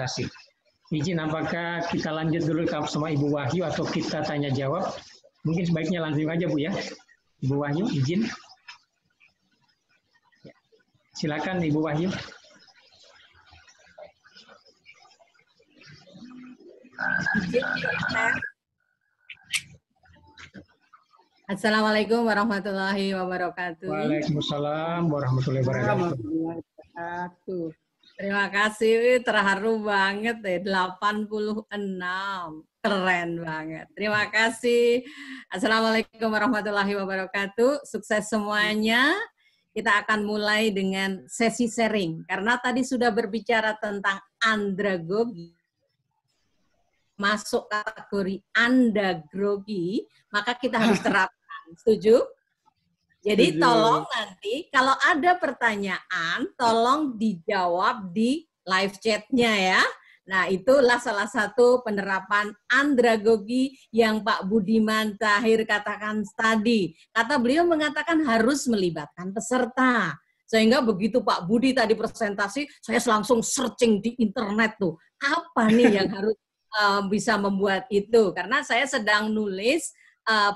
kasih. Izin, apakah kita lanjut dulu sama Ibu Wahyu atau kita tanya jawab? Mungkin sebaiknya langsung aja Bu ya. Ibu Wahyu, izin. Silakan Ibu Wahyu. Assalamualaikum warahmatullahi wabarakatuh. Waalaikumsalam warahmatullahi wabarakatuh. Terima kasih, terharu banget deh, 86. Keren banget. Terima kasih. Assalamualaikum warahmatullahi wabarakatuh. Sukses semuanya. Kita akan mulai dengan sesi sharing. Karena tadi sudah berbicara tentang andragogi, masuk kategori andagrogi, maka kita harus terapkan. Setuju? Jadi tolong nanti kalau ada pertanyaan, tolong dijawab di live chat-nya ya. Nah, itulah salah satu penerapan andragogi yang Pak Budiman Tahir katakan tadi. Kata beliau mengatakan harus melibatkan peserta. Sehingga begitu Pak Budi tadi presentasi, saya langsung searching di internet tuh. Apa nih yang harus bisa membuat itu? Karena saya sedang nulis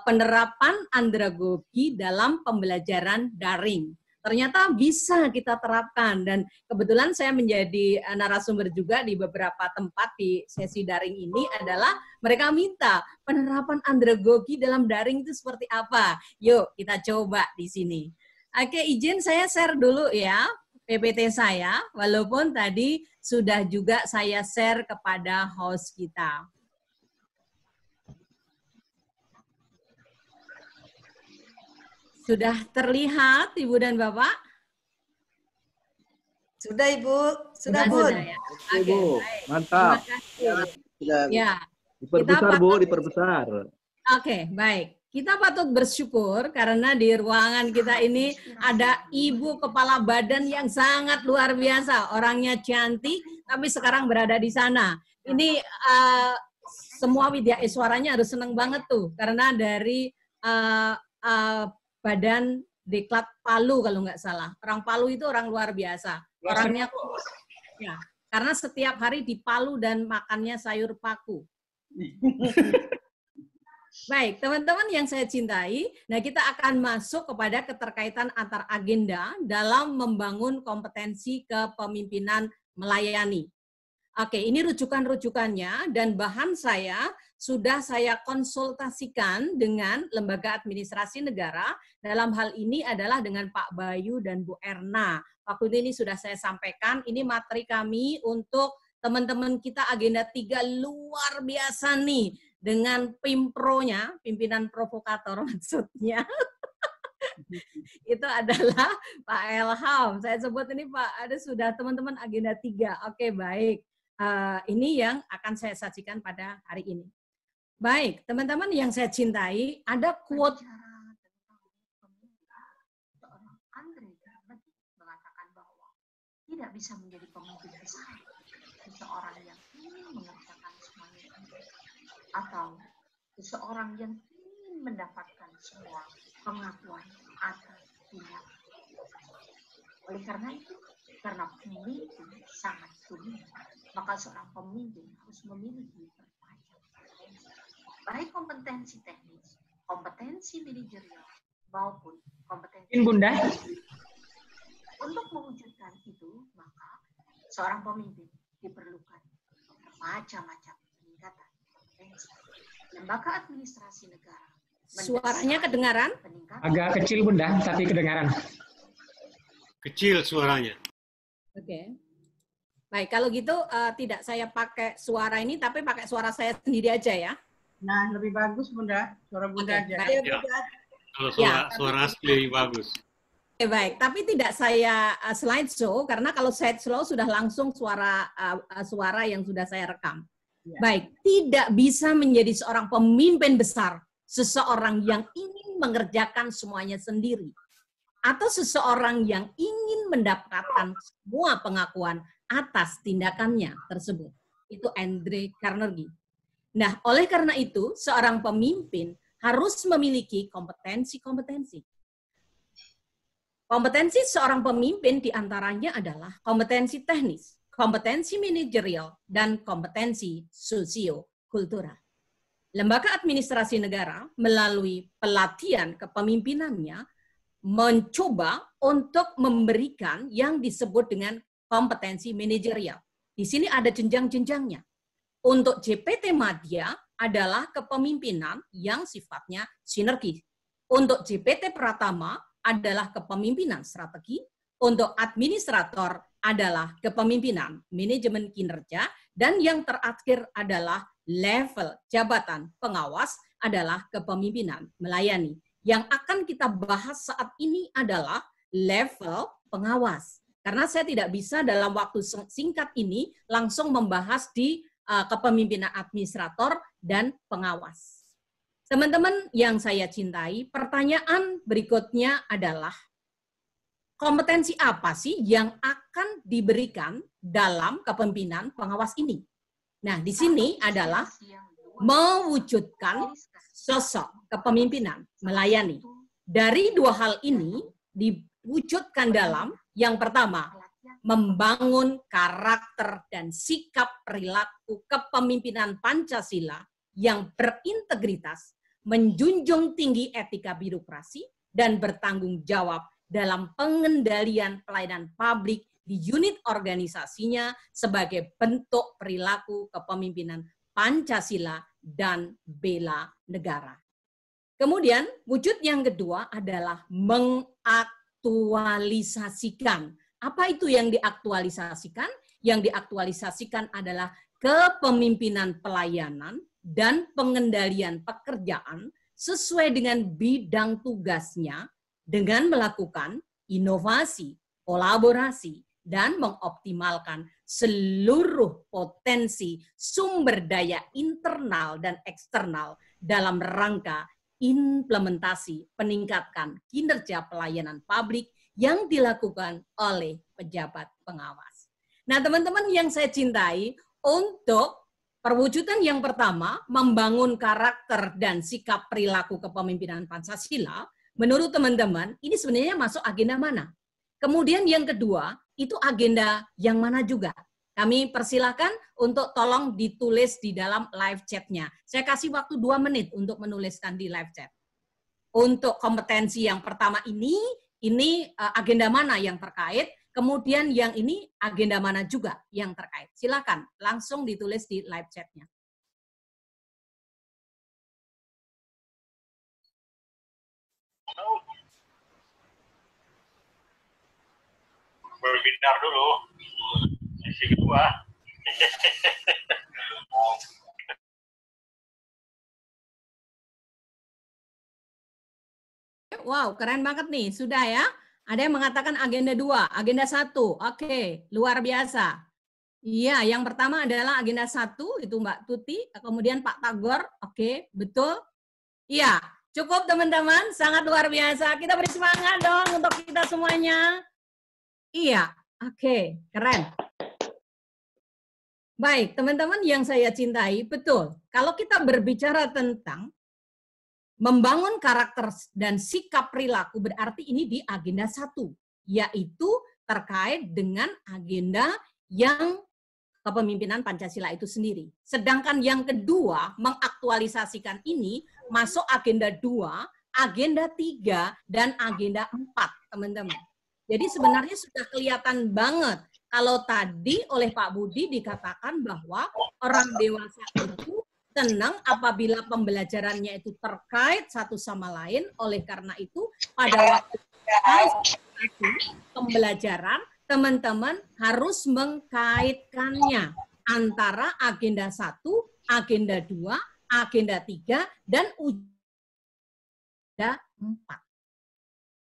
penerapan andragogi dalam pembelajaran daring. Ternyata bisa kita terapkan dan kebetulan saya menjadi narasumber juga di beberapa tempat di sesi daring ini adalah mereka minta penerapan andragogi dalam daring itu seperti apa. Yuk kita coba di sini. Oke, izin saya share dulu ya PPT saya, walaupun tadi sudah juga saya share kepada host kita. Sudah terlihat Ibu dan Bapak? Sudah Ibu, sudah Bu. Ya. Oke, baik. Mantap. Sudah. Ya. Diperbesar Bu, diperbesar. Oke, baik. Kita patut bersyukur karena di ruangan kita ini ada Ibu Kepala Badan yang sangat luar biasa. Orangnya cantik, tapi sekarang berada di sana. Ini semua Widya Iswaranya harus senang banget tuh, karena dari Badan Diklat Palu kalau nggak salah. Orang Palu itu orang luar biasa. Orangnya ya, karena setiap hari di Palu dan makannya sayur paku. Baik, teman-teman yang saya cintai, nah kita akan masuk kepada keterkaitan antar agenda dalam membangun kompetensi kepemimpinan melayani. Oke, ini rujukan-rujukannya dan bahan saya sudah saya konsultasikan dengan Lembaga Administrasi Negara. Dalam hal ini adalah dengan Pak Bayu dan Bu Erna. Waktu ini sudah saya sampaikan, ini materi kami untuk teman-teman kita agenda 3 luar biasa nih. Dengan Pimpronya, pimpinan provokator maksudnya. Itu adalah Pak Elham. Saya sebut ini Pak, ada sudah teman-teman agenda 3. Oke, baik. Ini yang akan saya sajikan pada hari ini. Baik, teman-teman yang saya cintai, ada quote seorang Andre mengatakan bahwa tidak bisa menjadi pemimpin besar seseorang yang ingin mengerjakan semuanya atau seseorang yang ingin mendapatkan semua pengakuan atas tindakan. Oleh karena itu, karena pemimpin sangat sulit, maka seorang pemimpin harus memiliki berbagai kompetensi, baik kompetensi teknis, kompetensi manajerial, maupun kompetensi Bunda. Untuk mewujudkan itu, maka seorang pemimpin diperlukan bermacam-macam peningkatan kompetensi. Lembaga administrasi negara. Suaranya kedengaran? Agak kecil Bunda, tapi kedengaran. Kecil suaranya. Oke. Baik, kalau gitu tidak saya pakai suara ini, tapi pakai suara saya sendiri aja ya. Nah, lebih bagus Bunda, suara Bunda aja. Baik. Ya. Kalau suara asli bagus. Oke, baik. Tapi tidak saya slideshow, karena kalau slideshow sudah langsung suara yang sudah saya rekam. Ya. Baik, tidak bisa menjadi seorang pemimpin besar, seseorang yang ingin mengerjakan semuanya sendiri. Atau seseorang yang ingin mendapatkan semua pengakuan atas tindakannya tersebut. Itu Andre Carnegie. Nah, oleh karena itu, seorang pemimpin harus memiliki kompetensi-kompetensi. Kompetensi seorang pemimpin diantaranya adalah kompetensi teknis. kompetensi manajerial, dan kompetensi sosio-kultural. Lembaga administrasi negara melalui pelatihan kepemimpinannya mencoba untuk memberikan yang disebut dengan kompetensi manajerial. Di sini ada jenjang-jenjangnya. Untuk JPT Madya adalah kepemimpinan yang sifatnya sinergis. Untuk JPT Pratama adalah kepemimpinan strategi. Untuk administrator adalah kepemimpinan manajemen kinerja. Dan yang terakhir adalah level jabatan pengawas adalah kepemimpinan melayani. Yang akan kita bahas saat ini adalah level pengawas. Karena saya tidak bisa dalam waktu singkat ini langsung membahas di kepemimpinan administrator dan pengawas. Teman-teman yang saya cintai, pertanyaan berikutnya adalah kompetensi apa sih yang akan diberikan dalam kepemimpinan pengawas ini? Nah, di sini adalah mewujudkan sosok kepemimpinan melayani. Dari dua hal ini diwujudkan dalam yang pertama, membangun karakter dan sikap perilaku kepemimpinan Pancasila yang berintegritas, menjunjung tinggi etika birokrasi, dan bertanggung jawab dalam pengendalian pelayanan publik di unit organisasinya sebagai bentuk perilaku kepemimpinan Pancasila dan bela negara. Kemudian, wujud yang kedua adalah mengaktualisasikan. Apa itu yang diaktualisasikan? Yang diaktualisasikan adalah kepemimpinan pelayanan dan pengendalian pekerjaan sesuai dengan bidang tugasnya dengan melakukan inovasi, kolaborasi, dan mengoptimalkan seluruh potensi sumber daya internal dan eksternal dalam rangka implementasi peningkatkan kinerja pelayanan publik yang dilakukan oleh pejabat pengawas. Nah, teman-teman yang saya cintai, untuk perwujudan yang pertama, membangun karakter dan sikap perilaku kepemimpinan Pancasila, menurut teman-teman, ini sebenarnya masuk agenda mana? Kemudian yang kedua, itu agenda yang mana juga? Kami persilakan untuk tolong ditulis di dalam live chat-nya. Saya kasih waktu 2 menit untuk menuliskan di live chat. Untuk kompetensi yang pertama ini agenda mana yang terkait, kemudian yang ini agenda mana juga yang terkait. Silakan langsung ditulis di live chat-nya. Webinar dulu, sesi kedua. Wow, keren banget nih. Sudah ya? Ada yang mengatakan agenda 2, agenda 1. Oke, luar biasa. Iya, yang pertama adalah agenda 1, itu Mbak Tuti. Kemudian Pak Tagor, oke, betul. Iya, cukup teman-teman, sangat luar biasa. Kita beri semangat dong untuk kita semuanya. Iya, oke, keren. Baik, teman-teman yang saya cintai, betul. Kalau kita berbicara tentang membangun karakter dan sikap perilaku, berarti ini di agenda 1, yaitu terkait dengan agenda yang kepemimpinan Pancasila itu sendiri. Sedangkan yang kedua, mengaktualisasikan ini masuk agenda 2, agenda 3, dan agenda 4, teman-teman. Jadi sebenarnya sudah kelihatan banget kalau tadi oleh Pak Budi dikatakan bahwa orang dewasa itu senang apabila pembelajarannya itu terkait satu sama lain. Oleh karena itu pada waktu pembelajaran teman-teman harus mengkaitkannya antara agenda 1, agenda 2, agenda 3, dan agenda 4.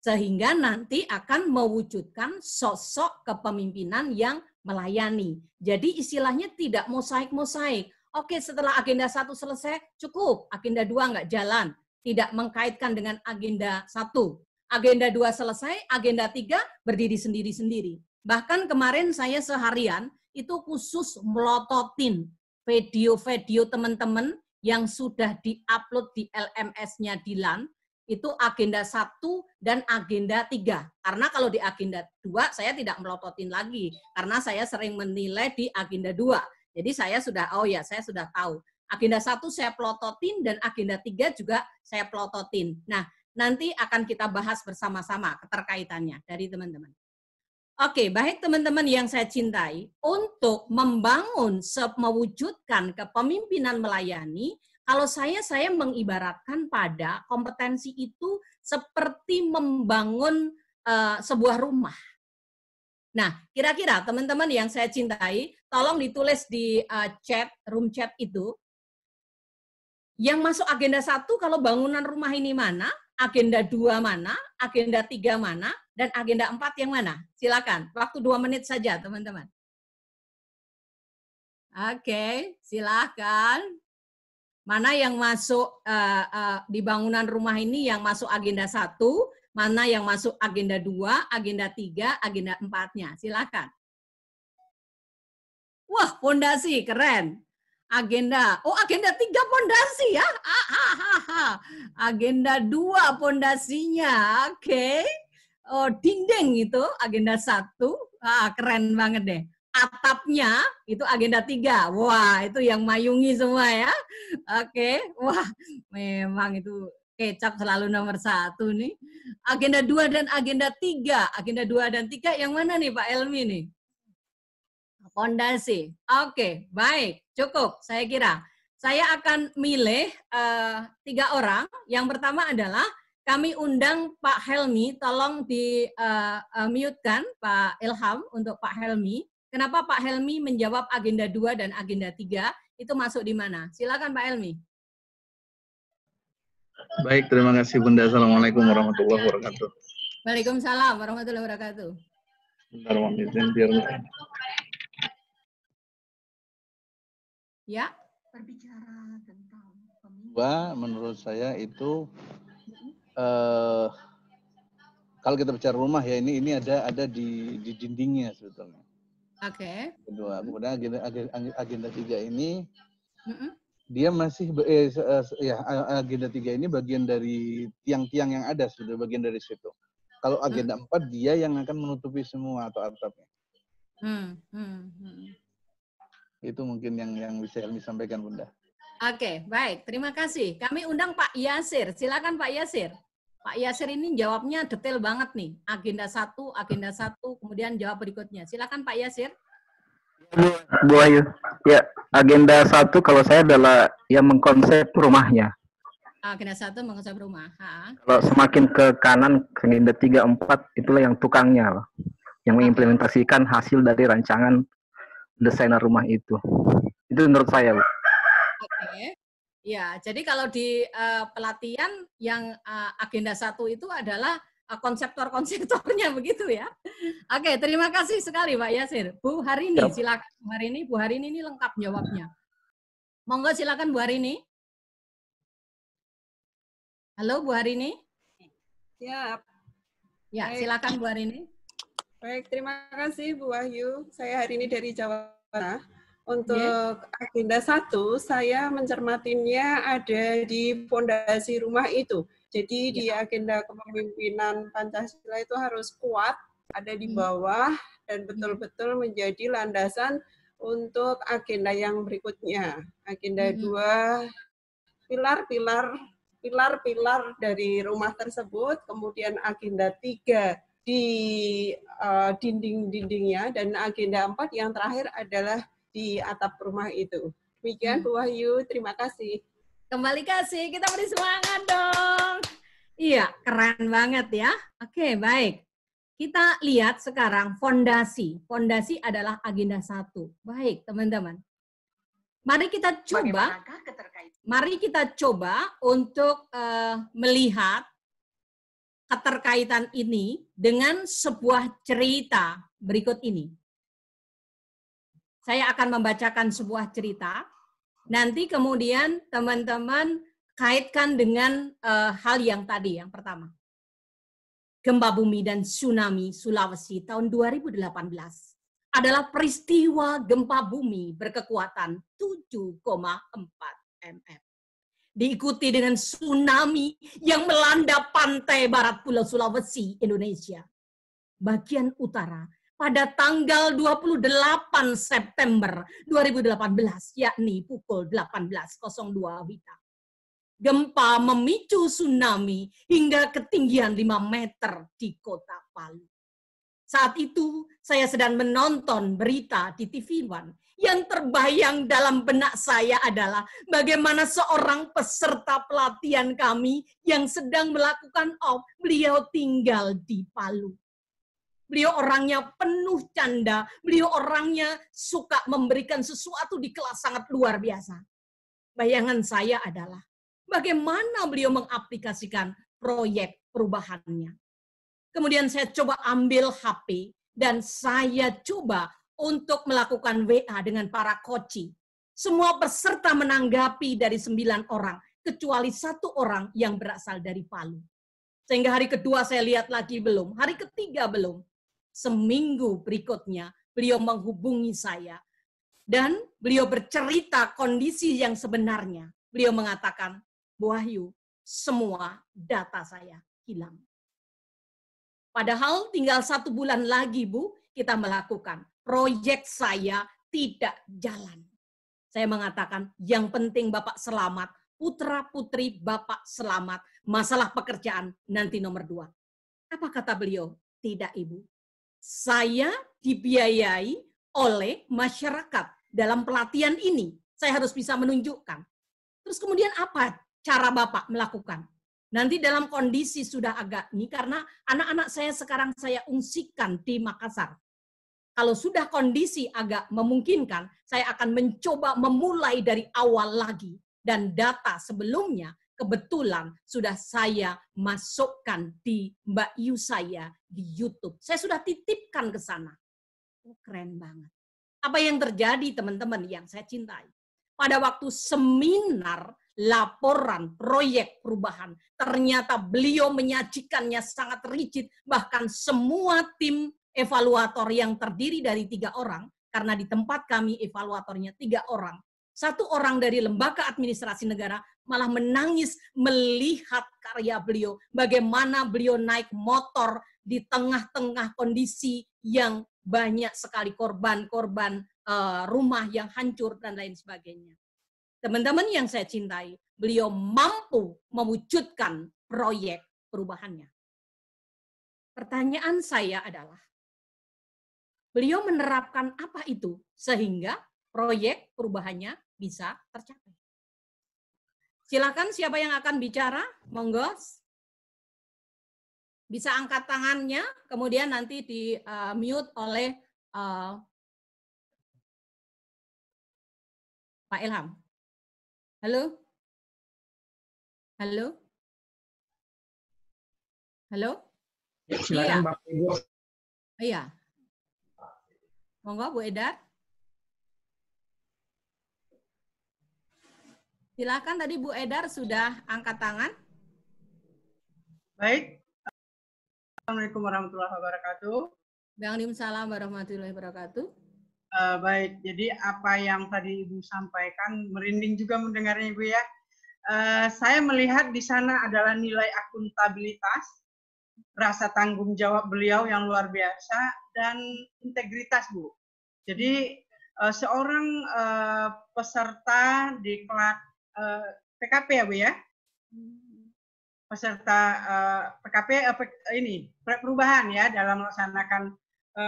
Sehingga nanti akan mewujudkan sosok kepemimpinan yang melayani. Jadi istilahnya tidak mosaik-mosaik. Oke, setelah agenda 1 selesai, cukup. Agenda 2 nggak jalan. Tidak mengkaitkan dengan agenda 1. Agenda 2 selesai, agenda 3 berdiri sendiri-sendiri. Bahkan kemarin saya seharian itu khusus melototin video-video teman-teman yang sudah di-upload di LMS-nya Dilan. itu agenda 1 dan agenda 3. Karena kalau di agenda 2 saya tidak melototin lagi karena saya sering menilai di agenda 2. Jadi saya sudah tahu. Agenda 1 saya pelototin dan agenda 3 juga saya pelototin. Nah, nanti akan kita bahas bersama-sama keterkaitannya dari teman-teman. Oke, baik teman-teman yang saya cintai, untuk membangun, mewujudkan kepemimpinan melayani, kalau saya mengibaratkan pada kompetensi itu seperti membangun sebuah rumah. Nah, kira-kira teman-teman yang saya cintai, tolong ditulis di room chat itu, yang masuk agenda 1 kalau bangunan rumah ini mana, agenda 2 mana, agenda 3 mana, dan agenda 4 yang mana? Silakan, waktu 2 menit saja teman-teman. Oke, silakan. Mana yang masuk di bangunan rumah ini yang masuk agenda 1, mana yang masuk agenda 2, agenda 3, agenda 4-nya. Silakan. Wah, pondasi, keren. Agenda 3 pondasi ya. Agenda 2 pondasinya. Oke. Oh, dinding itu agenda 1. Keren banget deh. Atapnya itu agenda 3. Wah, itu yang mayungi semua ya. Oke. Wah, memang itu kecap selalu nomor 1 nih. Agenda 2 dan agenda 3. Agenda 2 dan 3 yang mana nih Pak Elmi nih? Pondasi. Oke, baik. Cukup, saya kira. Saya akan milih 3 orang. Yang pertama adalah kami undang Pak Helmi. Tolong di-mute-kan Pak Ilham untuk Pak Helmi. Kenapa Pak Helmi menjawab agenda 2 dan agenda 3? Itu masuk di mana? Silakan Pak Helmi. Baik, terima kasih Bunda. Assalamualaikum warahmatullahi wabarakatuh. Waalaikumsalam warahmatullahi wabarakatuh. Bentar, mohon izin biar ya. Berbicara tentang pemimpin. Menurut saya itu kalau kita bicara rumah ya ini ada di dindingnya sebetulnya. Oke. Kedua, kemudian agenda 3 ini dia masih agenda 3 ini bagian dari tiang-tiang yang ada sudah bagian dari situ. Kalau agenda 4 dia yang akan menutupi semua atau atapnya. Itu mungkin yang bisa Helmi sampaikan Bunda. Oke, baik. Terima kasih. Kami undang Pak Yasir. Silakan Pak Yasir. Pak Yasir ini jawabnya detail banget nih. Agenda 1, kemudian jawab berikutnya. Silakan Pak Yasir. Bu Ayu. Ya, agenda 1 kalau saya adalah yang mengkonsep rumahnya. Agenda 1 mengkonsep rumah. Kalau semakin ke kanan, agenda 3, 4, itulah yang tukangnya. Yang mengimplementasikan hasil dari rancangan desainer rumah itu. Itu menurut saya, Bu. Oke. Ya, jadi kalau di pelatihan yang agenda 1 itu adalah konseptor-konseptornya begitu ya. Oke, terima kasih sekali Pak Yasir. Bu Harini, silakan Bu Harini. Bu Harini ini lengkap jawabnya. Monggo silakan Bu Harini. Halo Bu Harini. Siap. Ya, silakan Bu Harini. Baik, terima kasih Bu Wahyu. Saya hari ini dari Jawa Tengah. Untuk agenda 1, saya mencermatinya ada di fondasi rumah itu. Jadi di agenda kepemimpinan Pancasila itu harus kuat, ada di bawah, dan betul-betul menjadi landasan untuk agenda yang berikutnya. Agenda 2, pilar-pilar dari rumah tersebut, kemudian agenda 3 di dinding-dindingnya, dan agenda 4 yang terakhir adalah di atap rumah itu. Demikian Bu Wahyu, terima kasih. Kembali kasih, kita beri semangat dong. Iya, keren banget ya. Oke, baik. Kita lihat sekarang fondasi. Fondasi adalah agenda 1. Baik, teman-teman. Mari kita coba untuk melihat keterkaitan ini dengan sebuah cerita berikut ini. Saya akan membacakan sebuah cerita, nanti kemudian teman-teman kaitkan dengan hal yang tadi, yang pertama. Gempa bumi dan tsunami Sulawesi tahun 2018 adalah peristiwa gempa bumi berkekuatan 7,4 mm. diikuti dengan tsunami yang melanda pantai barat Pulau Sulawesi, Indonesia. Bagian utara pada tanggal 28 September 2018, yakni pukul 18.02 WITA. Gempa memicu tsunami hingga ketinggian 5 meter di kota Palu. Saat itu, saya sedang menonton berita di TV One. Yang terbayang dalam benak saya adalah bagaimana seorang peserta pelatihan kami yang sedang melakukan off, beliau tinggal di Palu. Beliau orangnya penuh canda, beliau orangnya suka memberikan sesuatu di kelas sangat luar biasa. Bayangan saya adalah bagaimana beliau mengaplikasikan proyek perubahannya. Kemudian saya coba ambil HP dan saya coba untuk melakukan WA dengan para koci. Semua peserta menanggapi dari 9 orang, kecuali 1 orang yang berasal dari Palu. Sehingga hari kedua saya lihat lagi belum, hari ketiga belum. Seminggu berikutnya beliau menghubungi saya dan beliau bercerita kondisi yang sebenarnya. Beliau mengatakan, Bu Wahyu, semua data saya hilang. Padahal tinggal 1 bulan lagi, Bu, kita melakukan. Proyek saya tidak jalan. Saya mengatakan, yang penting Bapak selamat, putra-putri Bapak selamat, masalah pekerjaan nanti nomor 2. Apa kata beliau? Tidak, Ibu. Saya dibiayai oleh masyarakat dalam pelatihan ini. Saya harus bisa menunjukkan. Terus kemudian apa cara Bapak melakukan? Nanti dalam kondisi sudah agak ini, karena anak-anak saya sekarang saya ungsikan di Makassar. Kalau sudah kondisi agak memungkinkan, saya akan mencoba memulai dari awal lagi. Dan data sebelumnya kebetulan sudah saya masukkan di Mbak Yu saya di YouTube. Saya sudah titipkan ke sana. Oh, keren banget. Apa yang terjadi teman-teman yang saya cintai? Pada waktu seminar laporan proyek perubahan, ternyata beliau menyajikannya sangat rigid, bahkan semua tim evaluator yang terdiri dari 3 orang, karena di tempat kami evaluatornya 3 orang, 1 orang dari lembaga administrasi negara malah menangis melihat karya beliau, bagaimana beliau naik motor di tengah-tengah kondisi yang banyak sekali korban-korban rumah yang hancur dan lain sebagainya. Teman-teman yang saya cintai, beliau mampu mewujudkan proyek perubahannya. Pertanyaan saya adalah, beliau menerapkan apa itu sehingga proyek perubahannya bisa tercapai? Silakan siapa yang akan bicara, monggo. Bisa angkat tangannya, kemudian nanti di mute oleh Pak Ilham. Halo? Halo? Halo? Silakan Bapak Ibu. Iya. Monggo Bu Edar. Silakan, tadi Bu Edar sudah angkat tangan. Baik. Assalamualaikum warahmatullahi wabarakatuh. Waalaikumsalam warahmatullahi wabarakatuh. Baik, jadi apa yang tadi Ibu sampaikan, merinding juga mendengarnya Ibu ya. Saya melihat di sana adalah nilai akuntabilitas, rasa tanggung jawab beliau yang luar biasa, dan integritas Bu. Jadi seorang peserta di kelas PKP ya Bu ya, peserta PKP ini perubahan ya dalam melaksanakan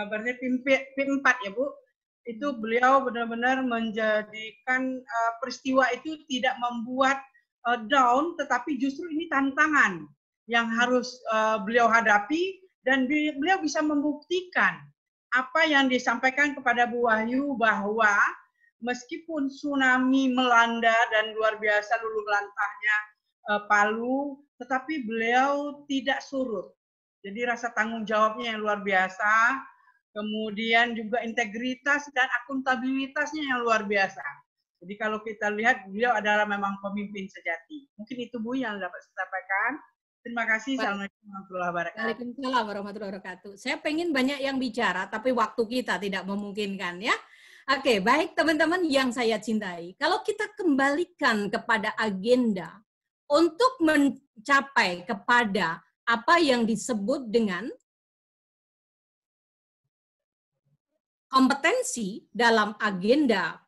berarti PIM 4 ya Bu. Itu beliau benar-benar menjadikan peristiwa itu tidak membuat down, tetapi justru ini tantangan yang harus beliau hadapi, dan beliau bisa membuktikan apa yang disampaikan kepada Bu Wahyu bahwa meskipun tsunami melanda dan luar biasa luluh lantahnya Palu, tetapi beliau tidak surut. Jadi rasa tanggung jawabnya yang luar biasa, kemudian juga integritas dan akuntabilitasnya yang luar biasa. Jadi kalau kita lihat, beliau adalah memang pemimpin sejati. Mungkin itu Bu yang dapat saya sampaikan. Terima kasih. Assalamualaikum warahmatullahi wabarakatuh. Waalaikumsalam warahmatullahi wabarakatuh. Saya pengen banyak yang bicara, tapi waktu kita tidak memungkinkan ya. Oke, baik teman-teman yang saya cintai. Kalau kita kembalikan kepada agenda untuk mencapai kepada apa yang disebut dengan kompetensi dalam agenda,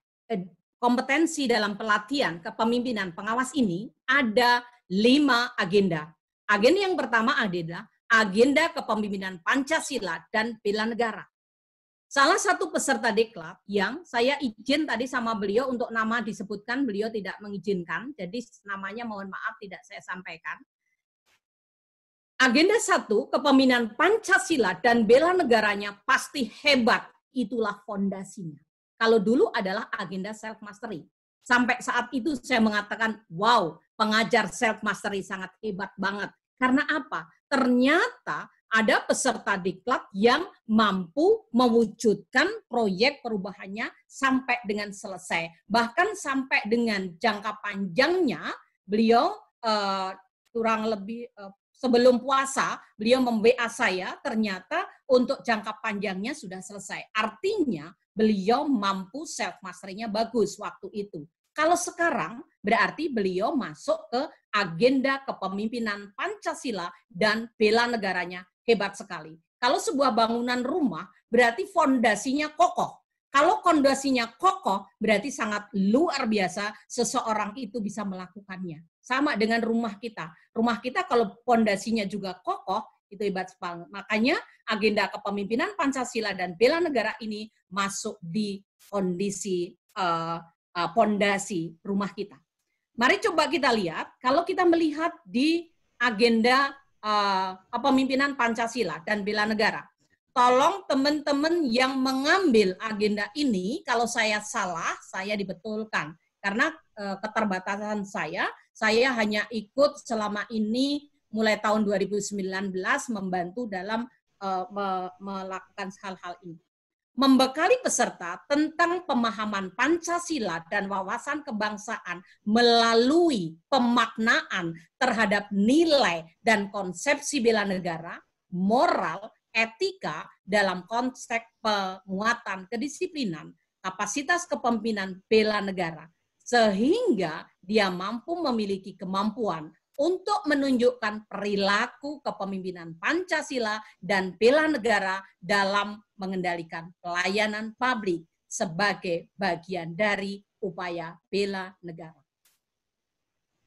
kompetensi dalam pelatihan kepemimpinan pengawas ini ada 5 agenda. Agenda yang pertama adalah agenda kepemimpinan Pancasila dan bela negara. Salah satu peserta diklat yang saya izin tadi sama beliau untuk nama disebutkan, beliau tidak mengizinkan, jadi namanya mohon maaf tidak saya sampaikan. Agenda 1, kepemimpinan Pancasila dan bela negaranya pasti hebat, itulah fondasinya. Kalau dulu adalah agenda self-mastery. Sampai saat itu saya mengatakan, wow, pengajar self-mastery sangat hebat banget. Karena apa? Ternyata ada peserta diklat yang mampu mewujudkan proyek perubahannya sampai dengan selesai. Bahkan sampai dengan jangka panjangnya, beliau kurang lebih sebelum puasa, beliau mem-WA saya, ternyata untuk jangka panjangnya sudah selesai. Artinya, beliau mampu self-mastery-nya bagus waktu itu. Kalau sekarang, berarti beliau masuk ke agenda kepemimpinan Pancasila dan bela negaranya hebat sekali. Kalau sebuah bangunan rumah, berarti fondasinya kokoh. Kalau fondasinya kokoh, berarti sangat luar biasa seseorang itu bisa melakukannya. Sama dengan rumah kita. Rumah kita kalau fondasinya juga kokoh, itu hebat banget. Makanya agenda kepemimpinan Pancasila dan bela negara ini masuk di kondisi fondasi rumah kita. Mari coba kita lihat, kalau kita melihat di agenda kepemimpinan Pancasila dan bela negara. Tolong teman-teman yang mengambil agenda ini, kalau saya salah, saya dibetulkan. Karena keterbatasan saya hanya ikut selama ini mulai tahun 2019 membantu dalam melakukan hal-hal ini. Membekali peserta tentang pemahaman Pancasila dan wawasan kebangsaan melalui pemaknaan terhadap nilai dan konsepsi bela negara, moral, etika dalam konteks penguatan kedisiplinan, kapasitas kepemimpinan bela negara, sehingga dia mampu memiliki kemampuan untuk menunjukkan perilaku kepemimpinan Pancasila dan bela negara dalam mengendalikan pelayanan publik sebagai bagian dari upaya bela negara.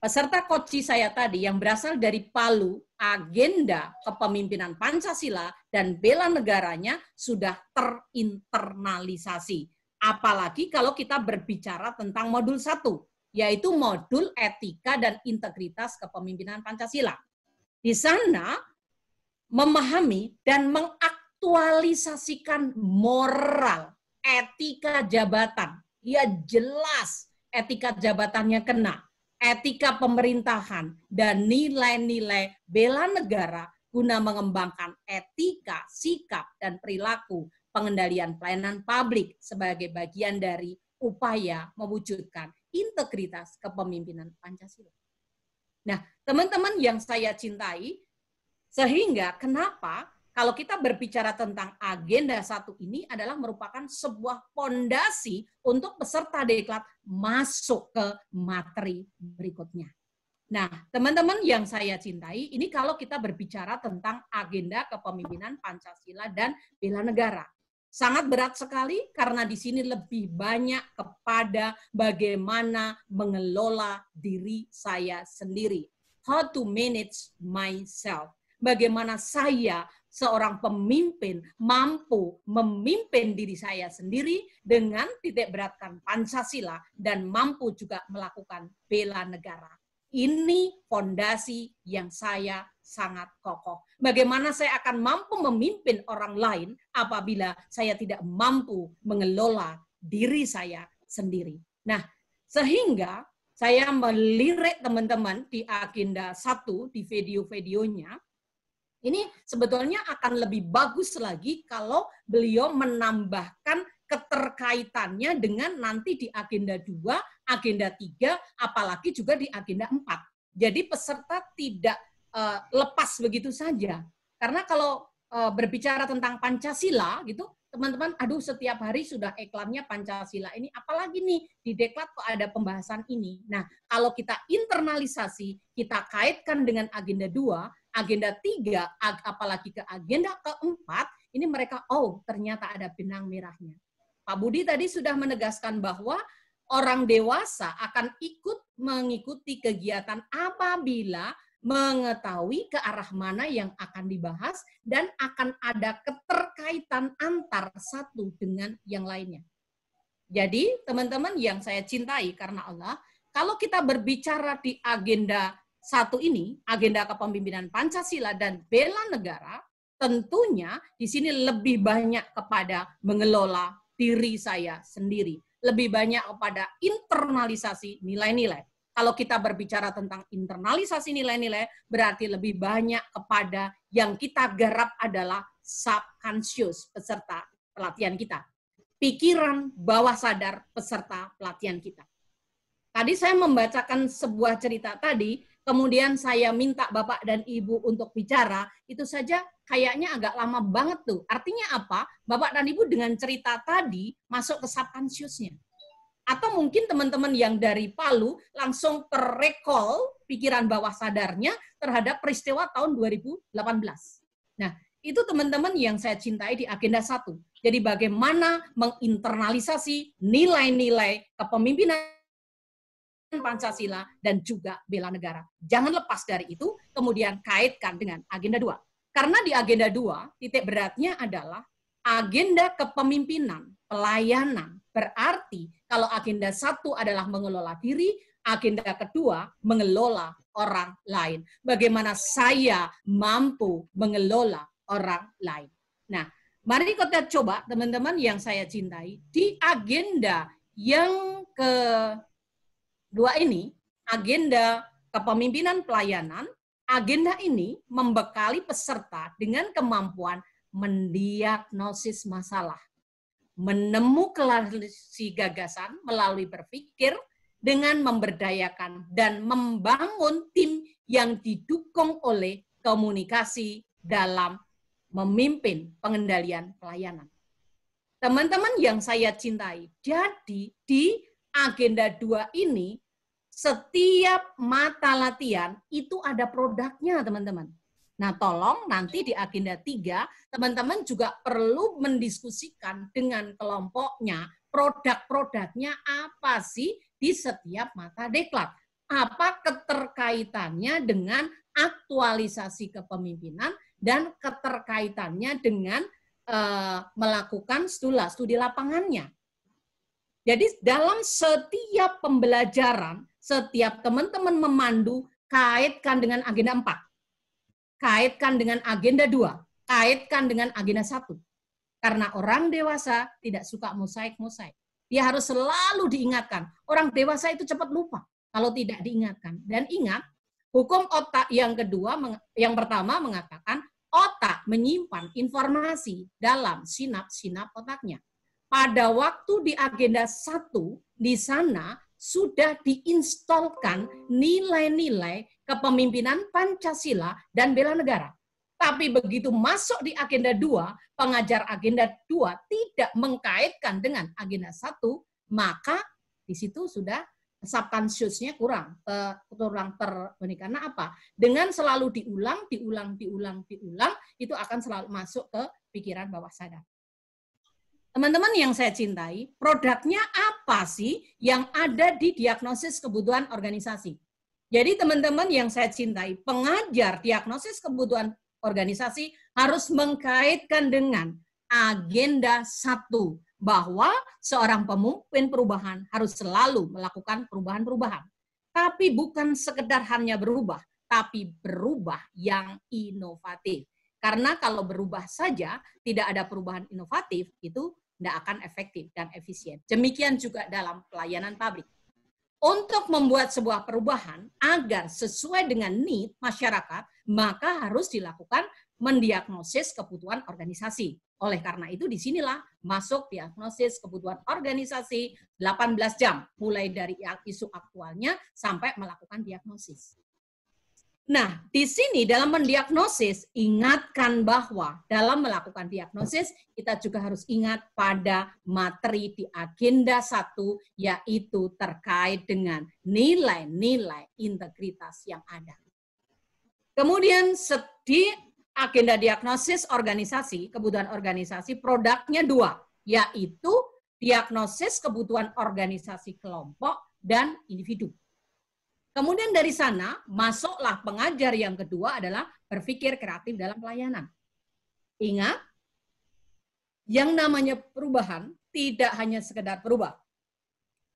Peserta coaching saya tadi yang berasal dari Palu, agenda kepemimpinan Pancasila dan bela negaranya sudah terinternalisasi. Apalagi kalau kita berbicara tentang modul 1, yaitu modul etika dan integritas kepemimpinan Pancasila. Di sana memahami dan mengaktualisasikan moral, etika jabatan. Ya jelas etika jabatannya kena, etika pemerintahan, dan nilai-nilai bela negara guna mengembangkan etika, sikap, dan perilaku pengendalian pelayanan publik sebagai bagian dari upaya mewujudkan integritas kepemimpinan Pancasila. Nah, teman-teman yang saya cintai, sehingga kenapa kalau kita berbicara tentang agenda 1 ini adalah merupakan sebuah fondasi untuk peserta diklat masuk ke materi berikutnya. Nah, teman-teman yang saya cintai, ini kalau kita berbicara tentang agenda kepemimpinan Pancasila dan bela negara. Sangat berat sekali karena di sini lebih banyak kepada bagaimana mengelola diri saya sendiri. How to manage myself. Bagaimana saya seorang pemimpin mampu memimpin diri saya sendiri dengan titik beratkan Pancasila dan mampu juga melakukan bela negara. Ini fondasi yang saya sangat kokoh. Bagaimana saya akan mampu memimpin orang lain apabila saya tidak mampu mengelola diri saya sendiri. Nah, sehingga saya melirik teman-teman di agenda 1, di video-videonya, ini sebetulnya akan lebih bagus lagi kalau beliau menambahkan keterkaitannya dengan nanti di agenda 2, agenda 3, apalagi juga di agenda 4. Jadi peserta tidak lepas begitu saja. Karena kalau berbicara tentang Pancasila gitu, teman-teman, aduh setiap hari sudah iklannya Pancasila ini, apalagi nih di Deklat kok ada pembahasan ini. Nah, kalau kita internalisasi, kita kaitkan dengan agenda 2, agenda 3, apalagi ke agenda keempat, ini mereka, oh ternyata ada benang merahnya. Pak Budi tadi sudah menegaskan bahwa orang dewasa akan ikut mengikuti kegiatan apabila mengetahui ke arah mana yang akan dibahas dan akan ada keterkaitan antar satu dengan yang lainnya. Jadi, teman-teman yang saya cintai karena Allah, kalau kita berbicara di agenda 1 ini, agenda kepemimpinan Pancasila dan bela negara, tentunya di sini lebih banyak kepada mengelola diri saya sendiri, lebih banyak kepada internalisasi nilai-nilai. Kalau kita berbicara tentang internalisasi nilai-nilai, berarti lebih banyak kepada yang kita garap adalah subconscious peserta pelatihan kita. Pikiran bawah sadar peserta pelatihan kita. Tadi saya membacakan sebuah cerita tadi, kemudian saya minta Bapak dan Ibu untuk bicara, itu saja kayaknya agak lama banget tuh. Artinya apa? Bapak dan Ibu dengan cerita tadi masuk ke subconscious-nya. Atau mungkin teman-teman yang dari Palu langsung terrecall pikiran bawah sadarnya terhadap peristiwa tahun 2018. Nah, itu teman-teman yang saya cintai di agenda 1. Jadi bagaimana menginternalisasi nilai-nilai kepemimpinan Pancasila dan juga bela negara. Jangan lepas dari itu, kemudian kaitkan dengan agenda 2. Karena di agenda 2, titik beratnya adalah agenda kepemimpinan, pelayanan. Berarti kalau agenda 1 adalah mengelola diri, agenda kedua mengelola orang lain. Bagaimana saya mampu mengelola orang lain. Nah, mari kita coba teman-teman yang saya cintai, di agenda yang kedua ini, agenda kepemimpinan pelayanan, agenda ini membekali peserta dengan kemampuan mendiagnosis masalah, menemukan gagasan melalui berpikir dengan memberdayakan dan membangun tim yang didukung oleh komunikasi dalam memimpin pengendalian pelayanan. Teman-teman yang saya cintai, jadi di agenda 2 ini setiap mata latihan itu ada produknya, teman-teman. Nah, tolong nanti di agenda 3, teman-teman juga perlu mendiskusikan dengan kelompoknya, produk-produknya apa sih di setiap mata deklat. Apa keterkaitannya dengan aktualisasi kepemimpinan dan keterkaitannya dengan melakukan studi lapangannya. Jadi dalam setiap pembelajaran, setiap teman-teman memandu, kaitkan dengan agenda 4. Kaitkan dengan agenda 2, kaitkan dengan agenda 1. Karena orang dewasa tidak suka mosaik-mosaik. Dia harus selalu diingatkan. Orang dewasa itu cepat lupa kalau tidak diingatkan. Dan ingat, hukum otak yang pertama mengatakan otak menyimpan informasi dalam sinap-sinap otaknya. Pada waktu di agenda 1, di sana sudah diinstalkan nilai-nilai kepemimpinan Pancasila dan bela negara. Tapi begitu masuk di agenda 2, pengajar agenda 2 tidak mengkaitkan dengan agenda 1, maka di situ sudah subconscious-nya kurang karena apa? Dengan selalu diulang, itu akan selalu masuk ke pikiran bawah sadar. Teman-teman yang saya cintai, produknya apa sih yang ada di diagnosis kebutuhan organisasi? Jadi teman-teman yang saya cintai, pengajar diagnosis kebutuhan organisasi harus mengkaitkan dengan agenda 1, bahwa seorang pemimpin perubahan harus selalu melakukan perubahan-perubahan. Tapi bukan sekedar hanya berubah, tapi berubah yang inovatif. Karena kalau berubah saja, tidak ada perubahan inovatif, itu tidak akan efektif dan efisien. Demikian juga dalam pelayanan publik. Untuk membuat sebuah perubahan agar sesuai dengan need masyarakat, maka harus dilakukan mendiagnosis kebutuhan organisasi. Oleh karena itu, disinilah masuk diagnosis kebutuhan organisasi 18 jam, mulai dari isu aktualnya sampai melakukan diagnosis. Nah, di sini dalam mendiagnosis, ingatkan bahwa dalam melakukan diagnosis, kita juga harus ingat pada materi di agenda 1, yaitu terkait dengan nilai-nilai integritas yang ada. Kemudian di agenda diagnosis organisasi, kebutuhan organisasi, produknya 2, yaitu diagnosis kebutuhan organisasi kelompok dan individu. Kemudian dari sana, masuklah pengajar yang kedua adalah berpikir kreatif dalam pelayanan. Ingat, yang namanya perubahan tidak hanya sekedar berubah,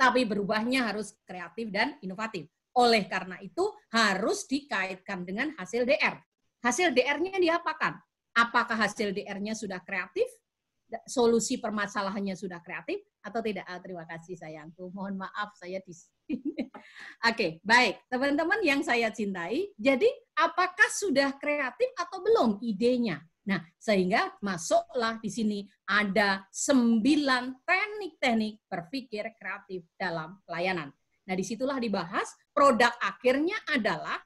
tapi berubahnya harus kreatif dan inovatif. Oleh karena itu, harus dikaitkan dengan hasil DR. Hasil DR-nya diapakan? Apakah hasil DR-nya sudah kreatif? Solusi permasalahannya sudah kreatif atau tidak? Terima kasih sayangku. Mohon maaf saya di sini. Oke, baik. Teman-teman yang saya cintai, jadi apakah sudah kreatif atau belum idenya? Nah, sehingga masuklah di sini ada 9 teknik-teknik berpikir kreatif dalam pelayanan. Nah, disitulah dibahas produk akhirnya adalah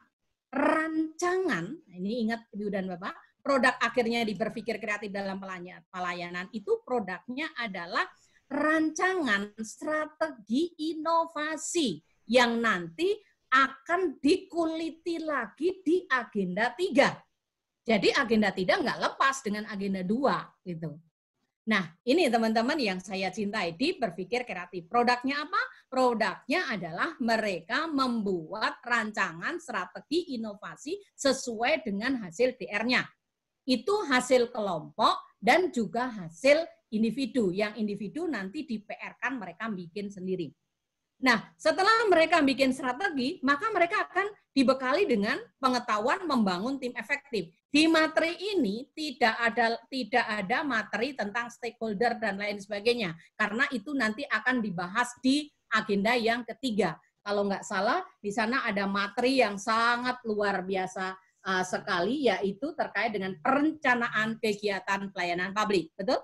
rancangan. Ini ingat Ibu dan Bapak, produk akhirnya di berpikir kreatif dalam pelayanan itu produknya adalah rancangan strategi inovasi yang nanti akan dikuliti lagi di agenda 3. Jadi agenda 3 nggak lepas dengan agenda 2 gitu. Nah, ini teman-teman yang saya cintai di berpikir kreatif. Produknya apa? Produknya adalah mereka membuat rancangan strategi inovasi sesuai dengan hasil DR-nya. Itu hasil kelompok dan juga hasil individu. Yang individu nanti di PR-kan mereka bikin sendiri. Nah, setelah mereka bikin strategi, maka mereka akan dibekali dengan pengetahuan membangun tim efektif. Di materi ini tidak ada materi tentang stakeholder dan lain sebagainya, karena itu nanti akan dibahas di agenda yang ketiga. Kalau nggak salah, di sana ada materi yang sangat luar biasa sekali, yaitu terkait dengan perencanaan kegiatan pelayanan publik. Betul?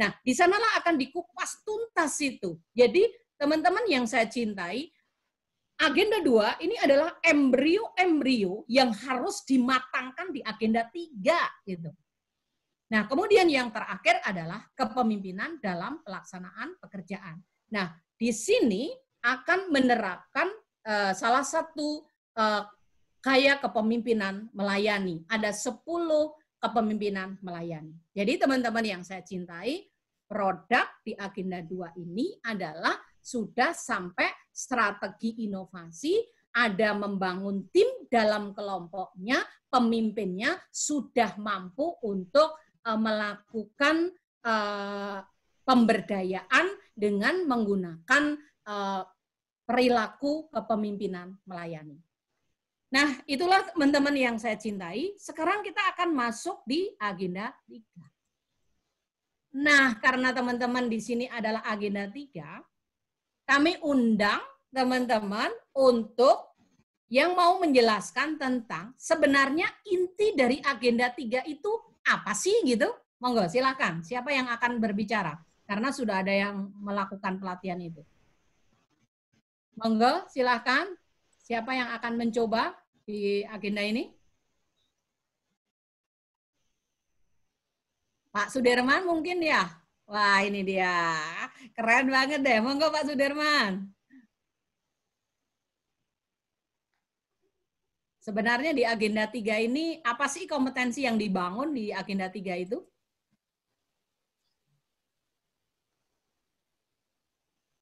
Nah, di sanalah akan dikupas tuntas itu. Jadi, teman-teman yang saya cintai, agenda 2 ini adalah embrio-embrio yang harus dimatangkan di agenda 3. Gitu. Nah, kemudian yang terakhir adalah kepemimpinan dalam pelaksanaan pekerjaan. Nah, di sini akan menerapkan salah satu kayak kepemimpinan melayani. Ada 10 kepemimpinan melayani. Jadi teman-teman yang saya cintai, produk di agenda 2 ini adalah sudah sampai strategi inovasi, ada membangun tim dalam kelompoknya, pemimpinnya sudah mampu untuk melakukan pemberdayaan dengan menggunakan perilaku kepemimpinan melayani. Nah, itulah teman-teman yang saya cintai. Sekarang kita akan masuk di agenda 3. Nah, karena teman-teman di sini adalah agenda 3, kami undang teman-teman untuk yang mau menjelaskan tentang sebenarnya inti dari agenda 3 itu apa sih gitu. Monggo, silakan. Siapa yang akan berbicara? Karena sudah ada yang melakukan pelatihan itu. Monggo, silakan. Siapa yang akan mencoba di agenda ini? Pak Sudirman mungkin ya? Wah, ini dia. Keren banget deh. Monggo Pak Sudirman. Sebenarnya di agenda 3 ini, apa sih kompetensi yang dibangun di agenda 3 itu?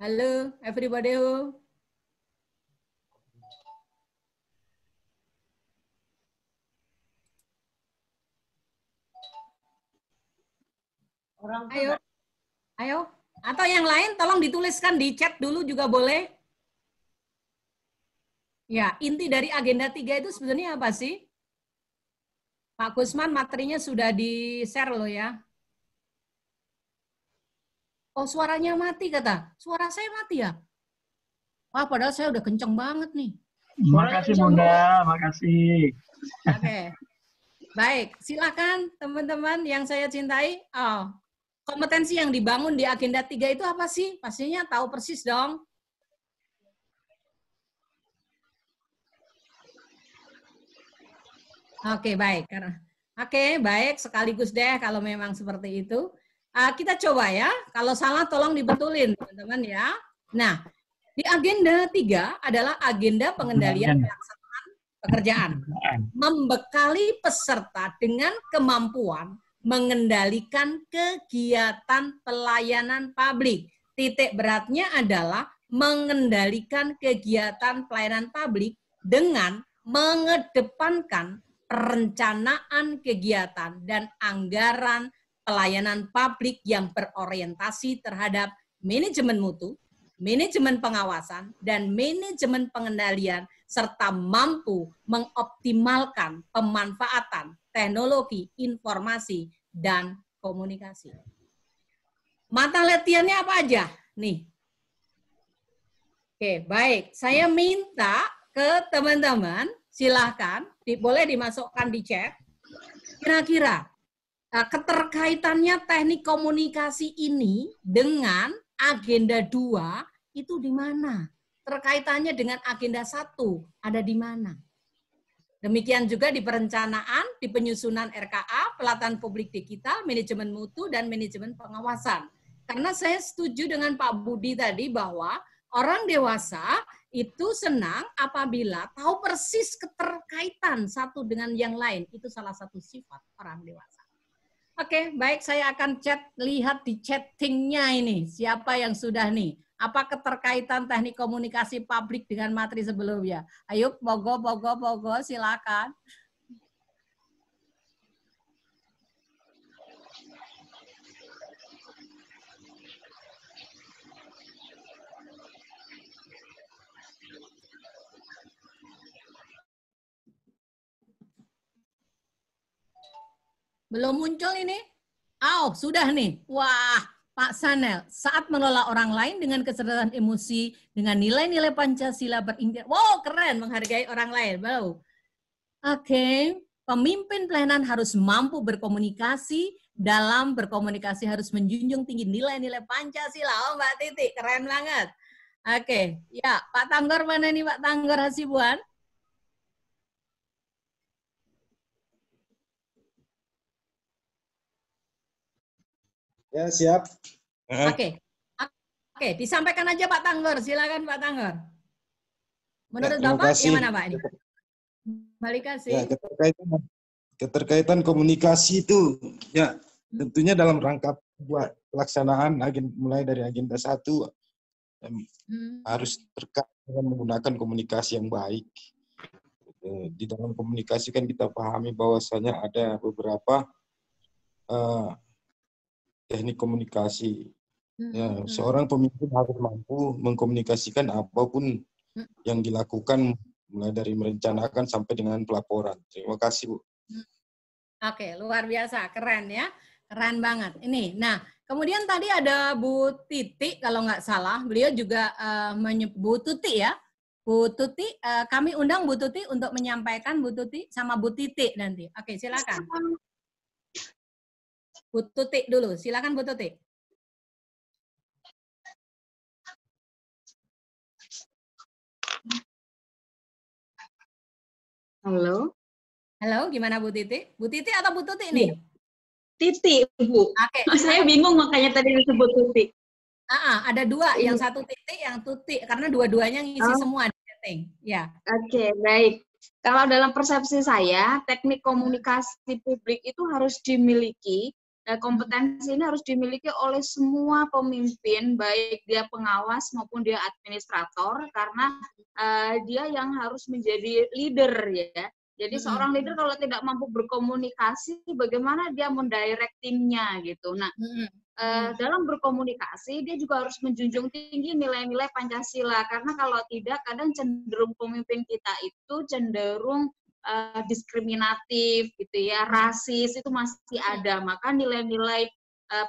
Halo, everybody. Ayo, ayo. Atau yang lain tolong dituliskan di chat dulu juga boleh. Ya, inti dari agenda 3 itu sebenarnya apa sih? Pak Gusman, materinya sudah di-share loh ya. Oh, suaranya mati kata. Suara saya mati ya? Wah, padahal saya udah kenceng banget nih. Makasih Bunda, makasih. Oke. Baik, silakan teman-teman yang saya cintai. Oh, kompetensi yang dibangun di agenda 3 itu apa sih? Pastinya tahu persis dong. Oke, baik. Oke, baik. Sekaligus deh kalau memang seperti itu. Kita coba ya. Kalau salah tolong dibetulin, teman-teman ya. Nah, di agenda 3 adalah agenda pengendalian pelaksanaan pekerjaan. Membekali peserta dengan kemampuan mengendalikan kegiatan pelayanan publik. Titik beratnya adalah mengendalikan kegiatan pelayanan publik dengan mengedepankan perencanaan kegiatan dan anggaran pelayanan publik yang berorientasi terhadap manajemen mutu, manajemen pengawasan, dan manajemen pengendalian, serta mampu mengoptimalkan pemanfaatan teknologi, informasi, dan komunikasi. Mata latihannya apa aja? Nih. Oke, baik. Saya minta ke teman-teman, silahkan, boleh dimasukkan di chat. Kira-kira keterkaitannya teknik komunikasi ini dengan agenda 2 itu di mana? Terkaitannya dengan agenda 1 ada di mana? Demikian juga di perencanaan, di penyusunan RKA, pelatihan publik digital, manajemen mutu, dan manajemen pengawasan. Karena saya setuju dengan Pak Budi tadi bahwa orang dewasa itu senang apabila tahu persis keterkaitan satu dengan yang lain. Itu salah satu sifat orang dewasa. Oke, baik, saya akan lihat di chattingnya ini. Siapa yang sudah nih? Apa keterkaitan teknik komunikasi publik dengan materi sebelumnya? Ayo, bogo, silakan. Belum muncul ini? Oh, sudah nih. Wah, Pak Sanel, saat mengelola orang lain dengan kecerdasan emosi, dengan nilai-nilai Pancasila wow, keren, menghargai orang lain. Wow. Oke, pemimpin pelayanan harus mampu berkomunikasi, dalam berkomunikasi harus menjunjung tinggi nilai-nilai Pancasila. Oh, Mbak Titi, keren banget. Oke, ya, Pak Tanggor mana nih, Pak Tanggor Hasibuan? Ya, siap. Oke. Oke, disampaikan aja Pak Tanggor. Silakan Pak Tanggor. Menurut ya, Bapak gimana Pak ini? Balik kasih. Ya, keterkaitan komunikasi itu ya tentunya dalam rangka buat pelaksanaan mulai dari agenda 1 harus terkait dengan menggunakan komunikasi yang baik. Di dalam komunikasi kan kita pahami bahwasanya ada beberapa teknik komunikasi. Ya, seorang pemimpin harus mampu mengkomunikasikan apapun yang dilakukan mulai dari merencanakan sampai dengan pelaporan. Terima kasih, Bu. Oke, luar biasa, keren ya. Keren banget. Ini, nah, kemudian tadi ada Bu Titi, kalau nggak salah, beliau juga Bu Tuti ya. Bu Tuti, kami undang Bu Tuti untuk menyampaikan Bu Tuti sama Bu Titi nanti. Oke, silakan. Bu Tuti dulu, silakan Bu Tuti. Halo. Halo, gimana Bu Titi? Bu Titi atau Bu Tuti nih? Titi, Bu. Oke. Saya bingung makanya tadi disebut Tuti. Ada dua, yang satu Titi, yang Tuti, karena dua-duanya ngisi semua di setting. Ya. Oke, baik. Kalau dalam persepsi saya, teknik komunikasi publik itu harus dimiliki, kompetensi ini harus dimiliki oleh semua pemimpin, baik dia pengawas maupun dia administrator, karena dia yang harus menjadi leader ya. Jadi seorang leader kalau tidak mampu berkomunikasi, bagaimana dia mendirect timnya gitu. Nah, dalam berkomunikasi dia juga harus menjunjung tinggi nilai-nilai Pancasila, karena kalau tidak kadang cenderung pemimpin kita itu cenderung diskriminatif gitu ya, rasis itu masih ada. Maka nilai-nilai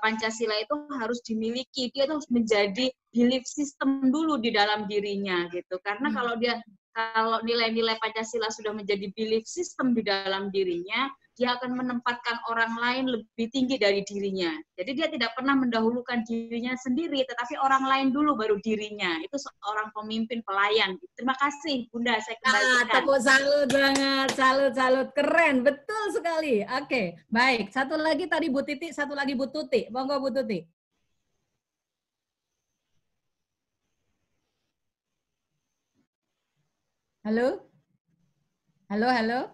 Pancasila itu harus dimiliki, dia harus menjadi belief system dulu di dalam dirinya gitu. Karena kalau dia kalau nilai-nilai Pancasila sudah menjadi belief system di dalam dirinya, dia akan menempatkan orang lain lebih tinggi dari dirinya. Jadi dia tidak pernah mendahulukan dirinya sendiri, tetapi orang lain dulu baru dirinya. Itu seorang pemimpin pelayan. Terima kasih, Bunda. Saya kembalikan. Tepuk salut banget, salut, keren, betul sekali. Oke, baik. Satu lagi tadi Bu Titi, satu lagi Bu Tuti. Monggo Bu Tuti. Halo, halo.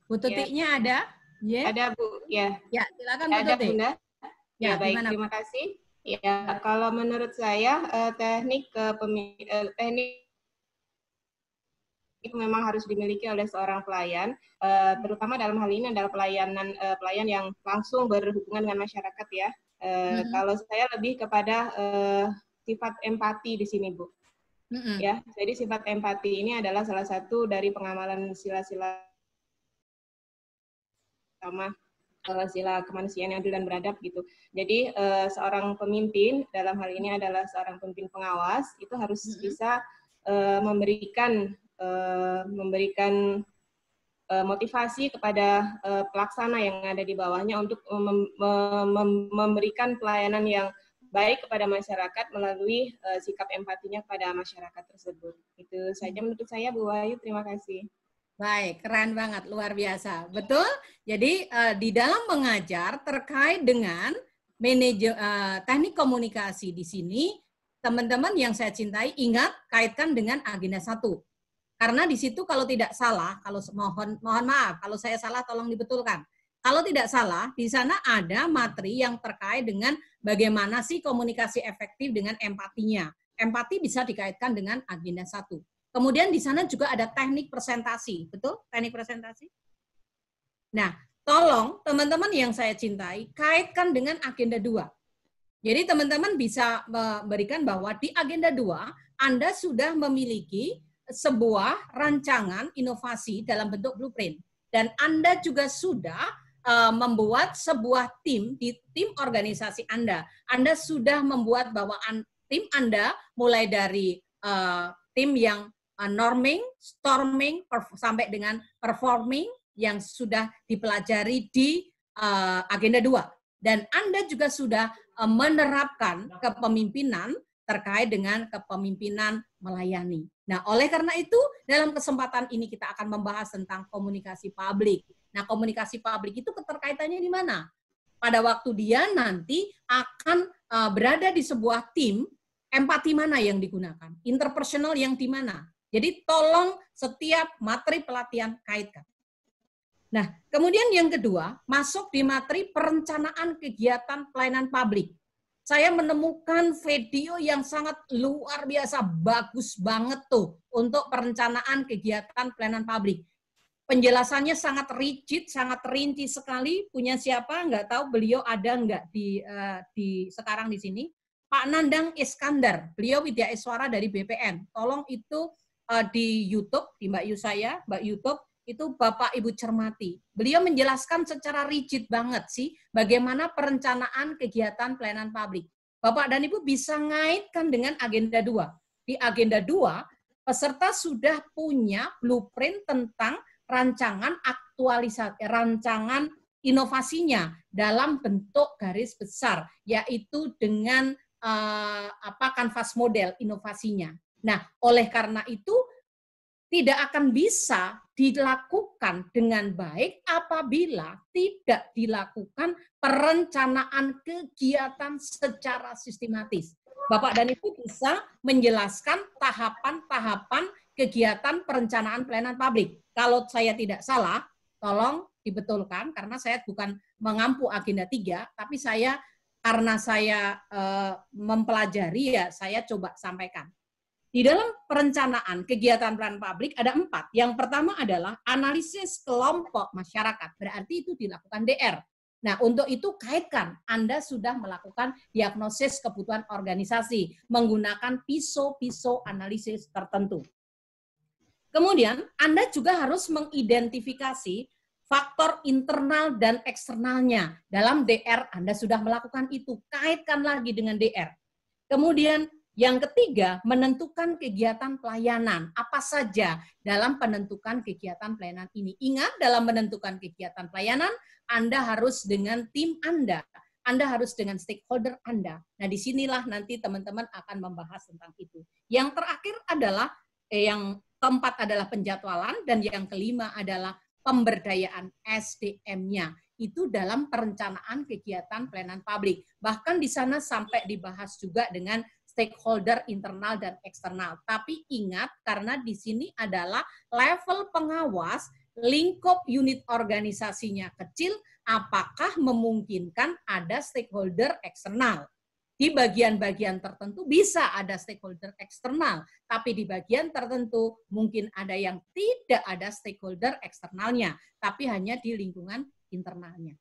Bu Tutinya ada? Yeah. Ada Bu, ya. Ya, silakan Bu Ada Tuti. Bunda. Ya, baik, gimana? terima kasih. Ya, kalau menurut saya teknik memang harus dimiliki oleh seorang pelayan, terutama dalam hal ini adalah pelayan yang langsung berhubungan dengan masyarakat ya. Kalau saya lebih kepada sifat empati di sini, Bu. Ya, jadi sifat empati ini adalah salah satu dari pengamalan sila-sila sama sila kemanusiaan yang adil dan beradab gitu. Jadi seorang pemimpin dalam hal ini adalah seorang pemimpin pengawas itu harus bisa memberikan motivasi kepada pelaksana yang ada di bawahnya untuk memberikan pelayanan yang baik kepada masyarakat melalui sikap empatinya kepada masyarakat tersebut. Itu saja menurut saya, Bu Wahyu. Terima kasih. Baik, keren banget, luar biasa. Betul? Jadi di dalam mengajar terkait dengan teknik komunikasi di sini, teman-teman yang saya cintai, ingat kaitkan dengan agenda 1. Karena di situ kalau tidak salah, kalau mohon maaf, kalau saya salah tolong dibetulkan. Kalau tidak salah, di sana ada materi yang terkait dengan bagaimana sih komunikasi efektif dengan empatinya. Empati bisa dikaitkan dengan agenda 1. Kemudian di sana juga ada teknik presentasi, betul? Teknik presentasi. Nah, tolong teman-teman yang saya cintai, kaitkan dengan agenda 2. Jadi teman-teman bisa memberikan bahwa di agenda 2, Anda sudah memiliki sebuah rancangan inovasi dalam bentuk blueprint. Dan Anda juga sudah membuat sebuah tim di tim organisasi Anda. Anda sudah membuat bahwa tim Anda mulai dari tim yang norming, storming, sampai dengan performing yang sudah dipelajari di agenda 2. Dan Anda juga sudah menerapkan kepemimpinan terkait dengan kepemimpinan melayani. Nah, oleh karena itu, dalam kesempatan ini kita akan membahas tentang komunikasi publik. Nah, komunikasi publik itu keterkaitannya di mana? Pada waktu dia nanti akan berada di sebuah tim, empati mana yang digunakan? Interpersonal yang di mana? Jadi tolong setiap materi pelatihan kaitkan. Nah, kemudian yang kedua, masuk di materi perencanaan kegiatan pelayanan publik. Saya menemukan video yang sangat luar biasa, bagus banget tuh untuk perencanaan kegiatan pelayanan publik. Penjelasannya sangat rigid, sangat rinci sekali. Punya siapa? Nggak tahu, beliau ada nggak di sekarang di sini? Pak Nandang Iskandar, beliau Widya Iswara dari BPN. Tolong itu di YouTube, di Mbak Yu saya, Mbak YouTube, itu Bapak Ibu cermati. Beliau menjelaskan secara rigid banget sih bagaimana perencanaan kegiatan pelayanan publik. Bapak dan Ibu bisa ngaitkan dengan agenda 2. Di agenda 2, peserta sudah punya blueprint tentang rancangan aktualisasi, rancangan inovasinya dalam bentuk garis besar, yaitu dengan kanvas model inovasinya. Nah, oleh karena itu tidak akan bisa dilakukan dengan baik apabila tidak dilakukan perencanaan kegiatan secara sistematis. Bapak dan Ibu bisa menjelaskan tahapan-tahapan kegiatan perencanaan pelayanan publik. Kalau saya tidak salah, tolong dibetulkan, karena saya bukan mengampu agenda 3, tapi karena saya mempelajari, ya saya coba sampaikan. Di dalam perencanaan kegiatan pelayanan publik ada 4. Yang pertama adalah analisis kelompok masyarakat, berarti itu dilakukan DR. Nah, untuk itu kaitkan, Anda sudah melakukan diagnosis kebutuhan organisasi menggunakan pisau-pisau analisis tertentu. Kemudian, Anda juga harus mengidentifikasi faktor internal dan eksternalnya. Dalam DR, Anda sudah melakukan itu, kaitkan lagi dengan DR. Kemudian, Yang ketiga, menentukan kegiatan pelayanan. Apa saja dalam penentukan kegiatan pelayanan ini. Ingat, dalam menentukan kegiatan pelayanan, Anda harus dengan tim Anda. Anda harus dengan stakeholder Anda. Nah, disinilah nanti teman-teman akan membahas tentang itu. Yang terakhir adalah, yang keempat adalah penjadwalan, dan yang kelima adalah pemberdayaan SDM-nya. Itu dalam perencanaan kegiatan pelayanan publik. Bahkan di sana sampai dibahas juga dengan stakeholder internal dan eksternal. Tapi ingat, karena di sini adalah level pengawas, lingkup unit organisasinya kecil, apakah memungkinkan ada stakeholder eksternal? Di bagian-bagian tertentu bisa ada stakeholder eksternal, tapi di bagian tertentu mungkin ada yang tidak ada stakeholder eksternalnya, tapi hanya di lingkungan internalnya.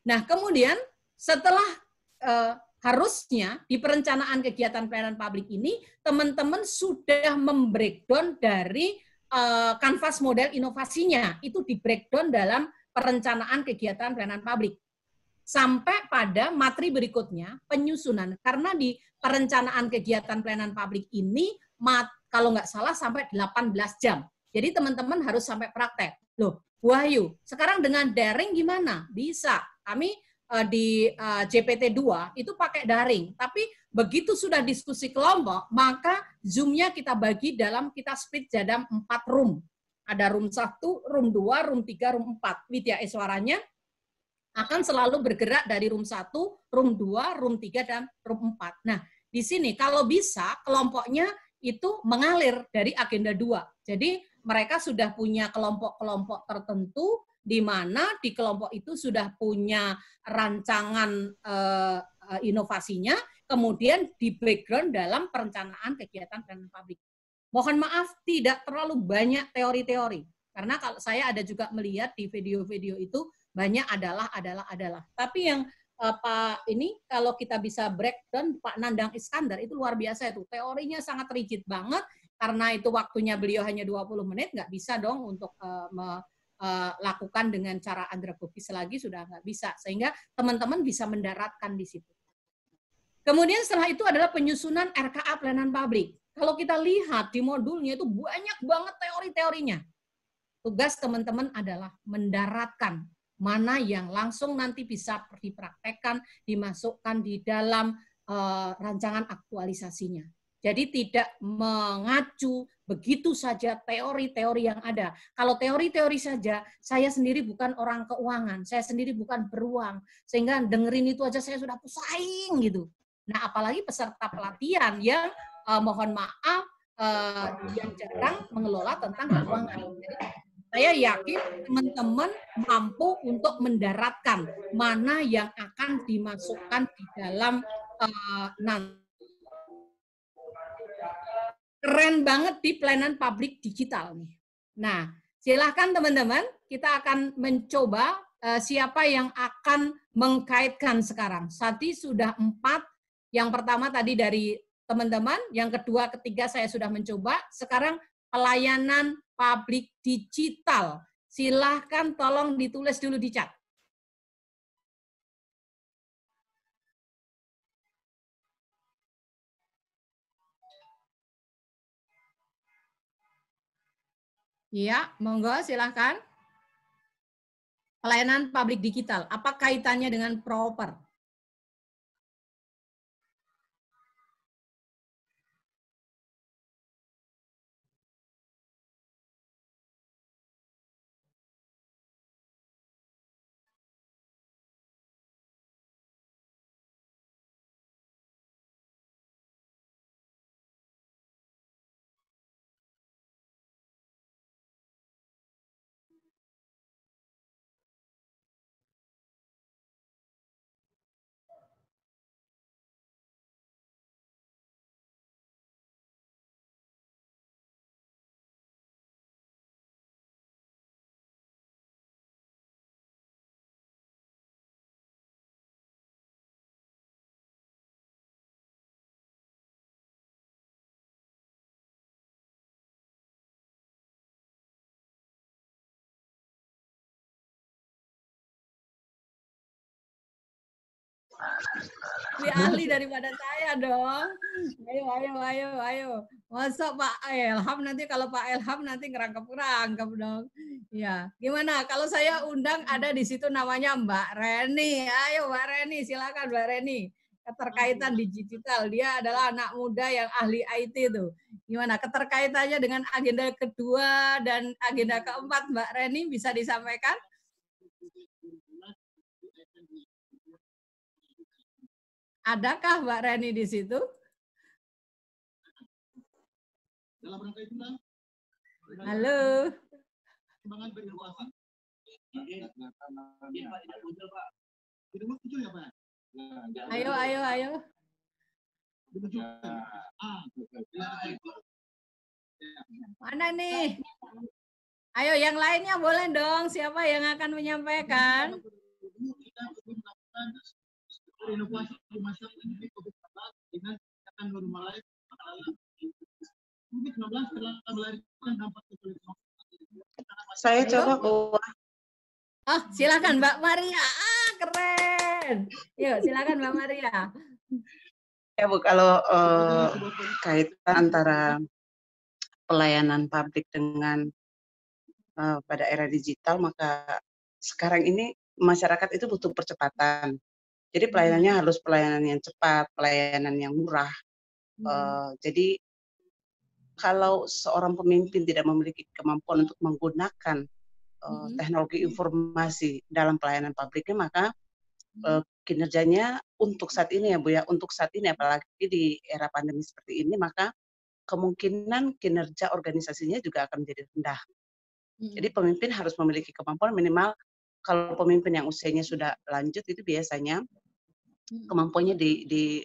Nah, kemudian setelah harusnya di perencanaan kegiatan pelayanan publik ini, teman-teman sudah membreakdown dari kanvas model inovasinya. Itu di breakdown dalam perencanaan kegiatan pelayanan publik. Sampai pada materi berikutnya, penyusunan. Karena di perencanaan kegiatan pelayanan publik ini, kalau nggak salah sampai 18 jam. Jadi teman-teman harus sampai praktek. Loh, Wahyu, sekarang dengan daring gimana? Bisa. Kami di JPT2 itu pakai daring, tapi begitu sudah diskusi kelompok, maka Zoom-nya kita bagi kita split dalam 4 room. Ada room 1, room 2, room 3, room 4. Widya Iswaranya akan selalu bergerak dari room 1, room 2, room 3, dan room 4. Nah, di sini kalau bisa kelompoknya itu mengalir dari agenda 2. Jadi mereka sudah punya kelompok-kelompok tertentu di mana di kelompok itu sudah punya rancangan inovasinya, kemudian di background dalam perencanaan kegiatan pelayanan publik. Mohon maaf, tidak terlalu banyak teori-teori, karena kalau saya ada juga melihat di video-video itu banyak adalah. Tapi yang Pak ini kalau kita bisa breakdown, Pak Nandang Iskandar itu luar biasa itu, teorinya sangat rigid banget, karena itu waktunya beliau hanya 20 menit, nggak bisa dong untuk lakukan dengan cara andragogis lagi, sudah nggak bisa, sehingga teman-teman bisa mendaratkan di situ. Kemudian setelah itu adalah penyusunan RKA pelayanan publik. Kalau kita lihat di modulnya itu banyak banget teori-teorinya. Tugas teman-teman adalah mendaratkan mana yang langsung nanti bisa dipraktekkan, dimasukkan di dalam rancangan aktualisasinya. Jadi tidak mengacu begitu saja teori-teori yang ada. Kalau teori-teori saja, saya sendiri bukan orang keuangan, saya sendiri bukan beruang, sehingga dengerin itu aja saya sudah pusing gitu. Nah, apalagi peserta pelatihan yang mohon maaf yang jarang mengelola tentang keuangan. Jadi, saya yakin teman-teman mampu untuk mendaratkan mana yang akan dimasukkan di dalam nanti. Keren banget di pelayanan publik digital nih. Nah, silakan teman-teman, kita akan mencoba siapa yang akan mengkaitkan sekarang. Tadi sudah 4, yang pertama tadi dari teman-teman, yang kedua, ketiga saya sudah mencoba. Sekarang pelayanan publik digital. Silahkan tolong ditulis dulu di chat. Iya, monggo silahkan. Pelayanan publik digital, apa kaitannya dengan proper? Lebih ahli daripada saya dong. Ayo. Masa Pak Ilham nanti, kalau Pak Ilham nanti ngerangkep dong. Ya, gimana? Kalau saya undang ada di situ namanya Mbak Reni. Ayo Mbak Reni, silakan Mbak Reni. Keterkaitan digital, dia adalah anak muda yang ahli IT tuh. Gimana keterkaitannya dengan agenda kedua dan agenda keempat, Mbak Reni, bisa disampaikan? Adakah Mbak Reni di situ? Halo. Ayo. Mana nih? Ayo yang lainnya boleh dong. Siapa yang akan menyampaikan? Saya coba bawa. Oh, silakan Mbak Maria. Keren. Yuk, silakan Mbak Maria. Ya Bu, kalau kaitan antara pelayanan publik dengan pada era digital, maka sekarang ini masyarakat itu butuh percepatan. Jadi pelayanannya harus pelayanan yang cepat, pelayanan yang murah. Jadi kalau seorang pemimpin tidak memiliki kemampuan untuk menggunakan teknologi informasi dalam pelayanan publiknya, maka kinerjanya untuk saat ini ya Bu ya, untuk saat ini apalagi di era pandemi seperti ini, maka kemungkinan kinerja organisasinya juga akan menjadi rendah. Jadi pemimpin harus memiliki kemampuan minimal, kalau pemimpin yang usianya sudah lanjut itu biasanya kemampuannya di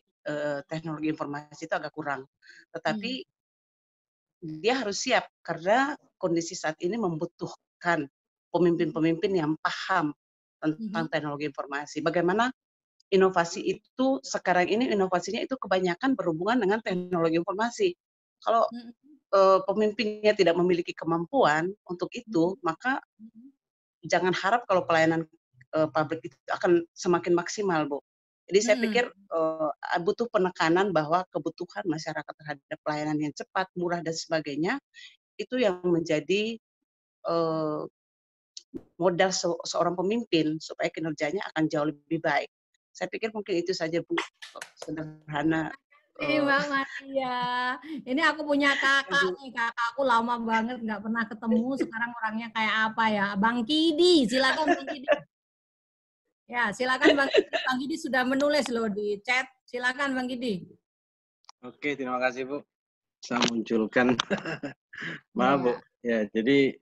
teknologi informasi itu agak kurang. Tetapi dia harus siap karena kondisi saat ini membutuhkan pemimpin-pemimpin yang paham tentang teknologi informasi. Bagaimana inovasi itu sekarang ini inovasinya itu kebanyakan berhubungan dengan teknologi informasi. Kalau pemimpinnya tidak memiliki kemampuan untuk itu, maka jangan harap kalau pelayanan publik itu akan semakin maksimal, Bu. Jadi saya pikir butuh penekanan bahwa kebutuhan masyarakat terhadap pelayanan yang cepat, murah, dan sebagainya, itu yang menjadi modal seorang pemimpin supaya kinerjanya akan jauh lebih baik. Saya pikir mungkin itu saja Bu, sederhana. Mbak Maria, ini aku punya kakak nih, kakakku lama banget nggak pernah ketemu, sekarang orangnya kayak apa ya? Bang Kidi, silakan Bang Kidi. Ya, silakan Bang Kidi. Bang Kidi sudah menulis loh di chat. Silakan Bang Kidi. Oke, terima kasih Bu. Saya munculkan. Maaf Bu. Ya, jadi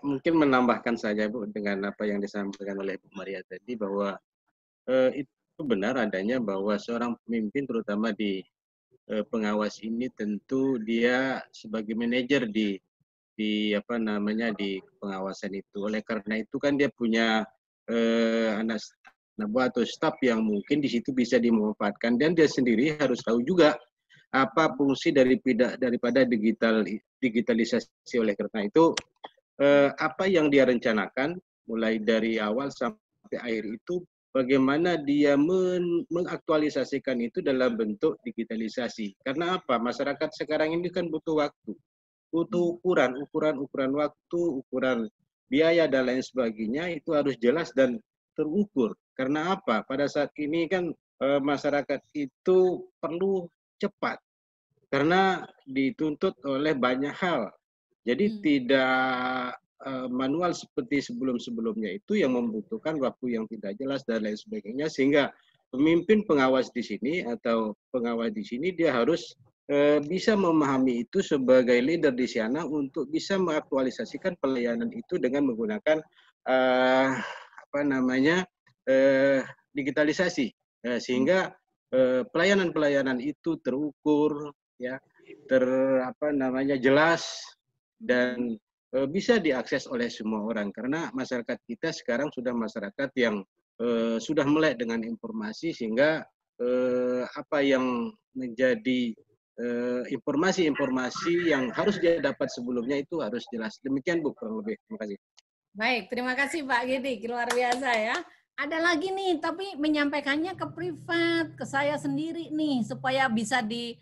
mungkin menambahkan saja Bu dengan apa yang disampaikan oleh Bu Maria tadi, bahwa itu benar adanya bahwa seorang pemimpin terutama di pengawas ini tentu dia sebagai manajer di apa namanya di pengawasan itu. Oleh karena itu kan dia punya anak buah atau staf yang mungkin di situ bisa dimanfaatkan, dan dia sendiri harus tahu juga apa fungsi daripada digitalisasi. Oleh karena itu apa yang dia rencanakan mulai dari awal sampai akhir itu, bagaimana dia mengaktualisasikan itu dalam bentuk digitalisasi. Karena apa? Masyarakat sekarang ini kan butuh waktu, butuh ukuran waktu, ukuran biaya dan lain sebagainya, itu harus jelas dan terukur. Karena apa? Pada saat ini kan masyarakat itu perlu cepat karena dituntut oleh banyak hal. Jadi tidak manual seperti sebelum-sebelumnya itu yang membutuhkan waktu yang tidak jelas dan lain sebagainya, sehingga pemimpin pengawas di sini atau pengawas di sini dia harus bisa memahami itu sebagai leader di sana untuk bisa mengaktualisasikan pelayanan itu dengan menggunakan apa namanya digitalisasi, sehingga pelayanan-pelayanan itu terukur, ya, jelas dan bisa diakses oleh semua orang, karena masyarakat kita sekarang sudah masyarakat yang sudah melek dengan informasi, sehingga apa yang menjadi informasi-informasi yang harus dia dapat sebelumnya itu harus jelas. Demikian Bu, kurang lebih. Terima kasih. Baik, terima kasih Pak Gidi, luar biasa ya. Ada lagi nih, tapi menyampaikannya ke privat, ke saya sendiri nih, supaya bisa di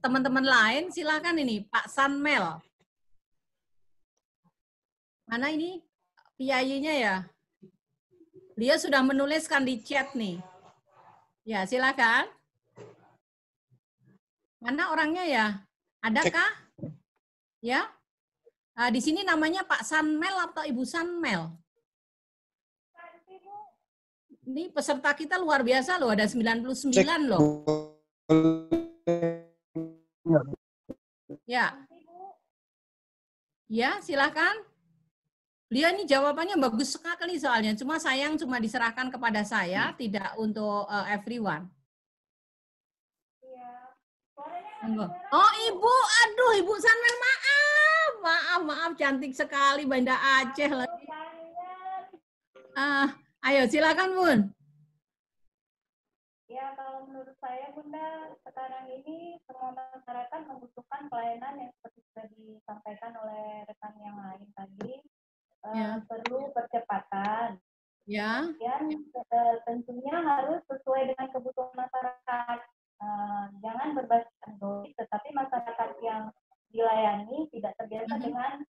teman-teman lain. Silakan ini, Pak Sanmel. Mana ini PIY-nya ya? Dia sudah menuliskan di chat nih. Ya, silakan. Mana orangnya ya? Adakah? Ya. Di sini namanya Pak Sanmel atau Ibu Sanmel? Ini peserta kita luar biasa loh, ada 99 loh. Ya. Ya, silakan. Beliau ini jawabannya bagus sekali soalnya, cuma sayang cuma diserahkan kepada saya, tidak untuk everyone. Oh, Ibu, aduh Ibu Sanmel, maaf, cantik sekali Banda Aceh lagi. Ayo silakan Bun. Ya, kalau menurut saya Bunda, sekarang ini semua masyarakat membutuhkan pelayanan yang seperti sudah disampaikan oleh rekan yang lain tadi. Perlu percepatan. Ya. Dan tentunya harus sesuai dengan kebutuhan masyarakat. Jangan berbasis Android, tetapi masyarakat yang dilayani tidak terbiasa dengan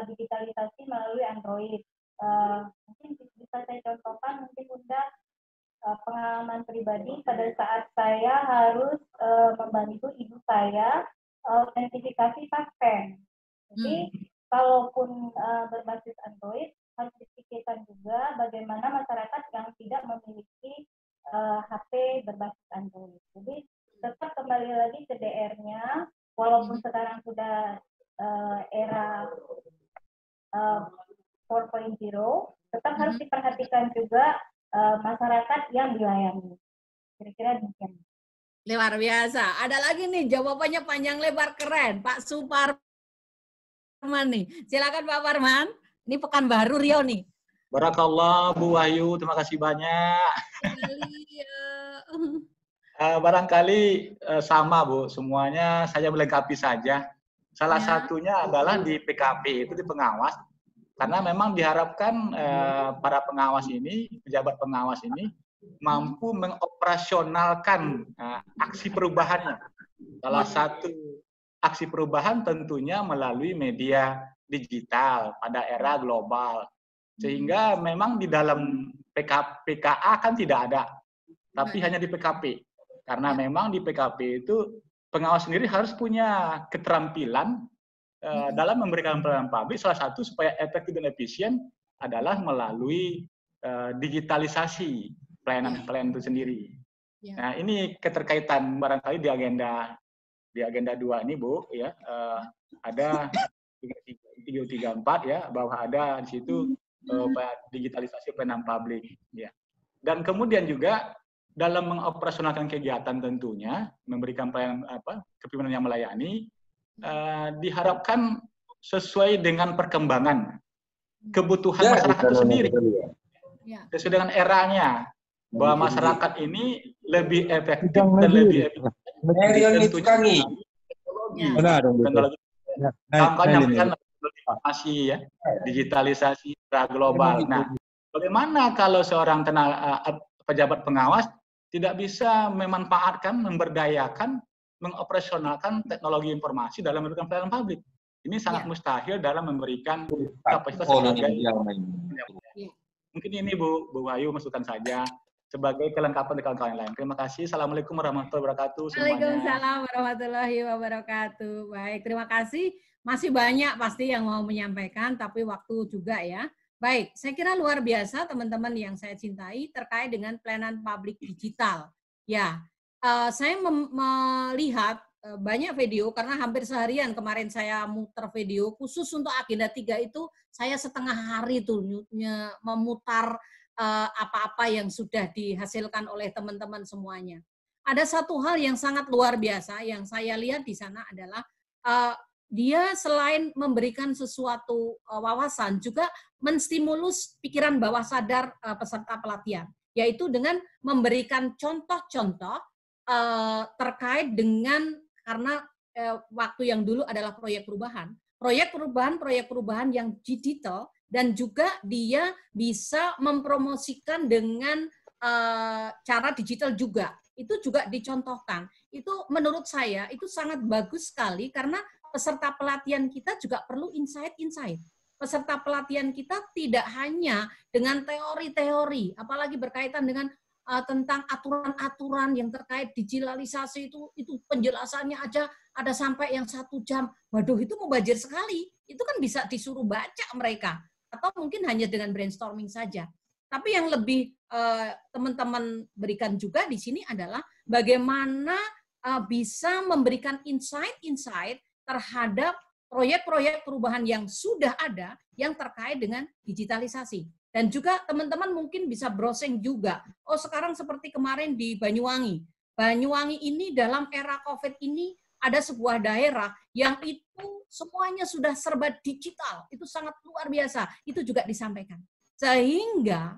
digitalisasi melalui Android. Mungkin bisa saya contohkan, mungkin Bunda, pengalaman pribadi pada saat saya harus membantu ibu saya autentifikasi suspend. Jadi kalaupun berbasis Android, harus dipikirkan juga bagaimana masyarakat yang tidak memiliki HP berbasis Android. Jadi tetap kembali lagi ke DR-nya, walaupun sekarang sudah era 4.0, tetap harus diperhatikan juga masyarakat yang dilayani. Kira-kira demikian. Luar biasa. Ada lagi nih jawabannya panjang lebar keren, Pak Suparman nih. Silakan Pak Parman. Ini Pekanbaru Riau nih. Barakallah Bu Wahyu, terima kasih banyak. Barangkali sama Bu, semuanya saya melengkapi saja. Salah satunya adalah di PKP itu di pengawas. Karena memang diharapkan para pengawas ini, pejabat pengawas ini, mampu mengoperasionalkan aksi perubahannya. Salah satu aksi perubahan tentunya melalui media digital pada era global. Sehingga memang di dalam PKA kan tidak ada, tapi hanya di PKP. Karena memang di PKP itu pengawas sendiri harus punya keterampilan dalam memberikan pelayanan publik. Salah satu supaya efektif dan efisien adalah melalui digitalisasi pelayanan itu sendiri. Nah, ini keterkaitan barangkali di agenda 2 ini Bu, ya ada 334 ya, bahwa ada di situ digitalisasi pelayanan publik. Ya. Dan kemudian juga dalam mengoperasionalkan kegiatan tentunya memberikan pelayanan kepemimpinan yang melayani. Diharapkan sesuai dengan perkembangan kebutuhan masyarakat itu sendiri, sesuai dengan eranya, bahwa masyarakat ini lebih efektif dan lebih efisien tentunya menyampaikan informasi ya, digitalisasi global. Nah, bagaimana kalau seorang pejabat pengawas tidak bisa memanfaatkan, memberdayakan, mengoperasionalkan teknologi informasi dalam memberikan pelayanan publik? Ini sangat mustahil dalam memberikan kapasitas sebagai. Mungkin ini Bu Wahyu masukan saja sebagai kelengkapan di kawan-kawan lain. Terima kasih. Assalamualaikum warahmatullahi wabarakatuh semuanya. Waalaikumsalam warahmatullahi wabarakatuh. Baik, terima kasih. Masih banyak pasti yang mau menyampaikan, tapi waktu juga ya. Baik, saya kira luar biasa teman-teman yang saya cintai terkait dengan pelayanan publik digital. Ya. Saya melihat banyak video karena hampir seharian kemarin saya muter video khusus untuk agenda 3 itu saya setengah hari tuh memutar apa-apa yang sudah dihasilkan oleh teman-teman semuanya. Ada satu hal yang sangat luar biasa yang saya lihat di sana adalah dia selain memberikan sesuatu wawasan juga menstimulus pikiran bawah sadar peserta pelatihan, yaitu dengan memberikan contoh-contoh terkait dengan karena waktu yang dulu adalah proyek perubahan. Proyek perubahan yang digital, dan juga dia bisa mempromosikan dengan cara digital juga. Itu juga dicontohkan. Itu menurut saya itu sangat bagus sekali, karena peserta pelatihan kita juga perlu insight-insight. Peserta pelatihan kita tidak hanya dengan teori-teori, apalagi berkaitan dengan tentang aturan-aturan yang terkait digitalisasi, itu penjelasannya aja ada sampai yang 1 jam. Waduh, itu mubazir sekali. Itu kan bisa disuruh baca mereka, atau mungkin hanya dengan brainstorming saja. Tapi yang lebih teman-teman berikan juga di sini adalah bagaimana bisa memberikan insight-insight terhadap proyek-proyek perubahan yang sudah ada yang terkait dengan digitalisasi. Dan juga teman-teman mungkin bisa browsing juga. Oh, sekarang seperti kemarin di Banyuwangi. Banyuwangi ini dalam era COVID ini ada sebuah daerah yang itu semuanya sudah serba digital. Itu sangat luar biasa. Itu juga disampaikan. Sehingga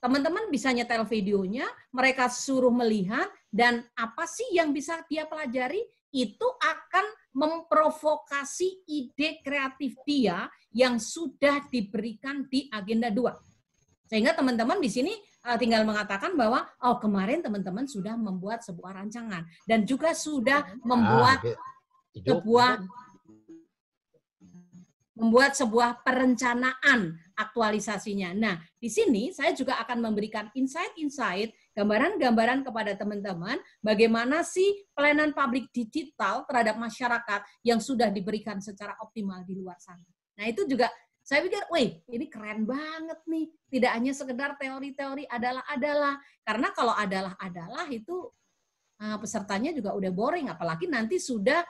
teman-teman bisa nyetel videonya, mereka suruh melihat, dan apa sih yang bisa dia pelajari, itu akan memprovokasi ide kreatif dia yang sudah diberikan di agenda 2. Sehingga teman-teman di sini tinggal mengatakan bahwa oh, kemarin teman-teman sudah membuat sebuah rancangan dan juga sudah membuat sebuah perencanaan aktualisasinya. Nah, di sini saya juga akan memberikan insight-insight, gambaran-gambaran kepada teman-teman bagaimana sih pelayanan publik digital terhadap masyarakat yang sudah diberikan secara optimal di luar sana. Nah, itu juga saya pikir, wih, ini keren banget nih. Tidak hanya sekedar teori-teori adalah. Karena kalau adalah itu pesertanya juga udah boring, apalagi nanti sudah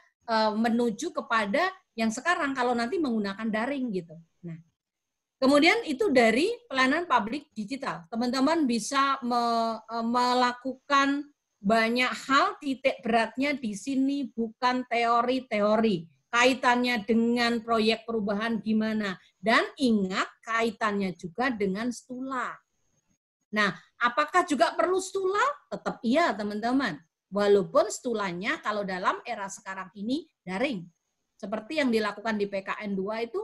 menuju kepada yang sekarang kalau nanti menggunakan daring gitu. Nah, kemudian itu dari pelayanan publik digital. Teman-teman bisa melakukan banyak hal, titik beratnya di sini bukan teori-teori. Kaitannya dengan proyek perubahan gimana. Dan ingat kaitannya juga dengan stula. Nah, apakah juga perlu stula? Tetap iya, teman-teman. Walaupun stulanya kalau dalam era sekarang ini daring. Seperti yang dilakukan di PKN 2 itu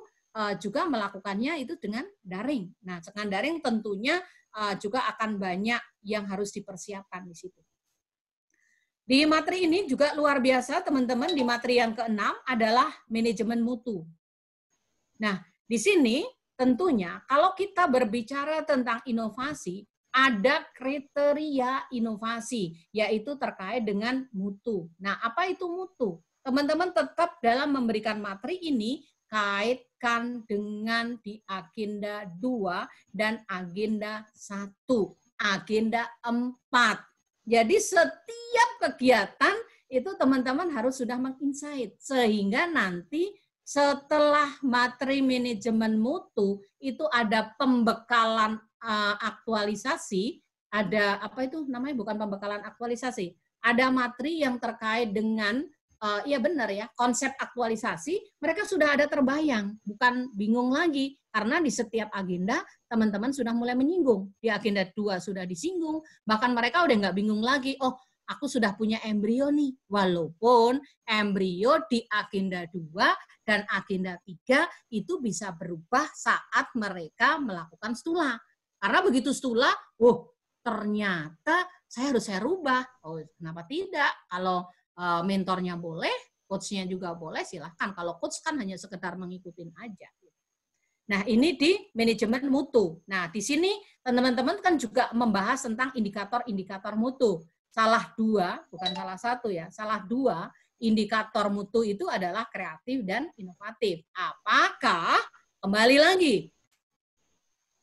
juga melakukannya itu dengan daring. Nah, dengan daring tentunya juga akan banyak yang harus dipersiapkan di situ. Di materi ini juga luar biasa, teman-teman, di materi yang ke-6 adalah manajemen mutu. Nah, di sini tentunya kalau kita berbicara tentang inovasi, ada kriteria inovasi, yaitu terkait dengan mutu. Nah, apa itu mutu? Teman-teman tetap dalam memberikan materi ini, kaitkan dengan di agenda 2 dan agenda 1, agenda 4. Jadi setiap kegiatan itu teman-teman harus sudah menginsight, sehingga nanti setelah materi manajemen mutu itu ada pembekalan aktualisasi, ada apa itu namanya, bukan pembekalan aktualisasi, ada materi yang terkait dengan iya benar ya, konsep aktualisasi, mereka sudah ada terbayang, bukan bingung lagi, karena di setiap agenda teman-teman sudah mulai menyinggung. Di agenda 2 sudah disinggung, bahkan mereka udah nggak bingung lagi, oh aku sudah punya embrio nih, walaupun embrio di agenda 2 dan agenda 3 itu bisa berubah saat mereka melakukan stula. Karena begitu stula, ternyata saya rubah. Oh, kenapa tidak? Kalau mentornya boleh, coach-nya juga boleh, silahkan. Kalau coach kan hanya sekedar mengikutin aja. Nah, ini di manajemen mutu. Nah, di sini teman-teman kan juga membahas tentang indikator-indikator mutu. Salah 2, bukan salah 1 ya, salah 2 indikator mutu itu adalah kreatif dan inovatif. Apakah, kembali lagi,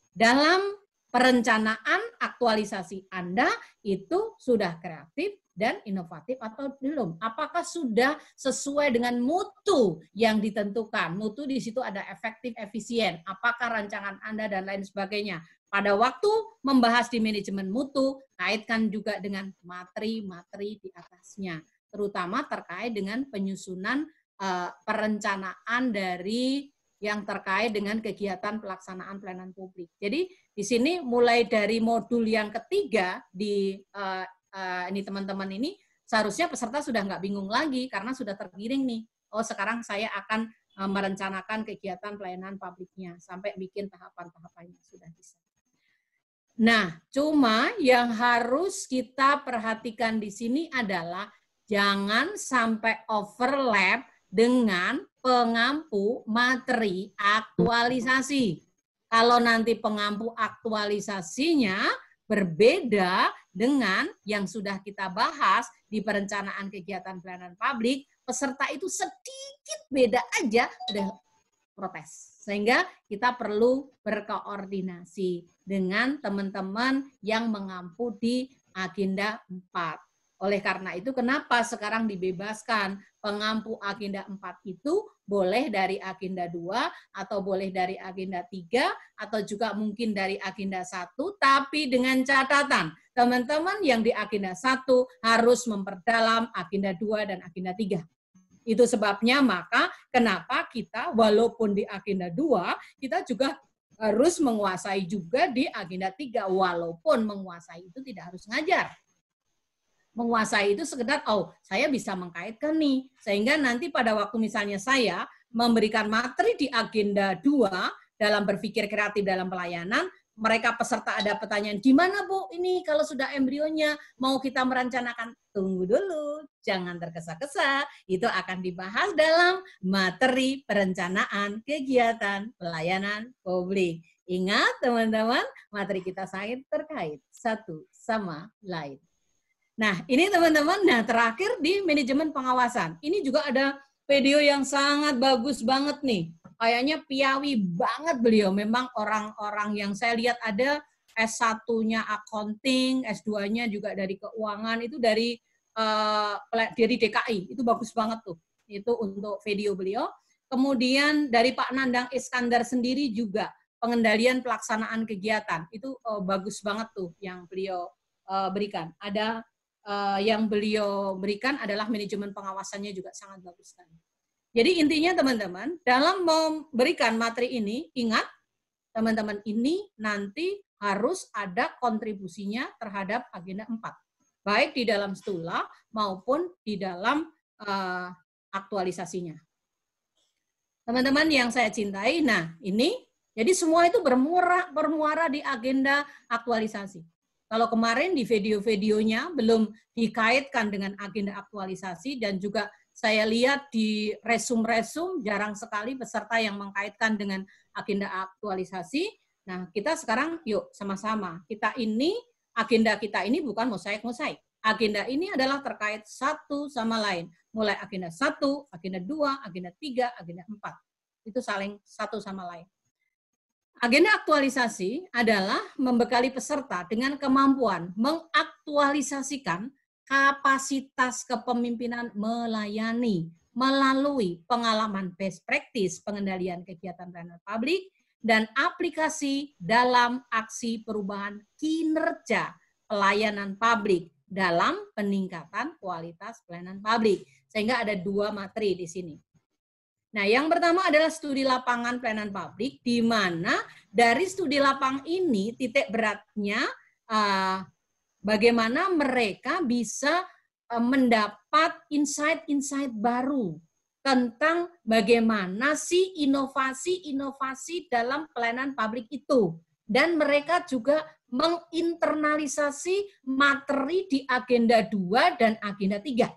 dalam perencanaan aktualisasi Anda itu sudah kreatif dan inovatif atau belum? Apakah sudah sesuai dengan mutu yang ditentukan? Mutu di situ ada efektif, efisien. Apakah rancangan Anda dan lain sebagainya? Pada waktu membahas di manajemen mutu, kaitkan juga dengan materi-materi di atasnya, terutama terkait dengan penyusunan perencanaan dari yang terkait dengan kegiatan pelaksanaan pelayanan publik. Jadi di sini mulai dari modul yang ketiga di ini teman-teman ini seharusnya peserta sudah nggak bingung lagi karena sudah tergiring nih. Oh, sekarang saya akan merencanakan kegiatan pelayanan publiknya sampai bikin tahapan-tahapannya sudah bisa. Nah, cuma yang harus kita perhatikan di sini adalah jangan sampai overlap dengan pengampu materi aktualisasi. Kalau nanti pengampu aktualisasinya berbeda dengan yang sudah kita bahas di perencanaan kegiatan pelayanan publik, peserta itu sedikit beda aja udah protes. Sehingga kita perlu berkoordinasi dengan teman-teman yang mengampu di agenda 4. Oleh karena itu, kenapa sekarang dibebaskan pengampu agenda 4 itu boleh dari agenda 2 atau boleh dari agenda 3 atau juga mungkin dari agenda 1, tapi dengan catatan teman-teman yang di agenda 1 harus memperdalam agenda 2 dan agenda 3. Itu sebabnya maka kenapa kita walaupun di agenda 2, kita juga harus menguasai juga di agenda 3, walaupun menguasai itu tidak harus ngajar. Menguasai itu sekedar, oh saya bisa mengkaitkan nih, sehingga nanti pada waktu misalnya saya memberikan materi di agenda 2 dalam berpikir kreatif dalam pelayanan, mereka peserta ada pertanyaan, gimana Bu ini kalau sudah embrionya mau kita merencanakan? Tunggu dulu, jangan tergesa-gesa, itu akan dibahas dalam materi perencanaan kegiatan pelayanan publik. Ingat teman-teman, materi kita sangat terkait satu sama lain. Nah ini teman-teman, nah terakhir di manajemen pengawasan, ini juga ada video yang sangat bagus banget nih. Kayaknya piawi banget beliau. Memang orang-orang yang saya lihat ada S1-nya accounting, S2-nya juga dari keuangan, itu dari DKI. Itu bagus banget tuh. Itu untuk video beliau. Kemudian dari Pak Nandang Iskandar sendiri juga pengendalian pelaksanaan kegiatan. Itu bagus banget tuh yang beliau berikan. Ada yang beliau berikan adalah manajemen pengawasannya juga sangat bagus sekali. Jadi intinya teman-teman, dalam memberikan materi ini, ingat teman-teman ini nanti harus ada kontribusinya terhadap agenda 4. Baik di dalam stula maupun di dalam aktualisasinya. Teman-teman yang saya cintai, nah ini, jadi semua itu bermuara di agenda aktualisasi. Kalau kemarin di video-videonya belum dikaitkan dengan agenda aktualisasi dan juga saya lihat di resum-resum jarang sekali peserta yang mengkaitkan dengan agenda aktualisasi. Nah, kita sekarang yuk sama-sama. Agenda kita ini bukan mosaik-mosaik. Agenda ini adalah terkait satu sama lain. Mulai agenda 1, agenda 2, agenda 3, agenda 4. Itu saling satu sama lain. Agenda aktualisasi adalah membekali peserta dengan kemampuan mengaktualisasikan kapasitas kepemimpinan melayani melalui pengalaman best practice pengendalian kegiatan pelayanan publik dan aplikasi dalam aksi perubahan kinerja pelayanan publik dalam peningkatan kualitas pelayanan publik. Sehingga ada 2 materi di sini. Nah, yang pertama adalah studi lapangan pelayanan publik, di mana dari studi lapangan ini titik beratnya bagaimana mereka bisa mendapat insight-insight baru tentang bagaimana sih inovasi-inovasi dalam pelayanan publik itu. Dan mereka juga menginternalisasi materi di agenda 2 dan agenda 3.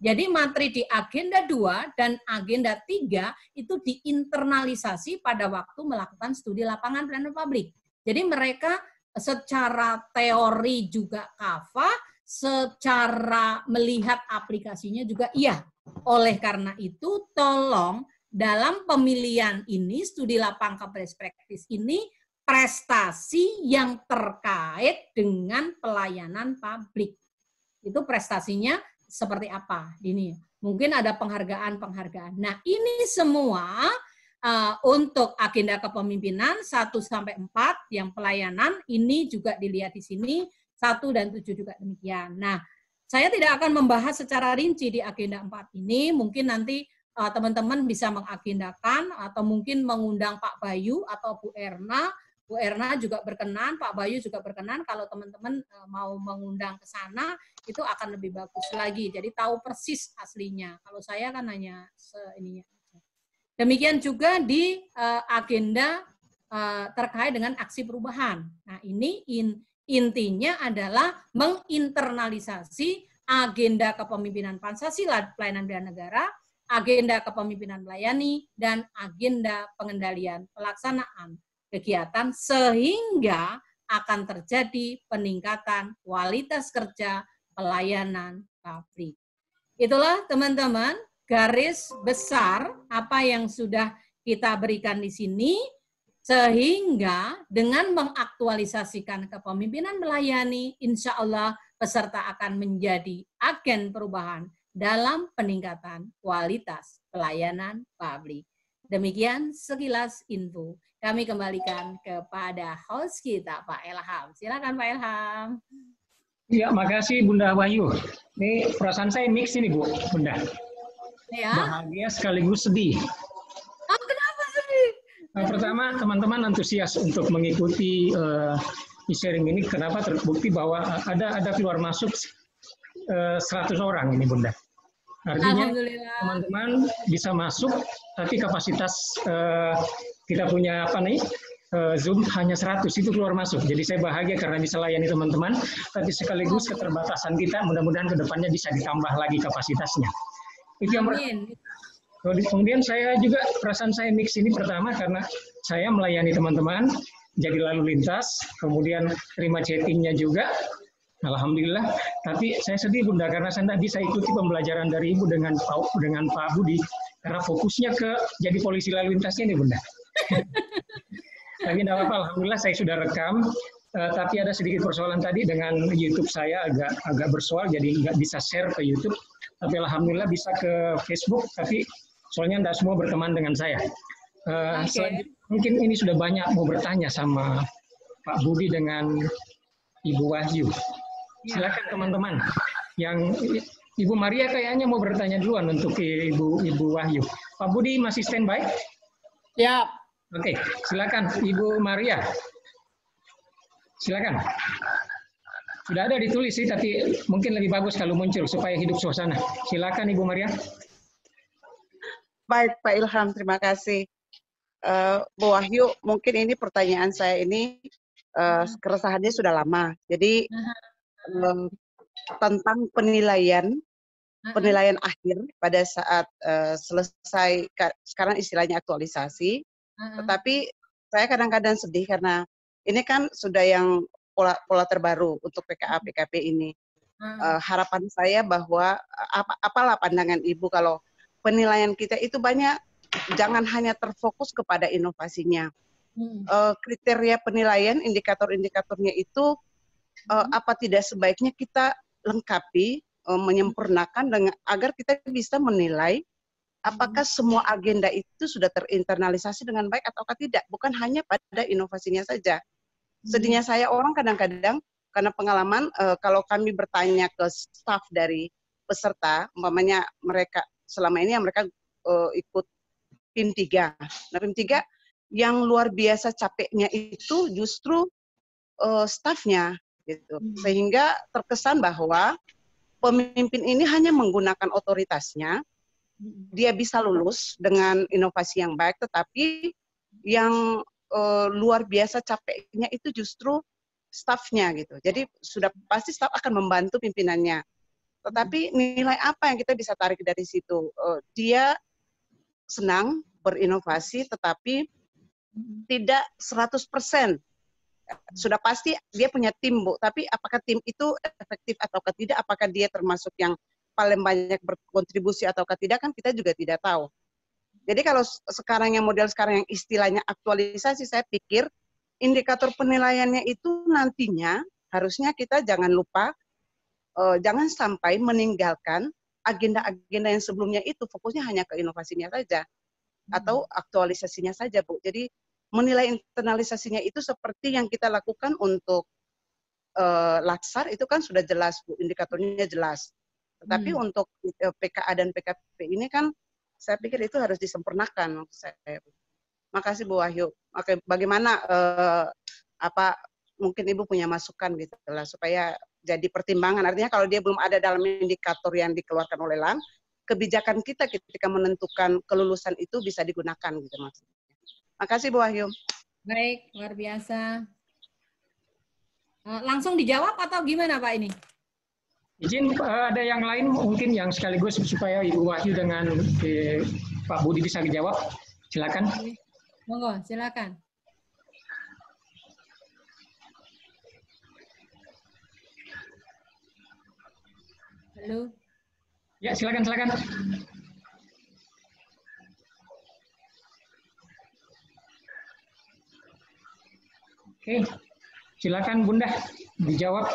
Jadi materi di agenda 2 dan agenda 3 itu diinternalisasi pada waktu melakukan studi lapangan pelayanan publik. Jadi mereka secara teori juga kafah, secara melihat aplikasinya juga iya. Oleh karena itu, tolong dalam pemilihan ini, studi lapangan best practice ini, prestasi yang terkait dengan pelayanan publik. Itu prestasinya seperti apa? Ini mungkin ada penghargaan-penghargaan. Nah, ini semua untuk agenda kepemimpinan 1-4 yang pelayanan ini juga dilihat di sini 1 dan 7 juga demikian. Nah, saya tidak akan membahas secara rinci di agenda 4 ini. Mungkin nanti teman-teman bisa mengagendakan atau mungkin mengundang Pak Bayu atau Bu Erna Bu Erna juga berkenan, Pak Bayu juga berkenan. Kalau teman-teman mau mengundang ke sana, itu akan lebih bagus lagi. Jadi tahu persis aslinya. Kalau saya kan hanya ininya. Demikian juga di agenda terkait dengan aksi perubahan. Nah, ini intinya adalah menginternalisasi agenda kepemimpinan Pancasila pelayanan bela negara, agenda kepemimpinan melayani, dan agenda pengendalian pelaksanaan kegiatan sehingga akan terjadi peningkatan kualitas kerja pelayanan publik. Itulah teman-teman garis besar apa yang sudah kita berikan di sini, sehingga dengan mengaktualisasikan kepemimpinan melayani, insya Allah peserta akan menjadi agen perubahan dalam peningkatan kualitas pelayanan publik. Demikian sekilas info. Kami kembalikan kepada host kita, Pak Ilham. Silakan Pak Ilham. Ya, makasih Bunda Wahyu. Ini perasaan saya mix ini Bu, Bunda. Ya. Bahagia sekaligus sedih. Oh, kenapa sedih? Nah, pertama, teman-teman antusias untuk mengikuti e-sharing ini. Kenapa? Terbukti bahwa ada keluar masuk 100 orang ini Bunda. Artinya teman-teman bisa masuk, tapi kapasitas kita punya apa nih Zoom hanya 100 itu keluar masuk. Jadi saya bahagia karena bisa layani teman-teman, tapi sekaligus keterbatasan kita mudah-mudahan kedepannya bisa ditambah lagi kapasitasnya. Itu yang kemudian saya juga perasaan saya mix ini pertama karena saya melayani teman-teman jadi lalu lintas, kemudian terima chattingnya juga. Alhamdulillah, tapi saya sedih Bunda karena saya tidak bisa ikuti pembelajaran dari Ibu dengan Pak Budi karena fokusnya ke jadi polisi lalu lintasnya nih Bunda. Tapi tidak apa-apa, Alhamdulillah saya sudah rekam, tapi ada sedikit persoalan tadi dengan YouTube saya agak bersoal jadi nggak bisa share ke YouTube, tapi Alhamdulillah bisa ke Facebook, tapi soalnya tidak semua berteman dengan saya. Mungkin ini sudah banyak mau bertanya sama Pak Budi dengan Ibu Wahyu. Silakan teman-teman. Yang Ibu Maria kayaknya mau bertanya duluan untuk Ibu Wahyu. Pak Budi masih standby? Ya. Oke, silakan Ibu Maria. Silakan. Sudah ada ditulis sih, tapi mungkin lebih bagus kalau muncul supaya hidup suasana. Silakan Ibu Maria. Baik Pak Ilham, terima kasih. Bu Wahyu, mungkin ini pertanyaan saya ini keresahannya sudah lama. Jadi tentang penilaian akhir pada saat selesai, sekarang istilahnya aktualisasi, tetapi saya kadang-kadang sedih karena ini kan sudah yang pola terbaru untuk PKA-PKP ini. Harapan saya bahwa apalah pandangan Ibu kalau penilaian kita itu banyak, jangan hanya terfokus kepada inovasinya. Kriteria penilaian, indikator-indikatornya itu apa tidak sebaiknya kita lengkapi, menyempurnakan dengan agar kita bisa menilai apakah semua agenda itu sudah terinternalisasi dengan baik ataukah tidak, bukan hanya pada inovasinya saja. Sedihnya saya orang kadang-kadang karena pengalaman kalau kami bertanya ke staf dari peserta, umpamanya mereka selama ini yang mereka ikut PIM 3. Nah, PIM 3 yang luar biasa capeknya itu justru stafnya gitu. Sehingga terkesan bahwa pemimpin ini hanya menggunakan otoritasnya, dia bisa lulus dengan inovasi yang baik, tetapi yang luar biasa capeknya itu justru stafnya gitu. Jadi sudah pasti staf akan membantu pimpinannya. Tetapi nilai apa yang kita bisa tarik dari situ? Dia senang berinovasi, tetapi tidak 100%. Sudah pasti dia punya tim, Bu. Tapi apakah tim itu efektif ataukah tidak? Apakah dia termasuk yang paling banyak berkontribusi ataukah tidak? Kan kita juga tidak tahu. Jadi kalau sekarang yang model sekarang yang istilahnya aktualisasi, saya pikir indikator penilaiannya itu nantinya harusnya kita jangan lupa, jangan sampai meninggalkan agenda-agenda yang sebelumnya itu fokusnya hanya ke inovasinya saja atau aktualisasinya saja, Bu. Jadi menilai internalisasinya itu seperti yang kita lakukan untuk Latsar itu kan sudah jelas, Bu, indikatornya jelas. Tetapi untuk PKA dan PKP ini kan saya pikir itu harus disempurnakan maksud saya, Bu. Makasih Bu Wahyu. Oke, bagaimana apa mungkin Ibu punya masukan gitu lah supaya jadi pertimbangan. Artinya kalau dia belum ada dalam indikator yang dikeluarkan oleh LAN, kebijakan kita ketika menentukan kelulusan itu bisa digunakan gitu maksudnya. Makasih Bu Wahyu. Baik, luar biasa. Langsung dijawab atau gimana Pak ini? Izin ada yang lain mungkin yang sekaligus supaya Ibu Wahyu dengan Pak Budi bisa dijawab. Silakan. Monggo, silakan. Halo. Ya, silakan. Oke, silakan Bunda dijawab.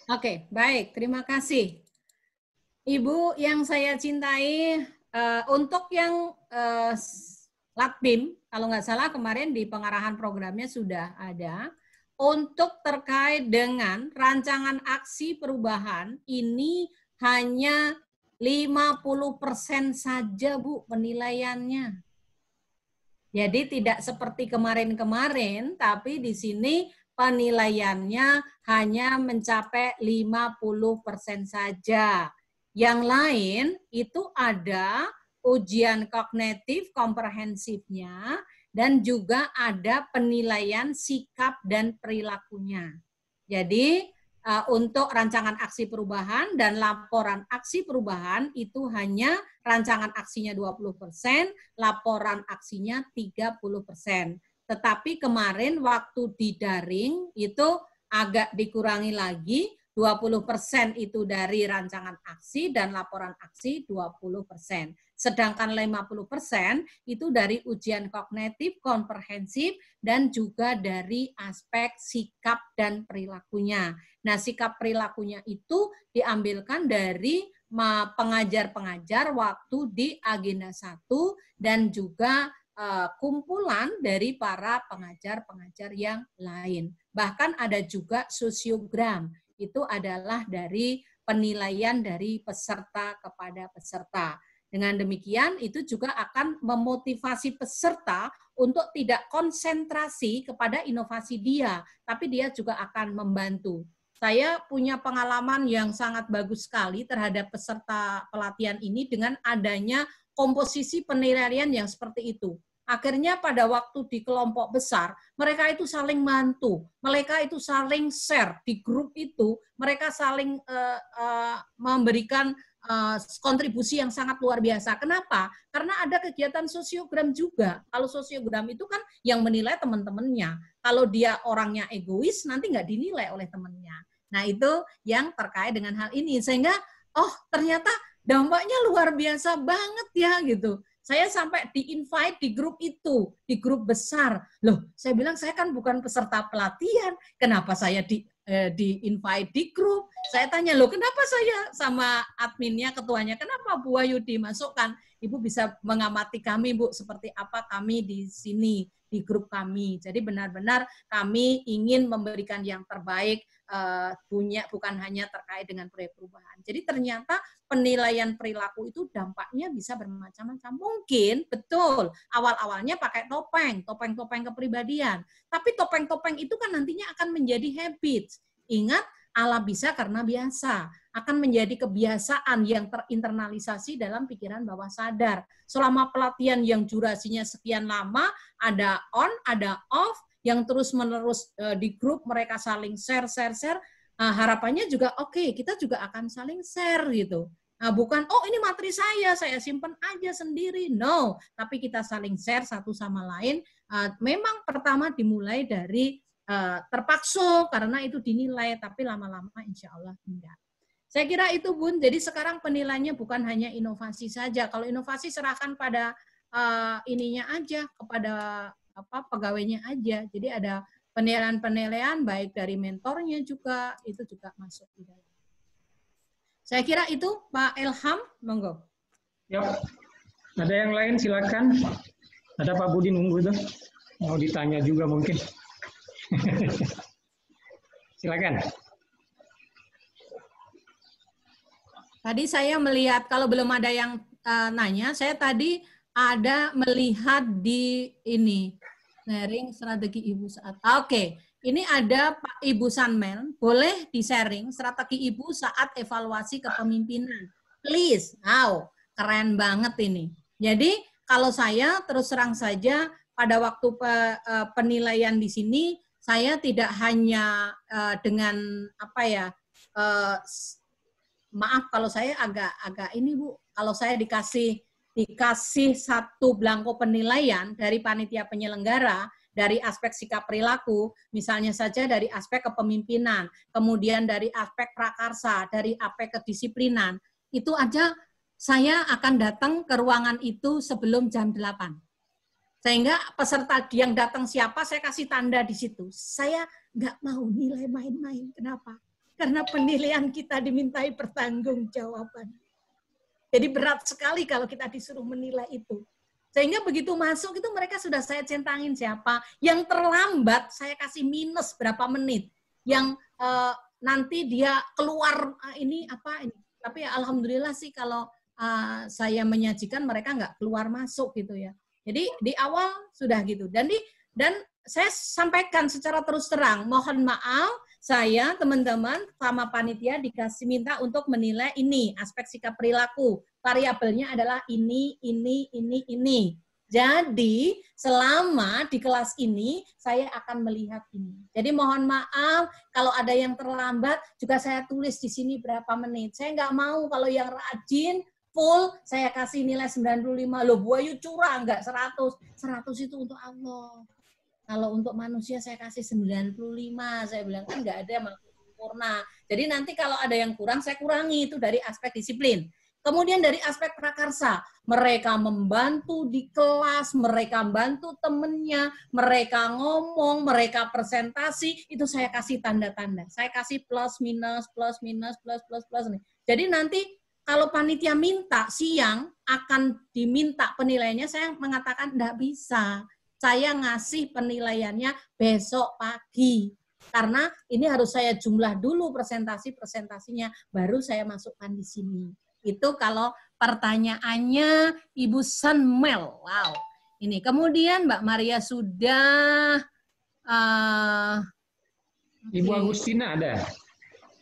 Oke, baik. Terima kasih. Ibu yang saya cintai, untuk yang Latbim, kalau nggak salah kemarin di pengarahan programnya sudah ada, untuk terkait dengan rancangan aksi perubahan, ini hanya 50% saja, Bu, penilaiannya. Jadi tidak seperti kemarin-kemarin, tapi di sini penilaiannya hanya mencapai 50% saja. Yang lain itu ada ujian kognitif komprehensifnya dan juga ada penilaian sikap dan perilakunya. Jadi untuk rancangan aksi perubahan dan laporan aksi perubahan itu hanya rancangan aksinya 20%, laporan aksinya 30%. Tetapi kemarin waktu di daring itu agak dikurangi lagi, 20% itu dari rancangan aksi dan laporan aksi 20%. Sedangkan 50% itu dari ujian kognitif, komprehensif, dan juga dari aspek sikap dan perilakunya. Nah, sikap perilakunya itu diambilkan dari pengajar-pengajar waktu di agenda 1 dan juga kumpulan dari para pengajar-pengajar yang lain. Bahkan ada juga sosiogram, itu adalah dari penilaian dari peserta kepada peserta. Dengan demikian, itu juga akan memotivasi peserta untuk tidak konsentrasi kepada inovasi dia, tapi dia juga akan membantu. Saya punya pengalaman yang sangat bagus sekali terhadap peserta pelatihan ini dengan adanya komposisi penilaian yang seperti itu. Akhirnya pada waktu di kelompok besar, mereka itu saling bantu, mereka itu saling share di grup itu, mereka saling memberikan kontribusi yang sangat luar biasa. Kenapa? Karena ada kegiatan sosiogram juga. Kalau sosiogram itu kan yang menilai teman-temannya. Kalau dia orangnya egois, nanti nggak dinilai oleh temannya. Nah, itu yang terkait dengan hal ini. Sehingga, oh ternyata dampaknya luar biasa banget ya gitu. Saya sampai di-invite di grup itu, di grup besar. Loh, saya bilang saya kan bukan peserta pelatihan, kenapa saya di-invite di grup? Saya tanya, loh kenapa saya sama adminnya, ketuanya, kenapa Bu Wahyu dimasukkan? Ibu bisa mengamati kami, Bu, seperti apa kami di sini, di grup kami. Jadi benar-benar kami ingin memberikan yang terbaik, bukan hanya terkait dengan proyek perubahan. Jadi ternyata penilaian perilaku itu dampaknya bisa bermacam-macam. Mungkin betul awal-awalnya pakai topeng kepribadian. Tapi topeng-topeng itu kan nantinya akan menjadi habit. Ingat, Allah bisa karena biasa. Akan menjadi kebiasaan yang terinternalisasi dalam pikiran bawah sadar. Selama pelatihan yang durasinya sekian lama, ada on, ada off, yang terus-menerus di grup mereka saling share. Harapannya juga oke, kita juga akan saling share gitu. Nah, bukan, oh ini materi saya simpan aja sendiri. No, tapi kita saling share satu sama lain. Memang pertama dimulai dari terpaksa karena itu dinilai, tapi lama-lama insya Allah enggak. Saya kira itu Bun, jadi sekarang penilaiannya bukan hanya inovasi saja. Kalau inovasi serahkan pada ininya aja, kepada pegawainya aja. Jadi ada penilaian-penilaian baik dari mentornya juga, itu juga masuk di dalam. Saya kira itu Pak Ilham, monggo. Yap. Ada yang lain silakan. Ada Pak Budi nunggu itu. Mau ditanya juga mungkin. Silakan. Tadi saya melihat kalau belum ada yang nanya, saya tadi ada melihat di ini sharing strategi Ibu saat. Oke, ini ada Pak Ibu Sanmel, boleh di-sharing strategi Ibu saat evaluasi kepemimpinan. Please. Wow, keren banget ini. Jadi kalau saya terus terang saja pada waktu penilaian di sini saya tidak hanya dengan apa ya, maaf kalau saya agak ini Bu, kalau saya dikasih satu belangko penilaian dari panitia penyelenggara dari aspek sikap perilaku, misalnya saja dari aspek kepemimpinan, kemudian dari aspek prakarsa, dari aspek kedisiplinan, itu aja saya akan datang ke ruangan itu sebelum jam 8. Sehingga peserta yang datang siapa, saya kasih tanda di situ. Saya nggak mau nilai main-main. Kenapa? Karena penilaian kita dimintai pertanggungjawaban. Jadi berat sekali kalau kita disuruh menilai itu. Sehingga begitu masuk itu mereka sudah saya centangin siapa. Yang terlambat saya kasih minus berapa menit. Yang nanti dia keluar ini apa ini. Tapi ya alhamdulillah sih kalau saya menyajikan mereka nggak keluar masuk gitu ya. Jadi di awal sudah gitu. Dan saya sampaikan secara terus terang, mohon maaf saya teman-teman sama panitia dikasih minta untuk menilai ini aspek sikap perilaku. Variabelnya adalah ini. Jadi selama di kelas ini saya akan melihat ini. Jadi mohon maaf kalau ada yang terlambat juga saya tulis di sini berapa menit. Saya nggak mau kalau yang rajin full saya kasih nilai 95. Loh Bu Ayu curang nggak 100. 100 itu untuk Allah. Kalau untuk manusia saya kasih 95, saya bilang kan nggak ada makhluk sempurna. Jadi nanti kalau ada yang kurang, saya kurangi itu dari aspek disiplin. Kemudian dari aspek prakarsa, mereka membantu di kelas, mereka bantu temennya, mereka ngomong, mereka presentasi, itu saya kasih tanda-tanda. Saya kasih plus, minus, plus, minus, plus, plus, plus. Jadi nanti kalau panitia minta siang akan diminta penilaiannya, saya mengatakan nggak bisa. Saya ngasih penilaiannya besok pagi. Karena ini harus saya jumlah dulu presentasinya, baru saya masukkan di sini. Itu kalau pertanyaannya Ibu Sanmel. Wow. Ini kemudian Mbak Maria sudah. Ibu Agustina ada.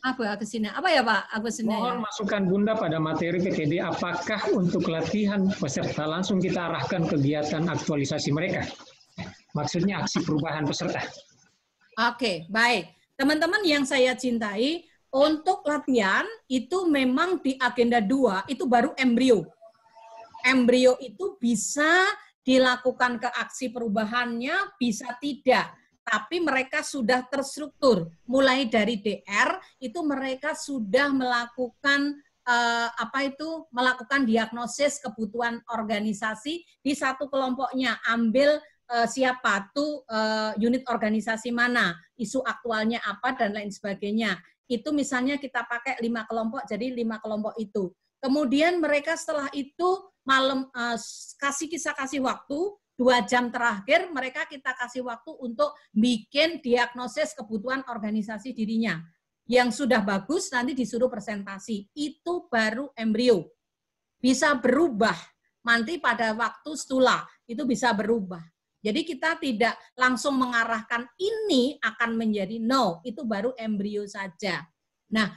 Apa Agustina? Apa ya Pak Agustina? Mohon masukan Bunda pada materi PKD. Apakah untuk latihan peserta langsung kita arahkan kegiatan aktualisasi mereka? Maksudnya aksi perubahan peserta. Oke, baik. Teman-teman yang saya cintai, untuk latihan itu memang di agenda 2 itu baru embrio. Embrio itu bisa dilakukan ke aksi perubahannya, bisa tidak. Tapi mereka sudah terstruktur. Mulai dari DR, itu mereka sudah melakukan melakukan diagnosis kebutuhan organisasi di satu kelompoknya. Ambil siapa tuh unit organisasi mana, isu aktualnya apa, dan lain sebagainya. Itu misalnya kita pakai 5 kelompok, jadi 5 kelompok itu. Kemudian mereka setelah itu malam kasih waktu 2 jam terakhir mereka kita kasih waktu untuk bikin diagnosis kebutuhan organisasi dirinya. Yang sudah bagus nanti disuruh presentasi. Itu baru embrio. Bisa berubah. Nanti pada waktu stula itu bisa berubah. Jadi kita tidak langsung mengarahkan ini akan menjadi no. Itu baru embrio saja. Nah,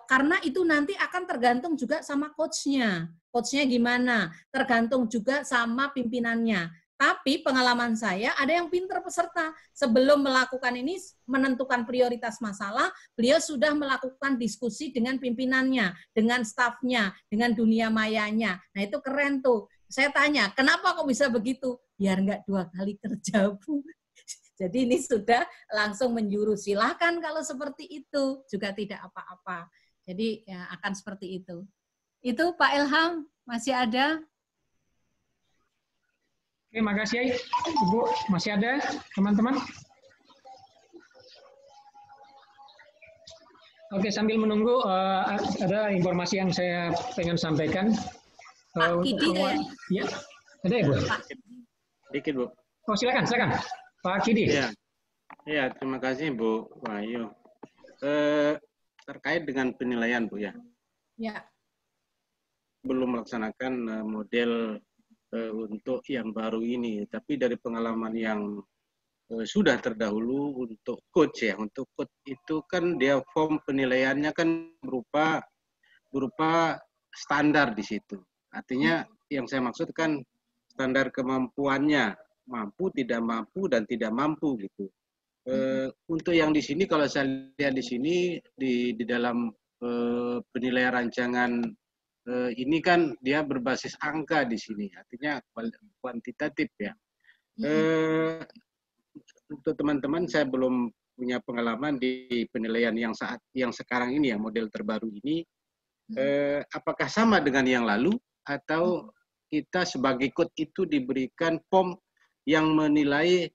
karena itu nanti akan tergantung juga sama coach-nya. Coach-nya gimana? Tergantung juga sama pimpinannya. Tapi pengalaman saya, ada yang pinter peserta. Sebelum melakukan ini, menentukan prioritas masalah, beliau sudah melakukan diskusi dengan pimpinannya, dengan stafnya, dengan dunia mayanya. Nah itu keren tuh. Saya tanya, kenapa kok bisa begitu? Biar nggak 2 kali kerja, Bu. Jadi ini sudah langsung menjurus. Silahkan kalau seperti itu, juga tidak apa-apa. Jadi ya, akan seperti itu. Itu Pak Ilham, masih ada? Oke, makasih Ibu. Masih ada teman-teman? Oke, sambil menunggu ada informasi yang saya pengen sampaikan. Pak Kidi ya, ada Ibu. Dikit Bu. Oh silakan. Pak Kidi. Iya, terima kasih Bu Wahyu. Terkait dengan penilaian Bu ya. Ya. Belum melaksanakan model untuk yang baru ini. Tapi dari pengalaman yang sudah terdahulu untuk coach ya, untuk coach itu kan dia form penilaiannya kan berupa standar di situ. Artinya yang saya maksud kan standar kemampuannya, mampu, tidak mampu, dan tidak mampu gitu. Untuk yang di sini kalau saya lihat di sini di dalam penilaian rancangan ini kan dia berbasis angka di sini, artinya kuantitatif ya. Untuk teman-teman saya belum punya pengalaman di penilaian yang sekarang ini ya, model terbaru ini. Apakah sama dengan yang lalu atau kita sebagai coach itu diberikan form yang menilai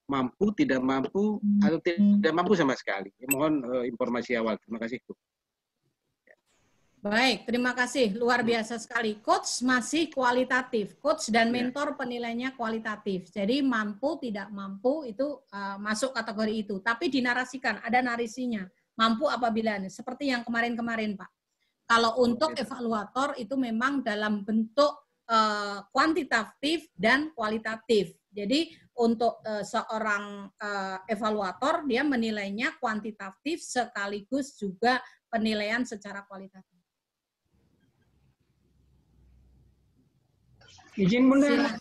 mampu, tidak mampu, atau tidak mampu sama sekali? Mohon informasi awal. Terima kasih, Bu. Baik, terima kasih. Luar biasa sekali. Coach masih kualitatif. Coach dan mentor penilaiannya kualitatif. Jadi mampu, tidak mampu itu masuk kategori itu. Tapi dinarasikan, ada narasinya. Mampu apabila, seperti yang kemarin-kemarin, Pak. Kalau untuk evaluator itu memang dalam bentuk kuantitatif dan kualitatif. Jadi untuk seorang evaluator, dia menilainya kuantitatif sekaligus juga penilaian secara kualitatif. Izin Bunda.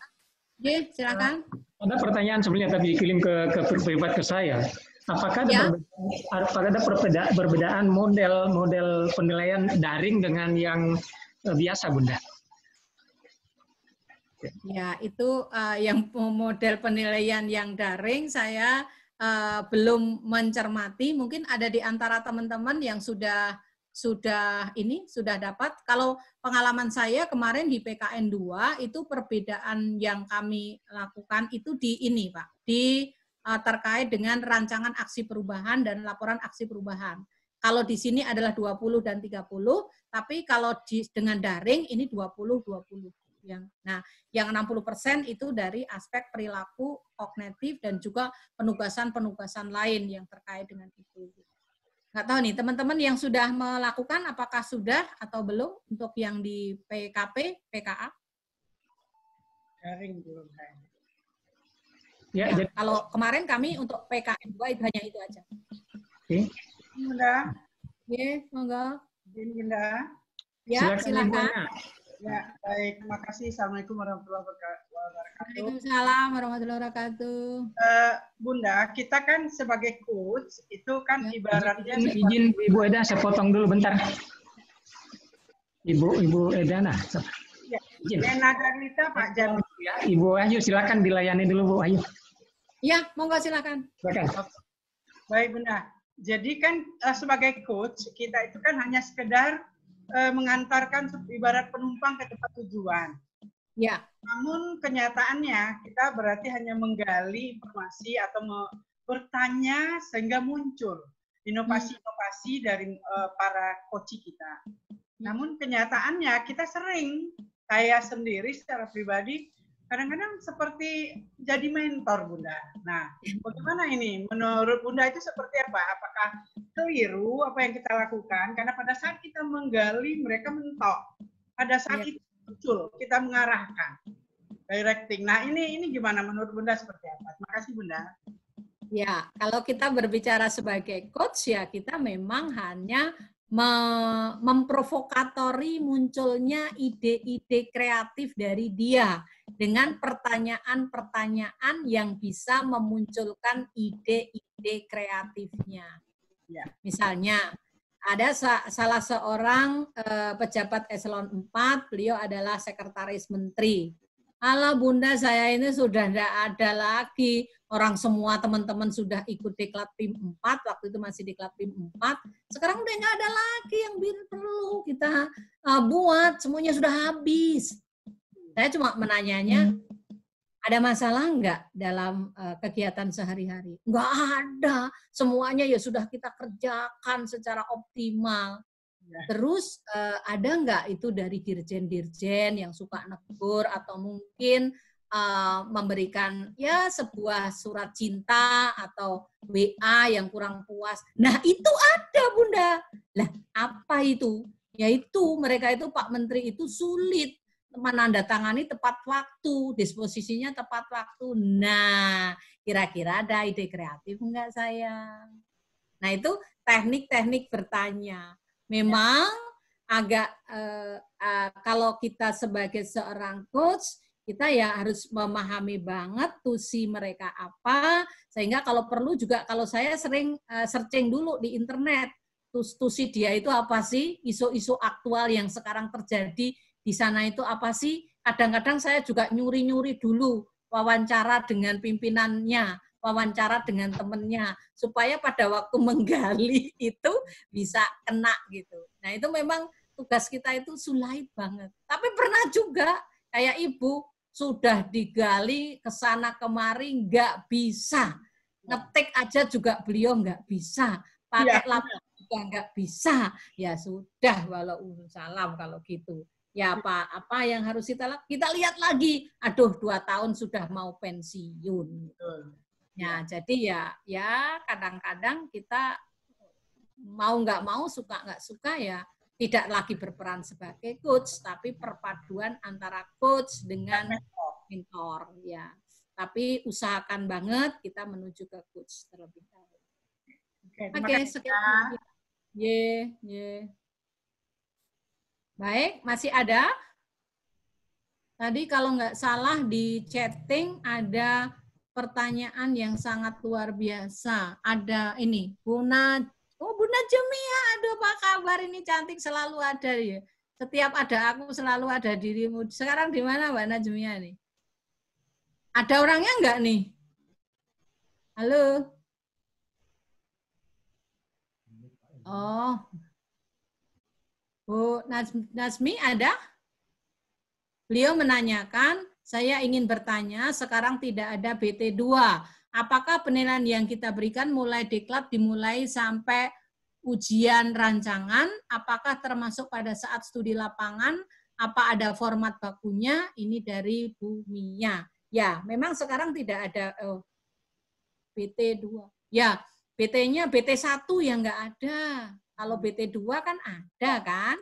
Silakan. Ada pertanyaan sebenarnya tadi dikirim ke privat ke saya. Apakah ada perbedaan model penilaian daring dengan yang biasa, Bunda? Ya, itu yang model penilaian yang daring saya belum mencermati. Mungkin ada di antara teman-teman yang sudah dapat. Kalau pengalaman saya kemarin di PKN 2 itu perbedaan yang kami lakukan itu di ini, Pak, terkait dengan rancangan aksi perubahan dan laporan aksi perubahan. Kalau di sini adalah 20 dan 30, tapi kalau dengan daring ini 20-20. Nah, yang 60% itu dari aspek perilaku kognitif dan juga penugasan-penugasan lain yang terkait dengan itu. Nggak tahu nih, teman-teman yang sudah melakukan, apakah sudah atau belum untuk yang di PKP, PKA? Daring belum. Ya, kalau kemarin kami untuk PKN 2 itu hanya itu aja. Oke. Bunda. Ya, monggo. Bunda. Ya, silakan. Ya, baik. Terima kasih. Assalamualaikum warahmatullahi wabarakatuh. Waalaikumsalam warahmatullahi wabarakatuh. Bunda, kita kan sebagai coach itu kan ibaratnya izin Ibu Eda, saya potong dulu bentar. Ibu Eda, nah. Ya, Nagarita Pak Jan. Ya, Ibu Ayu silakan dilayani dulu, Bu Ayu. Ya, monggo silakan. Silakan. Baik, Bunda. Jadi kan sebagai coach kita itu kan hanya sekedar mengantarkan ibarat penumpang ke tempat tujuan. Ya. Namun kenyataannya kita berarti hanya menggali informasi atau bertanya sehingga muncul inovasi-inovasi dari para coach kita. Namun kenyataannya kita sering, saya sendiri secara pribadi kadang-kadang seperti jadi mentor, Bunda. Nah, bagaimana ini? Menurut Bunda itu seperti apa? Apakah keliru apa yang kita lakukan? Karena pada saat kita menggali, mereka mentok. Pada saat itu muncul, kita mengarahkan, directing. Nah, ini gimana menurut Bunda seperti apa? Terima kasih, Bunda. Ya, kalau kita berbicara sebagai coach ya kita memang hanya memprovokatori munculnya ide-ide kreatif dari dia dengan pertanyaan-pertanyaan yang bisa memunculkan ide-ide kreatifnya. Ya. Misalnya, ada salah seorang pejabat eselon 4, beliau adalah sekretaris menteri. Alah Bunda, saya ini sudah tidak ada lagi. Orang semua teman-teman sudah ikut diklat PIM 4, waktu itu masih diklat PIM 4. Sekarang udah nggak ada lagi yang perlu kita buat, semuanya sudah habis. Saya cuma menanyanya, ada masalah nggak dalam kegiatan sehari-hari? Nggak ada, semuanya ya sudah kita kerjakan secara optimal. Terus ada nggak itu dari dirjen-dirjen yang suka negur atau mungkin memberikan ya sebuah surat cinta atau WA yang kurang puas. Nah itu ada Bunda. Lah apa itu? Yaitu mereka itu Pak Menteri itu sulit menandatangani tepat waktu, disposisinya tepat waktu. Nah, kira-kira ada ide kreatif enggak sayang? Nah, itu teknik-teknik bertanya. Memang agak kalau kita sebagai seorang coach, kita ya harus memahami banget tusi mereka apa, sehingga kalau perlu juga, kalau saya sering searching dulu di internet, tusi dia itu apa sih, isu-isu aktual yang sekarang terjadi di sana itu apa sih. Kadang-kadang saya juga nyuri-nyuri dulu, wawancara dengan pimpinannya, wawancara dengan temennya, supaya pada waktu menggali itu bisa kena gitu. Nah itu memang tugas kita itu sulit banget. Tapi pernah juga kayak ibu, sudah digali kesana kemari nggak bisa, ngetik aja juga beliau nggak bisa, pakai laptop juga nggak bisa. Ya sudah, walau salam kalau gitu. Ya apa yang harus kita lihat lagi. Aduh, 2 tahun sudah mau pensiun. Ya jadi ya kadang-kadang kita mau nggak mau, suka nggak suka ya tidak lagi berperan sebagai coach, tapi perpaduan antara coach dengan mentor ya. Tapi usahakan banget kita menuju ke coach terlebih dahulu. Oke, sekian. Baik, masih ada? Tadi kalau nggak salah di chatting ada pertanyaan yang sangat luar biasa. Ada ini, Bunda Jemia, aduh apa kabar, ini cantik, selalu ada ya. Setiap ada aku selalu ada dirimu. Sekarang di mana Mbak Najmia nih? Ada orangnya enggak nih? Halo? Oh. Bu Nazmi ada? Beliau menanyakan, saya ingin bertanya, sekarang tidak ada BT2. Apakah penilaian yang kita berikan mulai diklat dimulai sampai ujian rancangan? Apakah termasuk pada saat studi lapangan? Apa ada format bakunya? Ini dari Bu Mia. Ya, memang sekarang tidak ada BT2. Ya, BT-nya BT1 yang nggak ada. Kalau BT2 kan ada kan?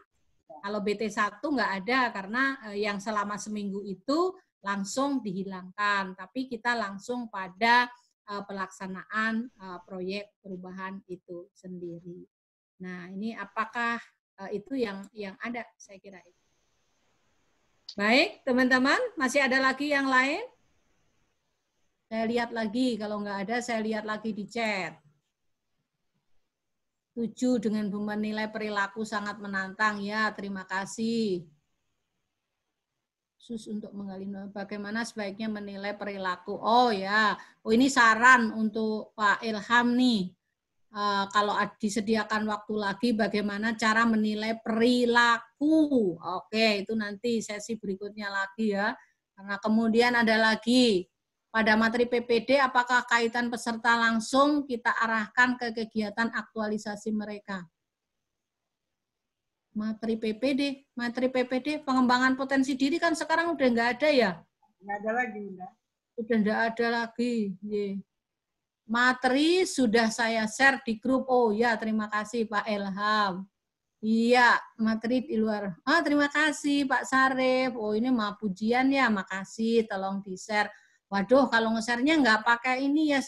Kalau BT1 nggak ada karena yang selama seminggu itu langsung dihilangkan. Tapi kita langsung pada pelaksanaan proyek perubahan itu sendiri. Nah, ini apakah itu yang ada? Saya kira itu. Baik, teman-teman, masih ada lagi yang lain? Saya lihat lagi, kalau nggak ada saya lihat lagi di chat. 7 dengan menilai perilaku sangat menantang. Ya, terima kasih. Khusus untuk menggali bagaimana sebaiknya menilai perilaku. Oh ya, ini saran untuk Pak Ilham nih. Kalau disediakan waktu lagi, bagaimana cara menilai perilaku. Oke, itu nanti sesi berikutnya lagi ya. Karena kemudian ada lagi. Pada materi PPD, apakah kaitan peserta langsung kita arahkan ke kegiatan aktualisasi mereka? Materi PPD, pengembangan potensi diri kan sekarang udah nggak ada ya? Nggak ada lagi, Bunda. Udah nggak ada lagi. Materi sudah saya share di grup. Oh ya, terima kasih Pak Ilham. Iya, materi di luar. Terima kasih Pak Sarif. Oh ini mah pujian ya, makasih. Tolong di-share. Waduh, kalau nge-share-nya nggak pakai ini ya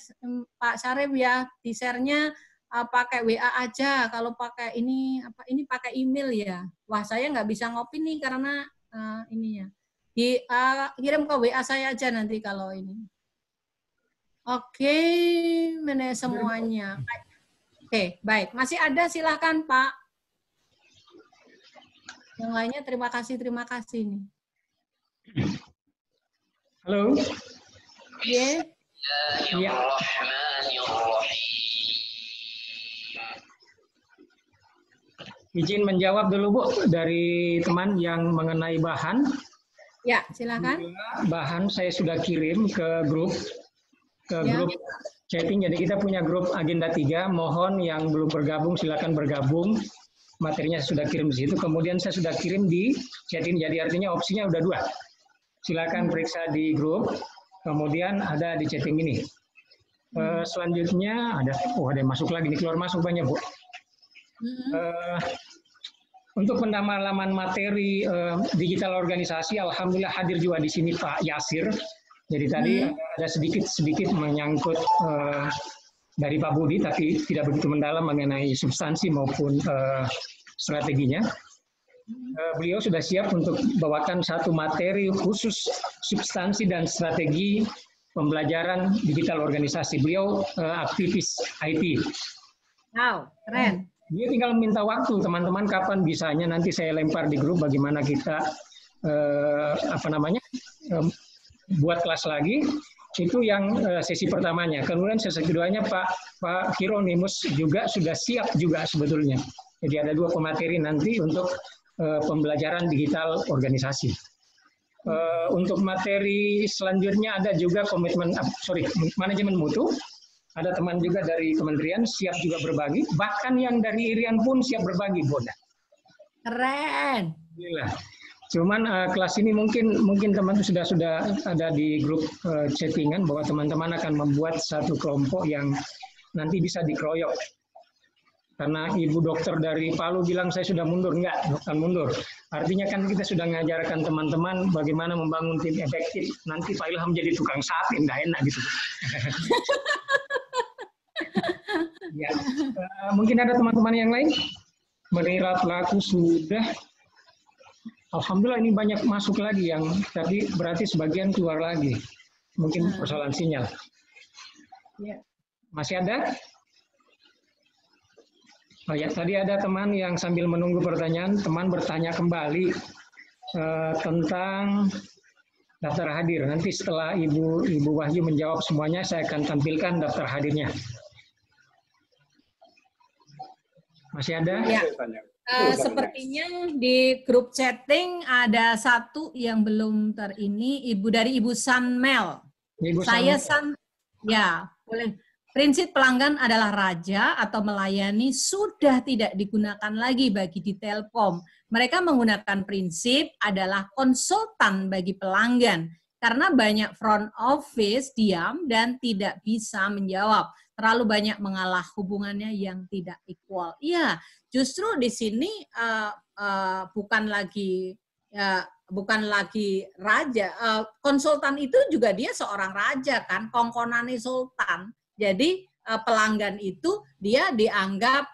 Pak Sarif ya, di-share-nya pakai WA aja. Kalau pakai ini pakai email ya. Wah, saya nggak bisa ngopi nih karena ininya. Kirim ke WA saya aja nanti kalau ini. Oke, mana semuanya. Oke, baik. Masih ada, silakan Pak. Yang lainnya terima kasih nih. Halo. Ya. Izin menjawab dulu Bu dari teman yang mengenai bahan. Ya, silakan. Bahan saya sudah kirim ke grup chatting. Jadi kita punya grup Agenda 3. Mohon yang belum bergabung silakan bergabung. Materinya sudah kirim di situ. Kemudian saya sudah kirim di chatting. Jadi artinya opsinya udah 2. Silakan periksa di grup. Kemudian ada di chatting ini. Selanjutnya ada yang masuk lagi, keluar masuk banyak Bu. Untuk pendalaman materi digital organisasi, alhamdulillah hadir juga di sini Pak Yasir. Jadi tadi ada sedikit menyangkut dari Pak Budi, tapi tidak begitu mendalam mengenai substansi maupun strateginya. Beliau sudah siap untuk bawakan satu materi khusus substansi dan strategi pembelajaran digital organisasi. Beliau aktivis IT. Wow, keren. Dia tinggal minta waktu, teman-teman kapan bisanya, nanti saya lempar di grup bagaimana kita buat kelas lagi. Itu yang sesi pertamanya. Kemudian sesi keduanya Pak Hieronymus juga sudah siap juga sebetulnya. Jadi ada 2 pemateri nanti untuk pembelajaran digital organisasi. Untuk materi selanjutnya ada juga manajemen mutu. Ada teman juga dari kementerian siap juga berbagi, bahkan yang dari Irian pun siap berbagi, Bunda. Keren. Alhamdulillah. Cuman kelas ini mungkin teman sudah ada di grup chattingan bahwa teman-teman akan membuat satu kelompok yang nanti bisa dikeroyok. Karena ibu dokter dari Palu bilang saya sudah mundur, enggak, bukan mundur. Artinya kan kita sudah mengajarkan teman-teman bagaimana membangun tim efektif. Nanti Pak Ilham jadi tukang sate, enggak enak gitu. Ya, mungkin ada teman-teman yang lain. Menira pelaku sudah. Alhamdulillah ini banyak masuk lagi yang tapi berarti sebagian keluar lagi. Mungkin persoalan sinyal. Ya. Masih ada? Oh ya, tadi ada teman yang sambil menunggu pertanyaan, teman bertanya kembali tentang daftar hadir. Nanti setelah Ibu Wahyu menjawab semuanya, saya akan tampilkan daftar hadirnya. Masih ada? Ya. Sepertinya di grup chatting ada satu yang belum Ibu Sanmel. Ya, boleh. Prinsip pelanggan adalah raja atau melayani sudah tidak digunakan lagi bagi di Telkom. Mereka menggunakan prinsip adalah konsultan bagi pelanggan karena banyak front office diam dan tidak bisa menjawab. Terlalu banyak mengalah hubungannya yang tidak equal. Iya, justru di sini bukan lagi raja. Konsultan itu juga dia seorang raja kan, kongkonane sultan. Jadi pelanggan itu dia dianggap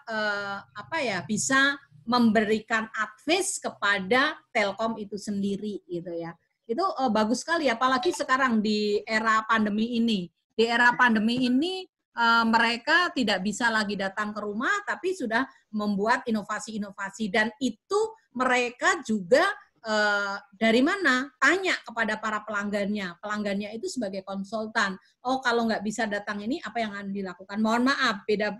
bisa memberikan advice kepada Telkom itu sendiri gitu ya. Itu bagus sekali apalagi sekarang di era pandemi ini. Di era pandemi ini mereka tidak bisa lagi datang ke rumah tapi sudah membuat inovasi-inovasi dan itu mereka juga dari mana? Tanya kepada para pelanggannya. Pelanggannya itu sebagai konsultan. Oh, kalau nggak bisa datang ini, apa yang akan dilakukan? Mohon maaf, beda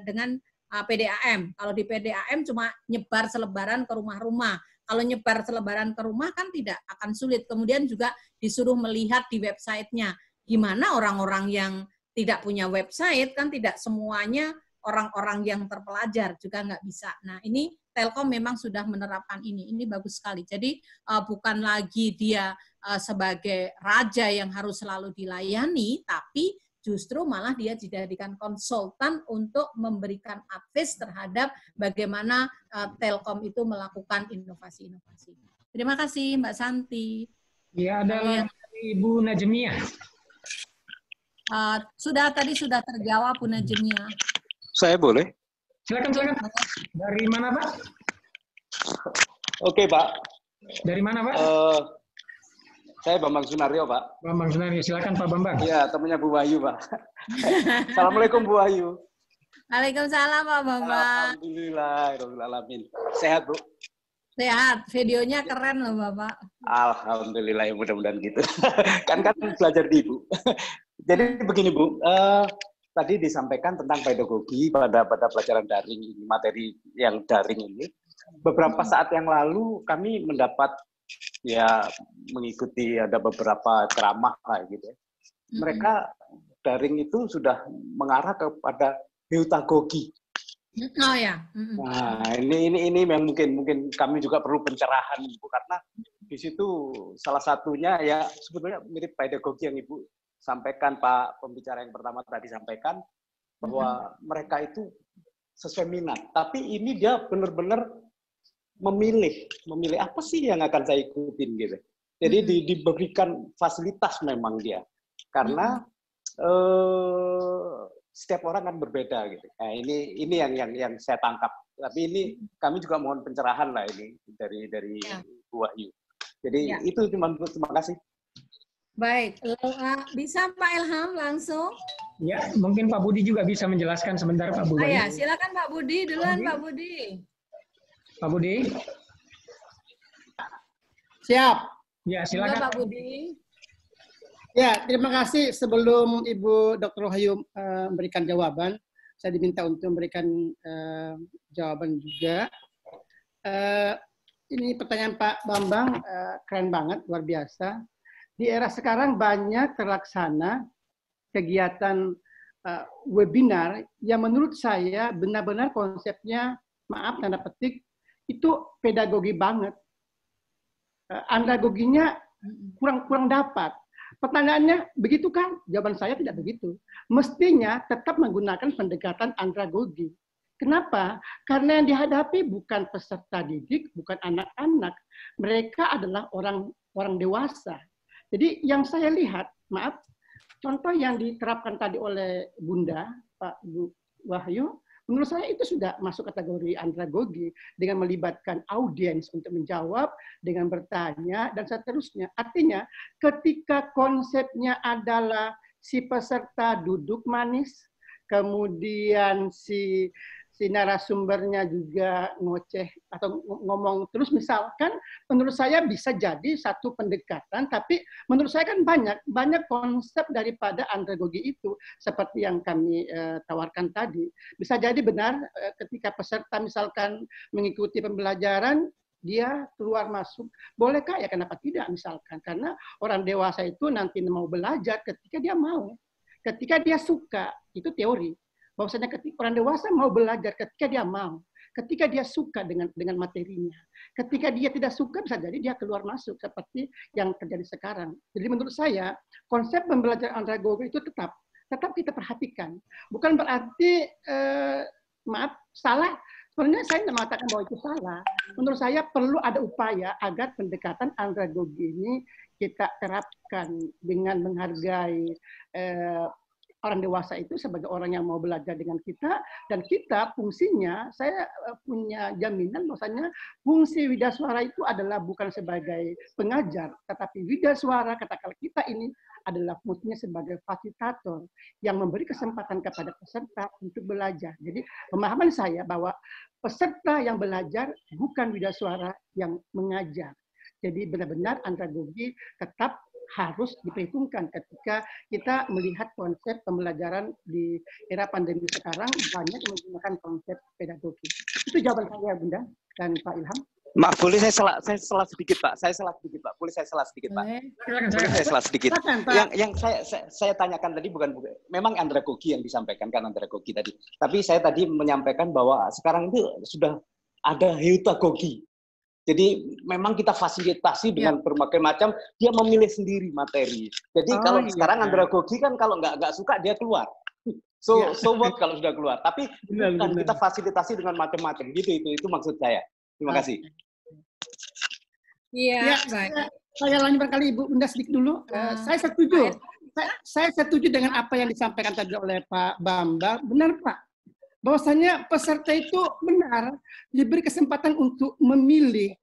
dengan PDAM. Kalau di PDAM cuma nyebar selebaran ke rumah-rumah. Kalau nyebar selebaran ke rumah kan tidak akan sulit. Kemudian juga disuruh melihat di websitenya. Gimana orang-orang yang tidak punya website, kan tidak semuanya orang-orang yang terpelajar juga nggak bisa. Nah, ini Telkom memang sudah menerapkan ini. Ini bagus sekali. Jadi bukan lagi dia sebagai raja yang harus selalu dilayani, tapi justru malah dia dijadikan konsultan untuk memberikan advice terhadap bagaimana Telkom itu melakukan inovasi-inovasi. Terima kasih Mbak Santi. Ya, ada Ibu Najemiah. Sudah terjawab Bu Najemiah. Saya boleh? Silakan. Dari mana, Pak? Oke, Pak. Dari mana, Pak? Saya Bambang Sunario, Pak. Bambang Sunario, silakan Pak Bambang. Iya, temannya Bu Wahyu, Pak. Assalamualaikum Bu Wahyu. Waalaikumsalam Pak Bambang. Alhamdulillahirrahmanirrahim. Sehat, Bu? Sehat. Videonya keren loh, Bapak. Alhamdulillah, ya mudah-mudahan gitu. kan belajar di Ibu. Jadi begini, Bu. Tadi disampaikan tentang pedagogi pada pelajaran daring ini, materi yang daring ini. Beberapa saat yang lalu kami mendapat mengikuti ada beberapa ceramah lah gitu ya. Mereka daring itu sudah mengarah kepada heutagogi. Oh ya. Nah, ini yang mungkin kami juga perlu pencerahan Ibu karena di situ salah satunya ya sebetulnya mirip pedagogi yang Ibu sampaikan, Pak pembicara yang pertama tadi sampaikan bahwa mereka itu sesuai minat. Tapi ini dia benar-benar memilih apa sih yang akan saya ikutin gitu. Jadi diberikan fasilitas memang dia, karena setiap orang kan berbeda gitu. Nah, ini yang saya tangkap. Tapi ini kami juga mohon pencerahan lah ini dari Bu Wahyu. Jadi itu cuma terima kasih. Baik, bisa Pak Ilham langsung? Ya, mungkin Pak Budi juga bisa menjelaskan sebentar Pak Budi. Ya, silakan Pak Budi duluan Pak Budi. Pak Budi. Siap. Ya, silakan. Pak Budi. Ya, terima kasih. Sebelum Ibu Dr. Wahyu memberikan jawaban, saya diminta untuk memberikan jawaban juga. Ini pertanyaan Pak Bambang keren banget, luar biasa. Di era sekarang banyak terlaksana kegiatan webinar yang menurut saya benar-benar konsepnya, maaf tanda petik, itu pedagogi banget. Andragoginya kurang dapat. Pertanyaannya, begitu kan? Jawaban saya tidak begitu. Mestinya tetap menggunakan pendekatan andragogi. Kenapa? Karena yang dihadapi bukan peserta didik, bukan anak-anak. Mereka adalah orang dewasa. Jadi yang saya lihat, maaf, contoh yang diterapkan tadi oleh Bunda, Pak Wahyu, menurut saya itu sudah masuk kategori andragogi dengan melibatkan audiens untuk menjawab, dengan bertanya, dan seterusnya. Artinya, ketika konsepnya adalah si peserta duduk manis, kemudian si narasumbernya juga ngoceh atau ngomong terus, misalkan, menurut saya bisa jadi satu pendekatan, tapi menurut saya kan banyak konsep daripada andragogi itu, seperti yang kami tawarkan tadi. Bisa jadi benar ketika peserta misalkan mengikuti pembelajaran, dia keluar masuk, bolehkah ya, kenapa tidak misalkan, karena orang dewasa itu nanti mau belajar ketika dia mau, ketika dia suka, itu teori. Bahwasanya ketika orang dewasa mau belajar ketika dia mau, ketika dia suka dengan materinya. Ketika dia tidak suka, bisa jadi dia keluar masuk seperti yang terjadi sekarang. Jadi menurut saya konsep pembelajaran andragogi itu tetap kita perhatikan. Bukan berarti maaf salah. Sebenarnya saya tidak mengatakan bahwa itu salah. Menurut saya perlu ada upaya agar pendekatan andragogi ini kita terapkan dengan menghargai orang dewasa itu sebagai orang yang mau belajar dengan kita, dan kita fungsinya, saya punya jaminan bahwasanya fungsi Widaswara itu adalah bukan sebagai pengajar, tetapi Widaswara, katakanlah kita ini adalah fungsinya sebagai fasilitator yang memberi kesempatan kepada peserta untuk belajar. Jadi pemahaman saya bahwa peserta yang belajar bukan Widaswara yang mengajar. Jadi benar-benar andragogi tetap harus diperhitungkan ketika kita melihat konsep pembelajaran di era pandemi sekarang, banyak menggunakan konsep pedagogi. Itu jawaban saya, Bunda dan Pak Ilham. Maaf, boleh saya salah sedikit, Pak. Saya salah sedikit, Pak. Boleh saya salah sedikit, Pak. Boleh saya salah sedikit. Yang saya tanyakan tadi bukan memang andragogi yang disampaikan, kan andragogi tadi. Tapi saya tadi menyampaikan bahwa sekarang itu sudah ada heutagogi. Jadi memang kita fasilitasi dengan berbagai macam, dia memilih sendiri materi. Jadi kalau sekarang andragogi kan kalau nggak suka dia keluar. So what kalau sudah keluar. Tapi bukan, kita fasilitasi dengan macam-macam. Gitu itu maksud saya. Terima kasih. Iya, saya lanjut barangkali Ibu Bunda sedikit dulu. Saya setuju. Saya setuju dengan apa yang disampaikan tadi oleh Pak Bambang. Benar, Pak. Bahwasanya peserta itu benar diberi kesempatan untuk memilih.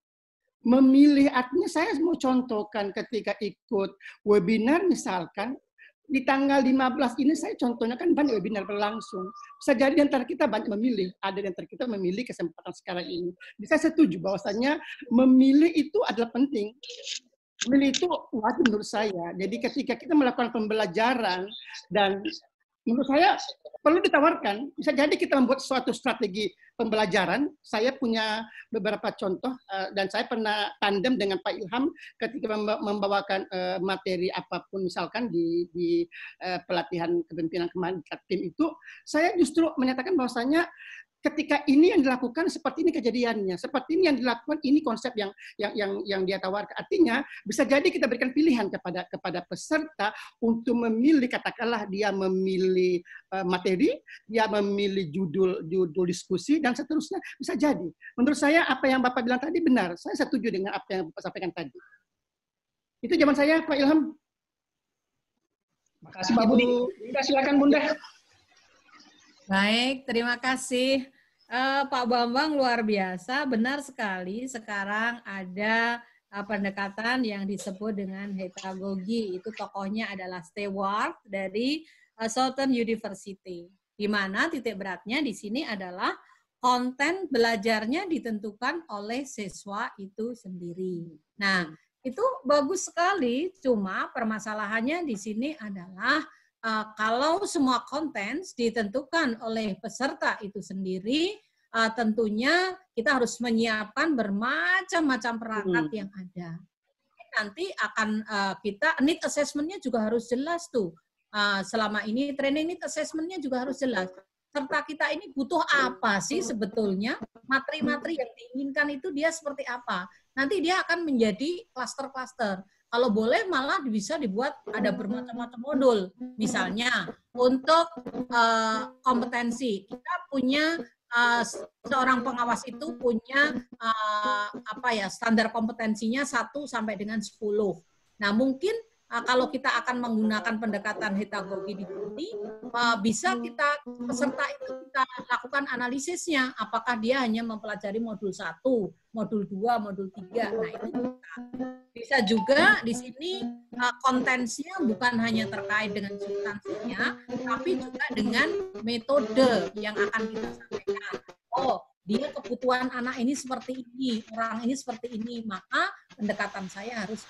Artinya saya mau contohkan ketika ikut webinar misalkan, di tanggal 15 ini saya contohnya kan banyak webinar berlangsung. Bisa jadi di antara kita banyak memilih, ada di antara kita memilih kesempatan sekarang ini. Jadi saya setuju bahwasanya memilih itu adalah penting. Memilih itu wajib menurut saya. Jadi ketika kita melakukan pembelajaran dan menurut saya perlu ditawarkan. Bisa jadi kita membuat suatu strategi pembelajaran. Saya punya beberapa contoh dan saya pernah tandem dengan Pak Ilham ketika membawakan materi apapun misalkan di pelatihan kepemimpinan kemarin tim itu. Saya justru menyatakan bahwasanya ketika ini yang dilakukan seperti ini kejadiannya, seperti ini yang dilakukan, ini konsep yang dia tawarkan. Artinya bisa jadi kita berikan pilihan kepada peserta untuk memilih, katakanlah dia memilih materi, dia memilih judul diskusi, dan seterusnya bisa jadi. Menurut saya apa yang Bapak bilang tadi benar. Saya setuju dengan apa yang Bapak sampaikan tadi. Itu jawaban saya, Pak Ilham. Makasih Pak Budi. Bunda, silakan Bunda. Baik, terima kasih. Pak Bambang luar biasa, benar sekali. Sekarang ada pendekatan yang disebut dengan heterogogi. Itu tokohnya adalah Stewart dari Southern University. Di mana titik beratnya di sini adalah konten belajarnya ditentukan oleh siswa itu sendiri. Nah, itu bagus sekali. Cuma permasalahannya di sini adalah kalau semua konten ditentukan oleh peserta itu sendiri, tentunya kita harus menyiapkan bermacam-macam perangkat yang ada. Nanti akan kita need assessment-nya juga harus jelas tuh. Selama ini training need assessment-nya juga harus jelas. Serta kita ini butuh apa sih sebetulnya? Materi-materi yang diinginkan itu dia seperti apa? Nanti dia akan menjadi klaster-klaster. Kalau boleh malah bisa dibuat ada bermacam-macam modul. Misalnya untuk kompetensi, kita punya seorang pengawas itu punya standar kompetensinya 1 sampai dengan 10. Nah, mungkin kalau kita akan menggunakan pendekatan heterogogi di sini, bisa kita peserta itu kita lakukan analisisnya. Apakah dia hanya mempelajari modul 1, modul 2, modul 3. Nah, itu bisa juga di sini kontennya bukan hanya terkait dengan substansinya, tapi juga dengan metode yang akan kita sampaikan. Oh, dia kebutuhan anak ini seperti ini, orang ini seperti ini, maka pendekatan saya harus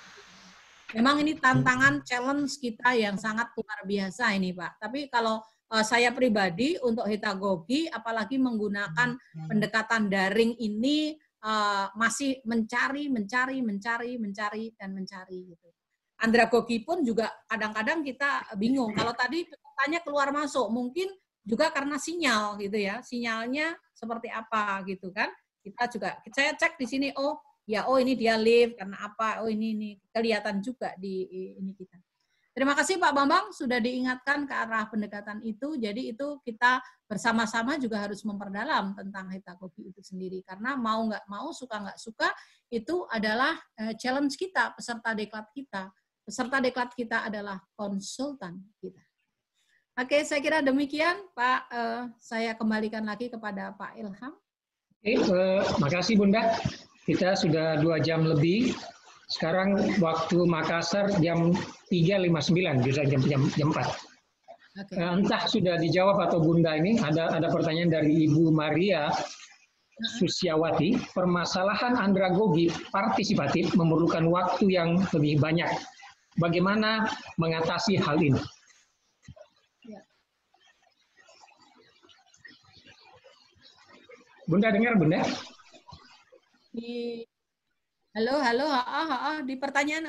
memang ini tantangan challenge kita yang sangat luar biasa ini, Pak. Tapi kalau saya pribadi untuk heterogogi, apalagi menggunakan pendekatan daring ini masih mencari gitu. Andragogi pun juga kadang-kadang kita bingung. Kalau tadi tanya keluar masuk, mungkin juga karena sinyal gitu ya. Sinyalnya seperti apa gitu kan? Kita juga saya cek di sini ini dia live karena apa? Ini kelihatan juga di ini kita. Terima kasih Pak Bambang sudah diingatkan ke arah pendekatan itu. Jadi itu kita bersama-sama juga harus memperdalam tentang heterogogi itu sendiri. Karena mau nggak mau, suka nggak suka, itu adalah challenge kita, peserta deklat kita. Peserta deklat kita adalah konsultan kita. Oke, saya kira demikian Pak. Saya kembalikan lagi kepada Pak Ilham. Makasih Bunda. Kita sudah 2 jam lebih. Sekarang waktu Makassar jam 3.59, bisa jam 4. Okay. Entah sudah dijawab atau Bunda ini, ada pertanyaan dari Ibu Maria Susiawati. Permasalahan andragogi partisipatif memerlukan waktu yang lebih banyak. Bagaimana mengatasi hal ini? Bunda dengar, Bunda? Halo, di pertanyaan,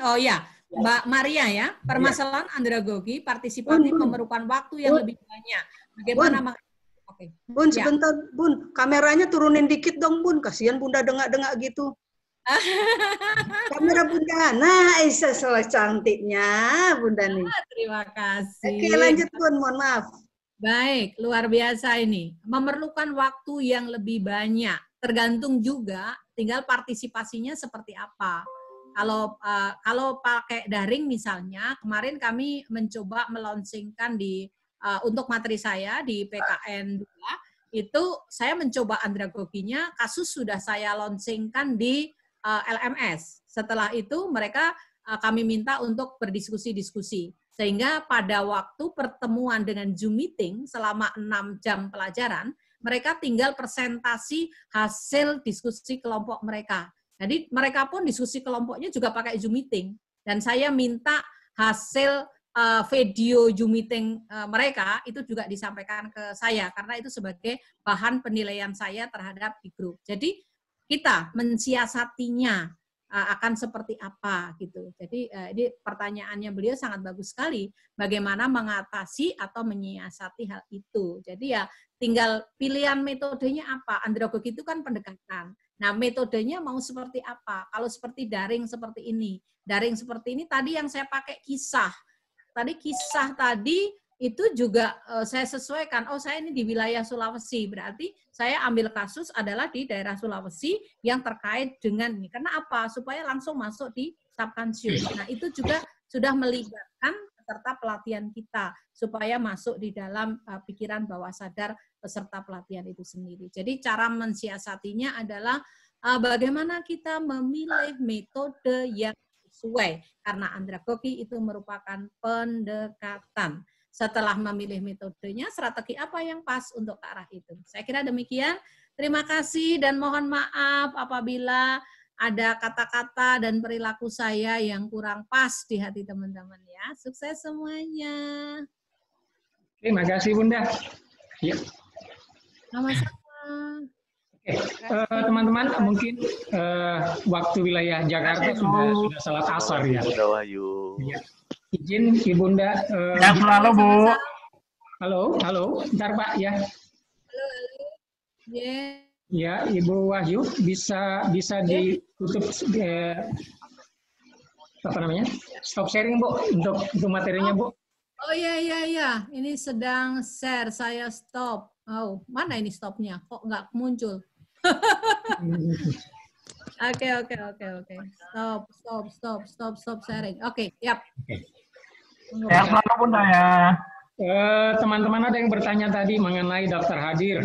Mbak Maria ya, permasalahan andragogi partisipatif memerlukan waktu yang lebih banyak. Bagaimana? Bun, sebentar, Bun, kameranya turunin dikit dong, Bun, kasihan Bunda dengak-dengak gitu. Kamera Bunda, nah, salah cantiknya Bunda nih. Terima kasih. Oke, lanjut Bun, mohon maaf. Baik, luar biasa ini. Memerlukan waktu yang lebih banyak. Tergantung juga tinggal partisipasinya seperti apa. Kalau pakai daring misalnya, kemarin kami mencoba melaunchingkan untuk materi saya di PKN 2, itu saya mencoba andragoginya, kasus sudah saya launchingkan di LMS. Setelah itu kami minta untuk berdiskusi-diskusi. Sehingga pada waktu pertemuan dengan Zoom meeting selama 6 jam pelajaran, mereka tinggal presentasi hasil diskusi kelompok mereka. Jadi mereka pun diskusi kelompoknya juga pakai Zoom meeting. Dan saya minta hasil video Zoom meeting mereka itu juga disampaikan ke saya. Karena itu sebagai bahan penilaian saya terhadap di grup. Jadi kita mensiasatinya akan seperti apa gitu. Jadi ini pertanyaannya beliau sangat bagus sekali. Bagaimana mengatasi atau menyiasati hal itu. Jadi ya tinggal pilihan metodenya apa. Andragogi itu kan pendekatan. Nah metodenya mau seperti apa. Kalau seperti daring seperti ini. Daring seperti ini tadi yang saya pakai kisah. Tadi itu juga saya sesuaikan, oh saya ini di wilayah Sulawesi, berarti saya ambil kasus adalah di daerah Sulawesi yang terkait dengan ini. Karena apa? Supaya langsung masuk di subkansius. Nah itu juga sudah melibatkan peserta pelatihan kita, supaya masuk di dalam pikiran bawah sadar peserta pelatihan itu sendiri. Jadi cara mensiasatinya adalah bagaimana kita memilih metode yang sesuai, karena andragogi itu merupakan pendekatan. Setelah memilih metodenya, strategi apa yang pas untuk ke arah itu. Saya kira demikian. Terima kasih dan mohon maaf apabila ada kata-kata dan perilaku saya yang kurang pas di hati teman-teman ya. Sukses semuanya. Terima kasih Bunda. Ya. Sama-sama. Teman-teman, mungkin waktu wilayah Jakarta sudah salat asar ya. Ya. Izin Ibunda. Yang selalu Bu. Halo, bentar Pak ya. Ya, Ibu Wahyu bisa ditutup apa namanya? Stop sharing Bu untuk materinya Bu. Oh iya. Ini sedang share, saya stop. Oh, mana ini stopnya? Kok nggak muncul? Oke. Stop sharing. Oke, yap. Yang selalu Bunda ya. Teman-teman ada yang bertanya tadi mengenai daftar hadir.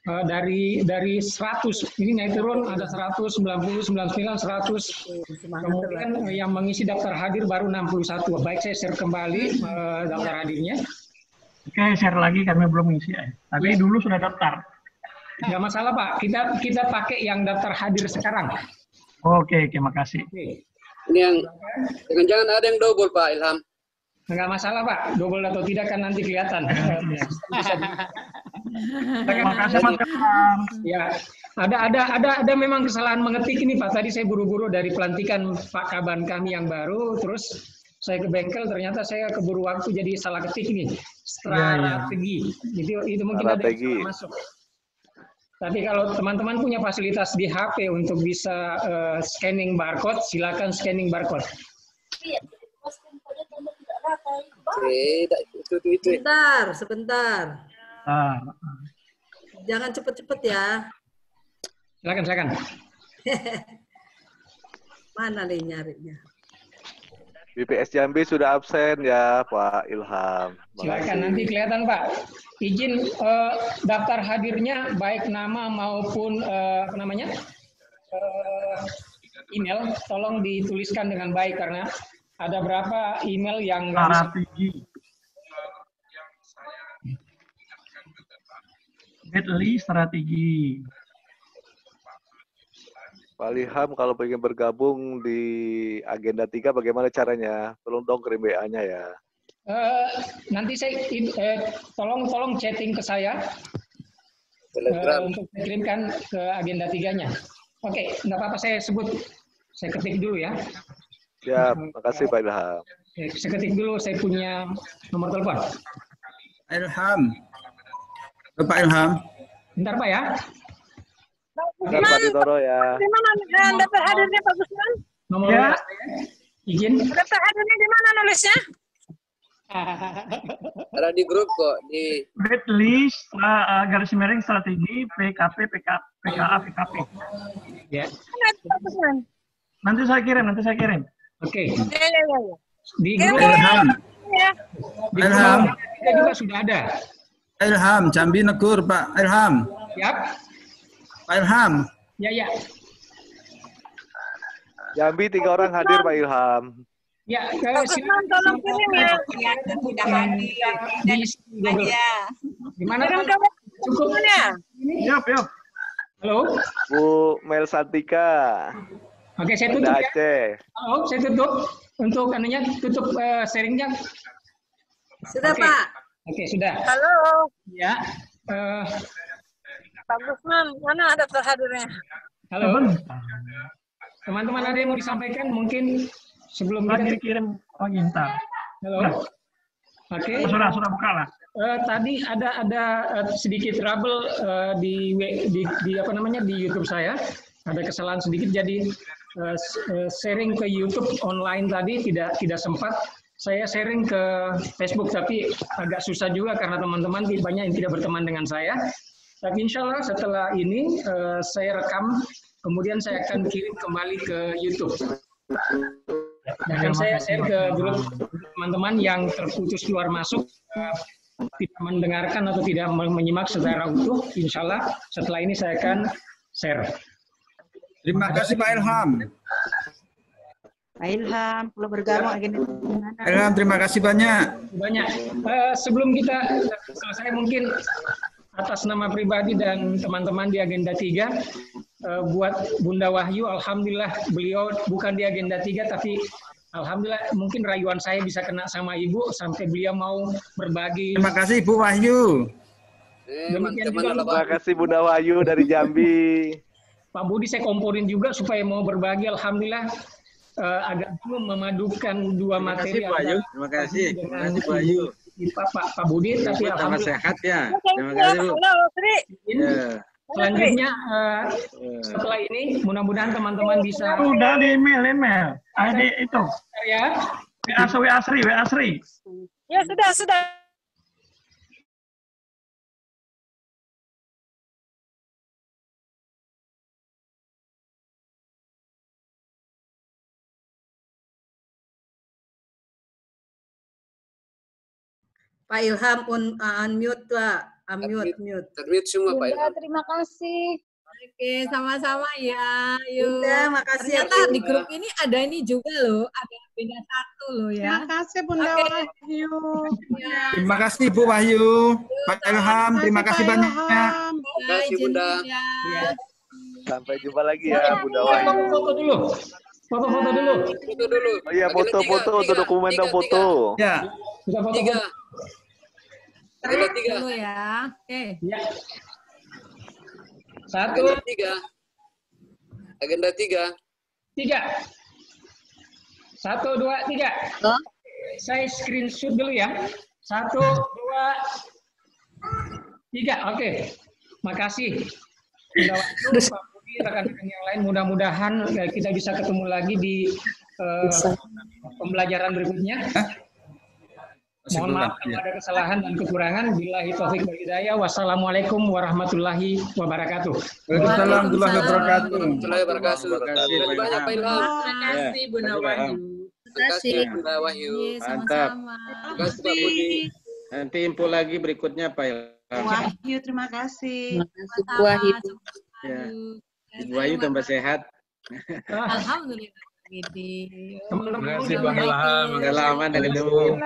Dari 100, ini naik turun ada 100, 90, 99, 100. Kemudian yang mengisi daftar hadir baru 61. Baik, saya share kembali daftar hadirnya. Oke, share lagi, kami belum mengisi ya. Tapi dulu sudah daftar. Nggak masalah Pak, kita pakai yang daftar hadir sekarang. Oke, makasih. Ini yang jangan-jangan ada yang double Pak Ilham. Nggak masalah Pak, double atau tidak kan nanti kelihatan. Terima kasih Mas Ilham. Ya, ada memang kesalahan mengetik ini Pak. Tadi saya buru-buru dari pelantikan Pak Kaban kami yang baru, terus saya ke bengkel, ternyata saya keburu waktu jadi salah ketik ini. Strategi. Itu mungkin strategi. Ada yang masuk. Tapi kalau teman-teman punya fasilitas di HP untuk bisa scanning barcode, silakan scanning barcode. Sebentar. Jangan cepet-cepet ya. Silakan. Mana nih nyarinya? BPS Jambi sudah absen ya Pak Ilham. Silakan nanti kelihatan Pak. Izin daftar hadirnya baik nama maupun email tolong dituliskan dengan baik karena ada berapa email yang strategi. Strategi. Pak Ilham kalau pengen bergabung di agenda 3 bagaimana caranya? Tolong dong kirim WA-nya ya. Nanti saya tolong chatting ke saya untuk saya kirimkan ke agenda 3-nya. Oke, nggak apa-apa saya sebut. Saya ketik dulu ya. Ya, makasih Pak Ilham. Saya ketik dulu, saya punya nomor telepon. Ilham. Pak Ilham. Bentar Pak ya. Bentar Pak Ditoro ya. Di mana daftar hadirnya Pak Gusman? Nomor ya. Izin. Daftar hadirnya di mana nulisnya? Ada di grup kok di list garis miring strategi PKP PKA PKP. Ya. Nanti saya kirim. Oke. Ya. Di grup Ilham. Ilham. Kita juga sudah ada. Ilham, Jambi Negur Pak Ilham. Yap. Pak Ilham. Ya. Jambi 3 orang hadir Pak Ilham. Ya, silakan tolong kirim ya. Ya, sudah hadir. Aja. Gimana? Cukupnya. Yap. Halo. Bu Mel Santika. Oke, saya tutup ya. Aceh. Halo, saya tutup. Untuk anunya tutup sharingnya. Sudah Pak. Oke, sudah. Halo. Ya. Pak Gusman, mana ada terhadirnya? Halo. Teman-teman ada yang mau disampaikan mungkin sebelum kita kirim ntar. Halo. Oke. Sudah buka lah. Tadi ada sedikit trouble di YouTube saya. Ada kesalahan sedikit jadi sharing ke YouTube online tadi tidak sempat. saya sharing ke Facebook, tapi agak susah juga karena teman-teman banyak yang tidak berteman dengan saya. Tapi insya Allah setelah ini saya rekam, kemudian saya akan kirim kembali ke YouTube. Akan saya share ke grup teman-teman yang terputus keluar masuk, tidak mendengarkan atau tidak menyimak secara utuh. Insya Allah setelah ini saya akan share. Terima kasih Pak Ilham. Pak Ilham, kalau bergabung agenda Ilham, terima kasih banyak. Sebelum kita selesai, mungkin atas nama pribadi dan teman-teman di Agenda 3, buat Bunda Wahyu, alhamdulillah beliau bukan di Agenda 3, tapi alhamdulillah mungkin rayuan saya bisa kena sama Ibu sampai beliau mau berbagi. Terima kasih Ibu Wahyu. Terima kasih Bunda Wahyu dari Jambi. Pak Budi saya komporin juga supaya mau berbagi, alhamdulillah. Agak belum memadukan dua materi. Terima kasih Bu Wahyu. Pak Budi, tapi tambah sehat ya. Terima kasih Bu. Selanjutnya setelah ini mudah-mudahan teman-teman bisa. Sudah di email. Adik itu. Ya. WA Sri. Ya sudah. Pak Ilham unmute Pak, unmute semua Pak Ilham. Terima kasih. Oke, sama-sama ya. Yuk. Bunda, makasih Ternyata ya, Bu. di grup ini ada ini juga loh, ada beda satu loh ya. Terima kasih Bunda Wahyu. Terima kasih Bu Wahyu. Pak Ilham, terima kasih banyak. Terima kasih Bunda. Sampai jumpa lagi ya Bunda Wahyu. Foto dulu. Foto-foto dulu. Oh iya, foto-foto untuk dokumen dan foto. Ya. Tiga dulu ya. Oke. Ya. Satu. Agenda 3. 3. 1, 2, 3. Saya screenshot dulu ya. 1, 2, 3. Oke. Makasih. Pak Budi, rekan-rekan yang lain, mudah-mudahan kita bisa ketemu lagi di pembelajaran berikutnya. Mohon maaf kalau ada kesalahan dan kekurangan. Billahi taufik wal hidayah. Wassalamualaikum warahmatullahi wabarakatuh. Waalaikumsalam warahmatullahi wabarakatuh. Terima banyak Pak Ilham. Terima kasih Bunda Wahyu. Terima kasih Bunda Wahyu. Mantap. Terima kasih Pak Budi. Nanti info lagi berikutnya Pak Ilham. Wahyu, terima kasih. Bu Wahyu. Ya. Ibu Wahyu tambah sehat. Alhamdulillah. Teman-teman Terima kasih Bang Ilham. Udah lama dengan ketemu.